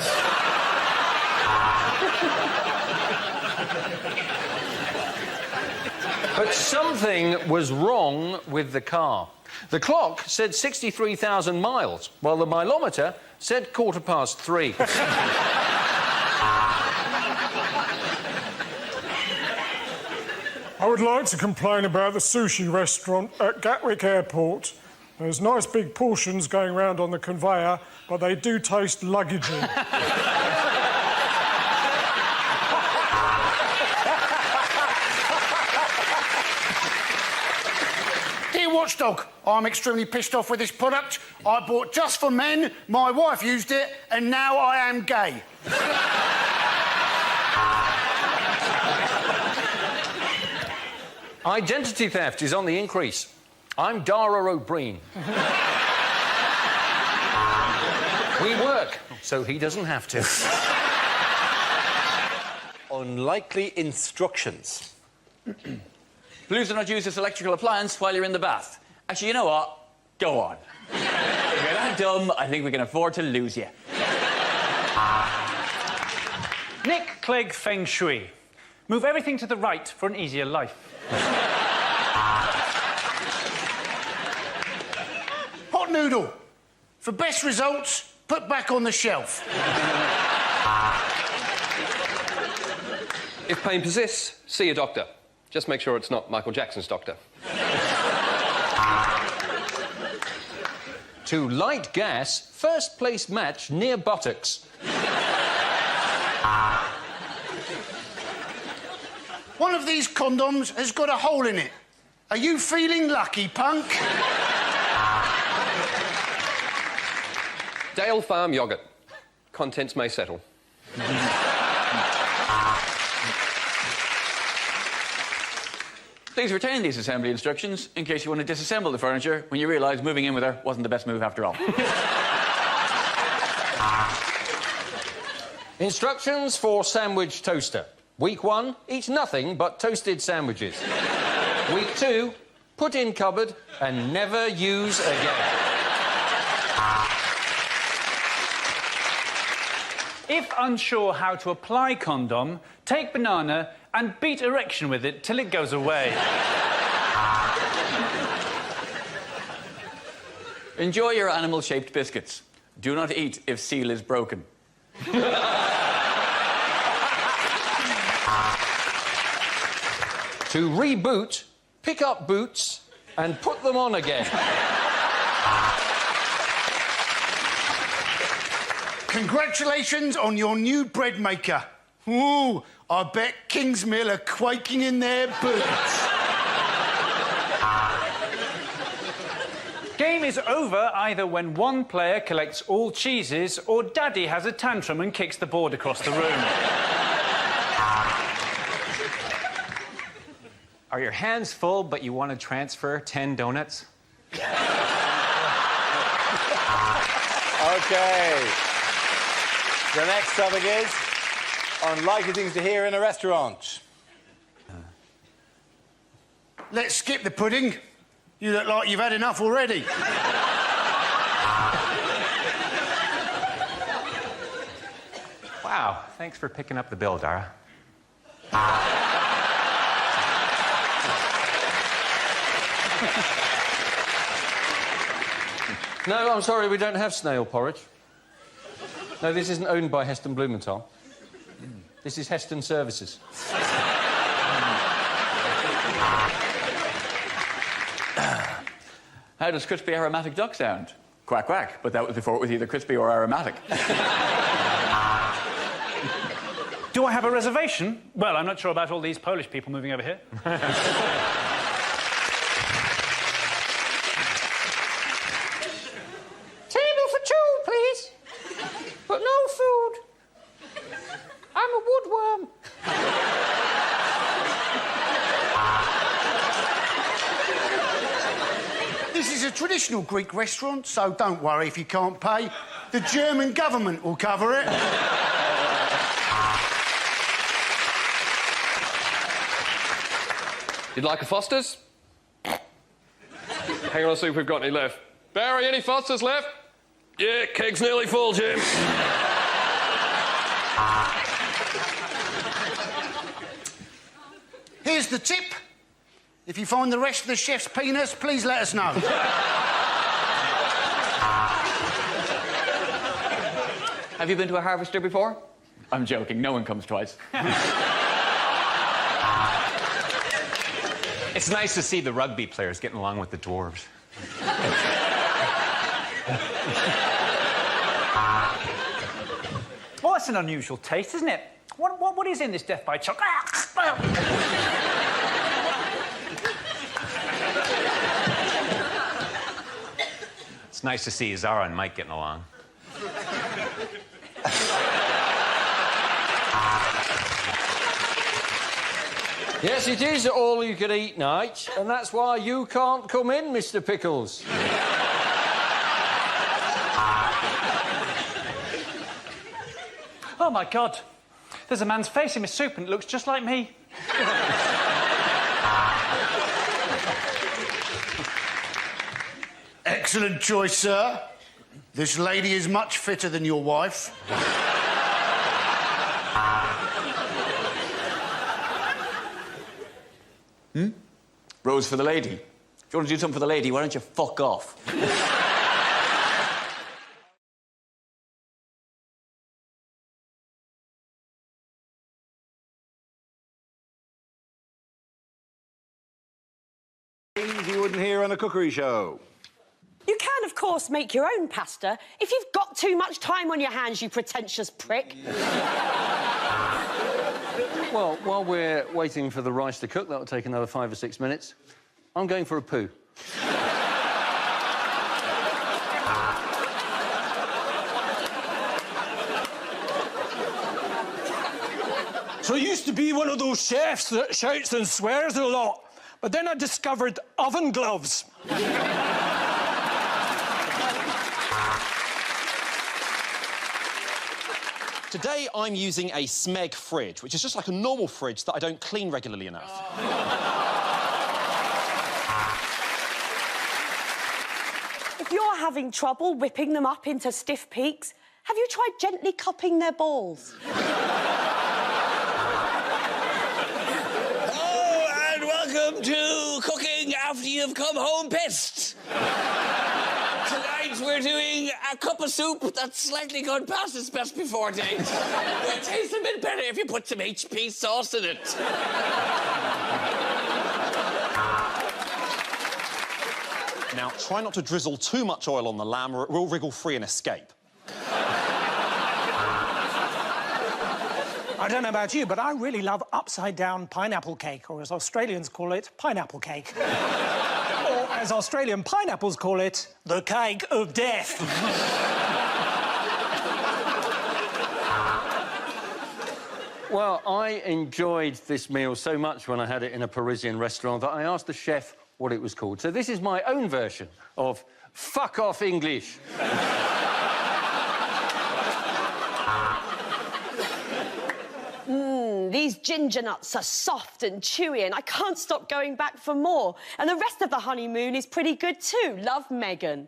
But something was wrong with the car. The clock said 63,000 miles, while the mileometer said 3:15. I would like to complain about the sushi restaurant at Gatwick Airport. There's nice big portions going around on the conveyor, but they do taste luggagey. Dear Watchdog, I'm extremely pissed off with this product. I bought just for men, my wife used it, and now I am gay. Identity theft is on the increase. I'm Dara O'Brien. We work, so he doesn't have to. Unlikely instructions. Please do not use this electrical appliance while you're in the bath. Actually, you know what? Go on. If you're that dumb, I think we can afford to lose you. Nick Clegg Feng Shui. Move everything to the right for an easier life. Hot noodle. For best results, put back on the shelf. If pain persists, see a doctor. Just make sure it's not Michael Jackson's doctor. To light gas, first place match near buttocks. One of these condoms has got a hole in it. Are you feeling lucky, punk? Dale Farm yogurt. Contents may settle. Please retain these assembly instructions in case you want to disassemble the furniture when you realise moving in with her wasn't the best move after all. Instructions for sandwich toaster. Week 1, eat nothing but toasted sandwiches. Week 2, put in cupboard and never use again. If unsure how to apply condom, take banana and beat erection with it till it goes away. Enjoy your animal-shaped biscuits. Do not eat if seal is broken. To reboot, pick up boots and put them on again. Congratulations on your new bread maker. Ooh, I bet Kingsmill are quaking in their boots. Game is over either when one player collects all cheeses or Daddy has a tantrum and kicks the board across the room. Are your hands full, but you want to transfer 10 donuts? Okay. The next topic is unlikely things to hear in a restaurant. Let's skip the pudding. You look like you've had enough already. Wow, thanks for picking up the bill, Dara. No, I'm sorry, we don't have snail porridge. No, this isn't owned by Heston Blumenthal. This is Heston Services. How does crispy aromatic duck sound? Quack, quack. But that was before it was either crispy or aromatic. Do I have a reservation? Well, I'm not sure about all these Polish people moving over here. Table for two, please. But no food. I'm a woodworm. traditional Greek restaurant, so don't worry if you can't pay. The German government will cover it. You'd like a Foster's? Hang on, I'll see if we've got any left. Barry, any Foster's left? Yeah, keg's nearly full, Jim. Here's the tip. If you find the rest of the chef's penis, please let us know. Have you been to a harvester before? I'm joking, no one comes twice. It's nice to see the rugby players getting along with the dwarves. Well, that's an unusual taste, isn't it? What is in this death by chocolate? It's nice to see Zara and Mike getting along. Yes, it is all-you-can-eat night, and that's why you can't come in, Mr. Pickles. Oh, my God. There's a man's face in my soup and it looks just like me. Excellent choice, sir. This lady is much fitter than your wife. Rose for the lady. If you want to do something for the lady, why don't you fuck off? Things you wouldn't hear on a cookery show. You can, of course, make your own pasta if you've got too much time on your hands, you pretentious prick. Well, while we're waiting for the rice to cook, that'll take another 5 or 6 minutes. I'm going for a poo. So I used to be one of those chefs that shouts and swears a lot, but then I discovered oven gloves. Today, I'm using a Smeg fridge, which is just like a normal fridge that I don't clean regularly enough. If you're having trouble whipping them up into stiff peaks, have you tried gently cupping their balls? Oh, and welcome to Cooking After You've Come Home Pissed. Tonight we're doing a cup of soup that's slightly gone past its best before date. It tastes a bit better if you put some HP sauce in it. Now, try not to drizzle too much oil on the lamb or it will wriggle free and escape. I don't know about you, but I really love upside-down pineapple cake, or as Australians call it, pineapple cake. Or as Australian pineapples call it, the cake of death. Well, I enjoyed this meal so much when I had it in a Parisian restaurant that I asked the chef what it was called. So this is my own version of fuck off English. These ginger nuts are soft and chewy, and I can't stop going back for more. And the rest of the honeymoon is pretty good too. Love, Megan.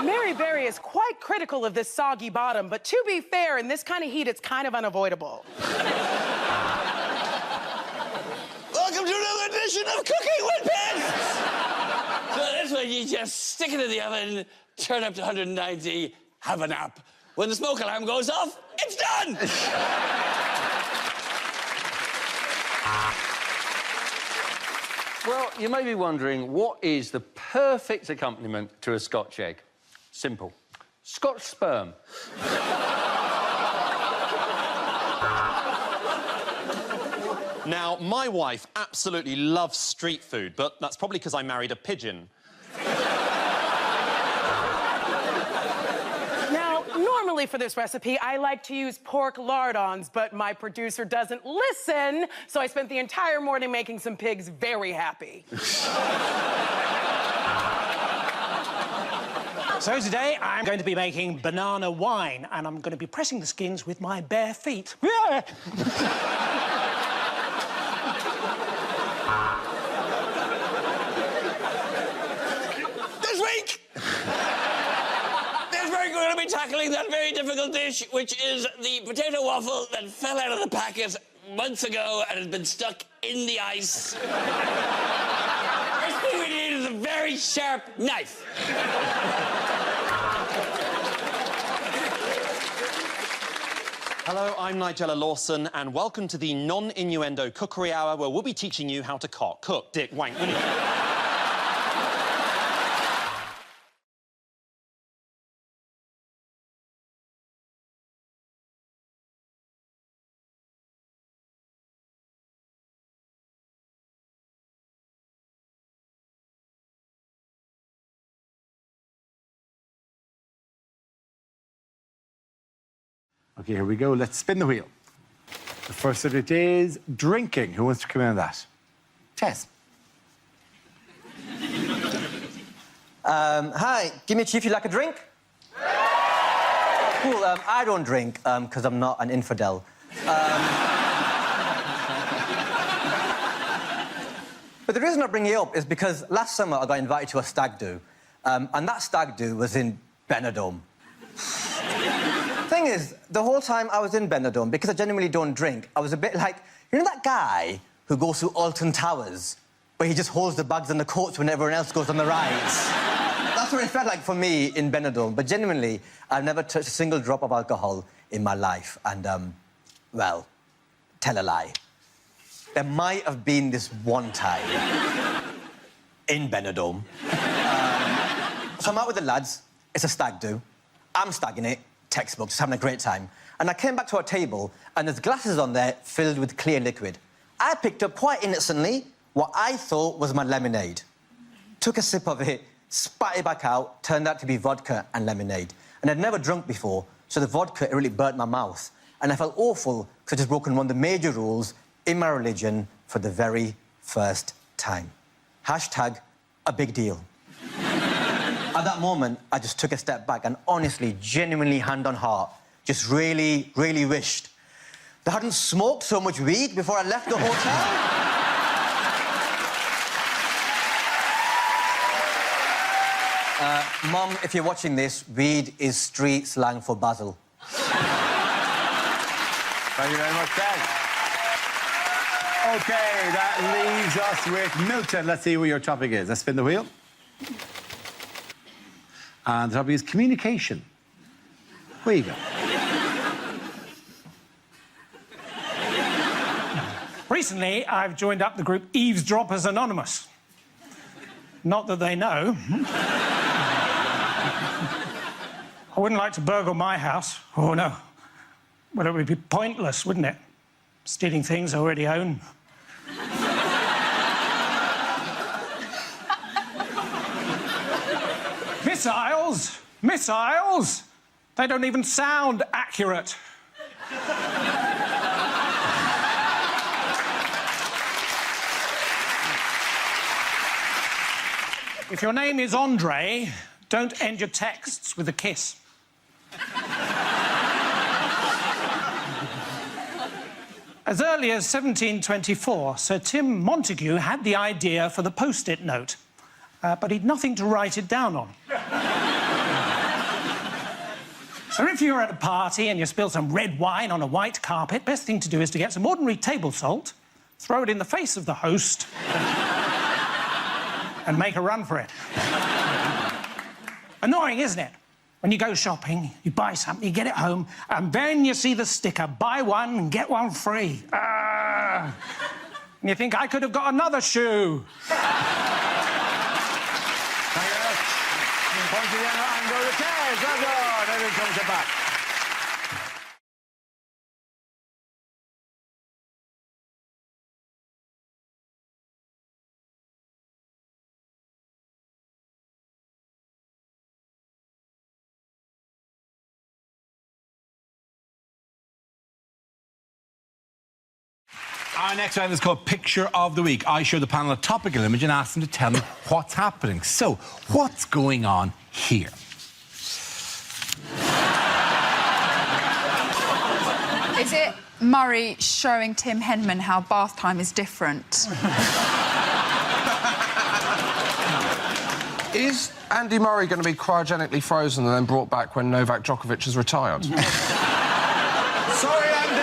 Mary Berry is quite critical of this soggy bottom, but to be fair, in this kind of heat, it's kind of unavoidable. Welcome to another edition of Cooking with Pissed! So this one, you just stick it in the oven, turn up to 190, have a nap. When the smoke alarm goes off, it's done! Well, you may be wondering, what is the perfect accompaniment to a Scotch egg? Simple. Scotch sperm. Now, my wife absolutely loves street food, but that's probably because I married a pigeon. Now, Normally for this recipe, I like to use pork lardons, but my producer doesn't listen, so I spent the entire morning making some pigs very happy. So today, I'm going to be making banana wine, and I'm going to be pressing the skins with my bare feet. Yeah. This week, we're going to be tackling that very difficult dish, which is the potato waffle that fell out of the packet months ago and has been stuck in the ice. First thing we need is a very sharp knife. Hello, I'm Nigella Lawson, and welcome to the non-innuendo cookery hour, where we'll be teaching you how to cook, dick, wank. Okay, here we go. Let's spin the wheel. The first subject is drinking. Who wants to come in on that? Tess. Hi, give me a chief, you like a drink? Cool, I don't drink, because I'm not an infidel. But the reason I bring it up is because last summer I got invited to a stag do, and that stag do was in Benidorm. Thing is, the whole time I was in Benidorm, because I genuinely don't drink, I was a bit like, you know that guy who goes through Alton Towers, where he just holds the bags and the coats when everyone else goes on the rides? That's what it felt like for me in Benidorm. But genuinely, I've never touched a single drop of alcohol in my life. And, well, tell a lie. There might have been this one time in Benidorm. So I'm out with the lads. It's a stag do. I'm stagging it. Textbook, just having a great time. And I came back to our table, and there's glasses on there filled with clear liquid. I picked up quite innocently what I thought was my lemonade. Took a sip of it, spat it back out, turned out to be vodka and lemonade. And I'd never drunk before, so the vodka, it really burnt my mouth. And I felt awful, because I'd just broken one of the major rules in my religion for the very first time. Hashtag a big deal. At that moment, I just took a step back and honestly, genuinely, hand on heart, just really, really wished that I hadn't smoked so much weed before I left the hotel. Mum, if you're watching this, weed is street slang for basil. Thank you very much, Dad. OK, that leaves us with Milton. Let's see what your topic is. Let's spin the wheel. And the topic is communication. Where you go? Recently, I've joined up the group Eavesdroppers Anonymous. Not that they know. I wouldn't like to burgle my house. Oh, no. Well, it would be pointless, wouldn't it? Stealing things I already own. Missiles? Missiles? They don't even sound accurate. If your name is Andre, don't end your texts with a kiss. As early as 1724, Sir Tim Montague had the idea for the post-it note, but he'd nothing to write it down on. So if you're at a party and you spill some red wine on a white carpet, best thing to do is to get some ordinary table salt, throw it in the face of the host, and make a run for it. Annoying, isn't it? When you go shopping, you buy something, you get it home, and then you see the sticker, buy one and get one free. And you think, I could have got another shoe. Thank you very much. Point again and go to Tez. Well done. Everyone comes back. Our next round is called Picture of the Week. I show the panel a topical image and ask them to tell me what's happening. So, what's going on here? Is it Murray showing Tim Henman how bath time is different? Is Andy Murray going to be cryogenically frozen and then brought back when Novak Djokovic has retired? Sorry, Andy.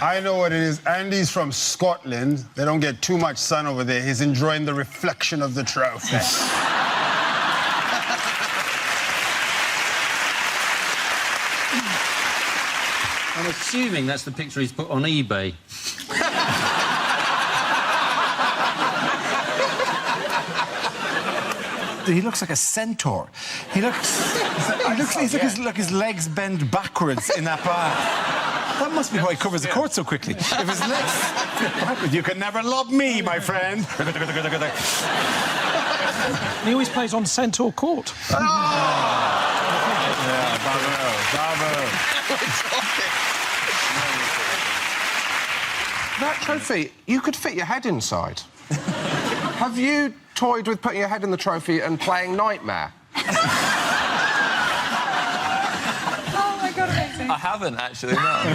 I know what it is. Andy's from Scotland. They don't get too much sun over there. He's enjoying the reflection of the trophy. I'm assuming that's the picture he's put on eBay. He looks like a centaur. He looks like his legs bend backwards in that bath. That must be why he covers the court so quickly. If his legs bend backwards, you can never love me, my friend. He always plays on Centaur Court. Yeah, bravo. That trophy, you could fit your head inside. Have you toyed with putting your head in the trophy and playing Nightmare? Oh, my God, amazing. I haven't, actually, no.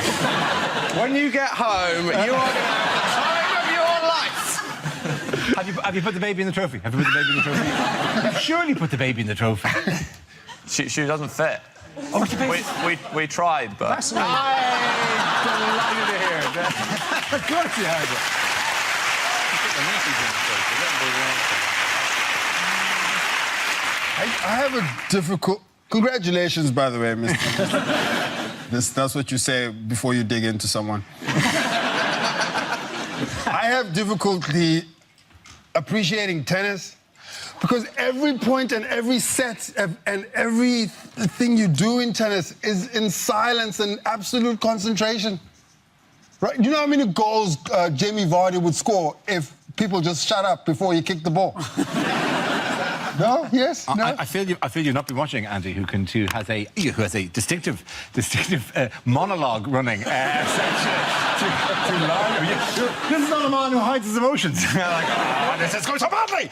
When you get home, you are going to have the time of your life. Have you put the baby in the trophy? Have you put the baby in the trophy? You've surely put the baby in the trophy. She doesn't fit. Oh, we tried, but... That's I'm delighted to hear it. Of course you had it. I have a difficult... Congratulations, by the way, Mr. That's what you say before you dig into someone. I have difficulty appreciating tennis because every point and every set and everything you do in tennis is in silence and absolute concentration. Right? You know how many goals Jamie Vardy would score if people just shut up before he kicked the ball? No? Yes? No? I feel you've not been watching Andy, who has a distinctive monologue running. This is not a man who hides his emotions. Like, this is going so badly.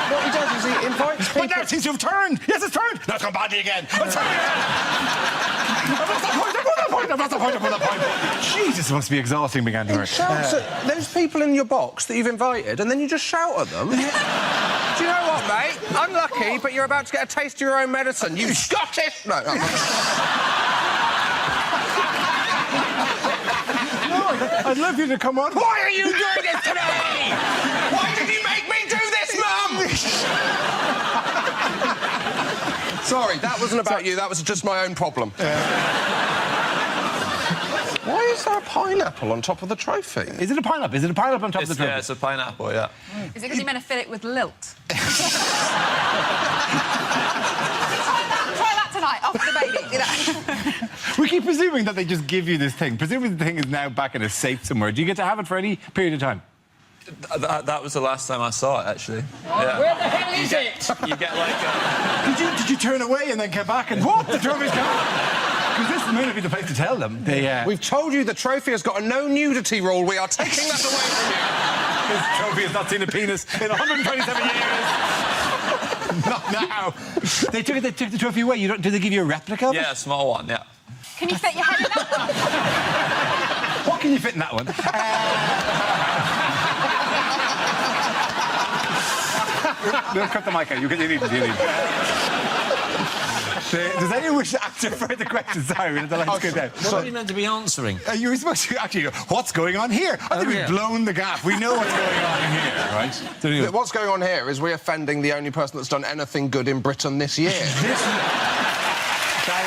What he does is he invites people... But now it seems to have turned. Yes, it's turned. Now it's gone badly again. It's turned again. I've lost the point. Jesus, it must be exhausting being Andy Murray. There's people in your box that you've invited, and then you just shout at them. Do you know what, mate? Unlucky, but you're about to get a taste of your own medicine. You Scottish... No. I'd love you to come on. Why are you doing this to me? Why did you make me do this, Mum? Sorry, that wasn't about you. That was just my own problem. Why is there a pineapple on top of the trophy? Is it a pineapple? Is it a pineapple on top of the trophy? Yeah, it's a pineapple, yeah. Is it because you're meant to fill it with lilt? Try that tonight, after the baby. You know? We keep presuming that they just give you this thing. Presuming the thing is now back in a safe somewhere. Do you get to have it for any period of time? That was the last time I saw it, actually. Yeah. Where the hell is it? You get like Did you turn away and then come back and what? The trophy's gone? Because this may not be the place to tell them. We've told you the trophy has got a no nudity rule. We are taking that away from you. This trophy has not seen a penis in 127 years. Not now. They took the trophy away. Did they give you a replica of it? Yeah, a small one, yeah. Can you fit your head in that one? What can you fit in that one? No, cut the mic out. You need it. Does anyone wish to answer further questions? Sorry, the lights go down. What are you meant to be answering? You were supposed to actually go, what's going on here? I think we've blown the gap. We know what's going on in here, right? So anyway. What's going on here is we're offending the only person that's done anything good in Britain this year. That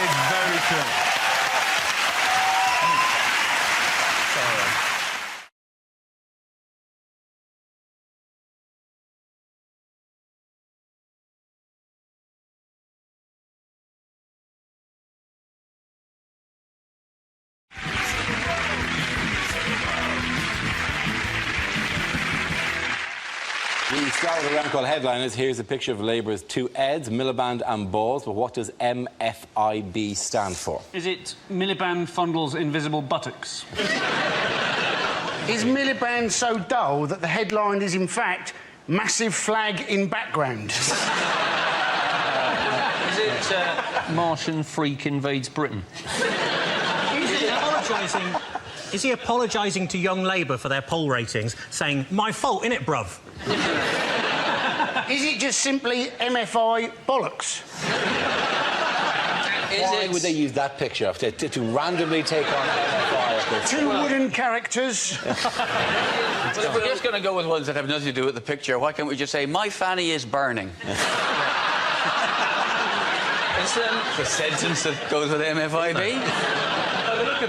is very true. We We start with a round called Headliners. Here's a picture of Labour's two Eds, Miliband and Balls, but what does MFIB stand for? Is it Miliband Fondle's invisible buttocks? Is Miliband so dull that the headline is, in fact, massive flag in background? Is it Martian freak invades Britain? Is he apologising to Young Labour for their poll ratings, saying, my fault, innit, bruv? Is it just simply MFI bollocks? Why would they use that picture to randomly take on MFI? Two wooden characters. But if we're just going to go with ones that have nothing to do with the picture, why can't we just say, my fanny is burning? It's the sentence that goes with MFIB.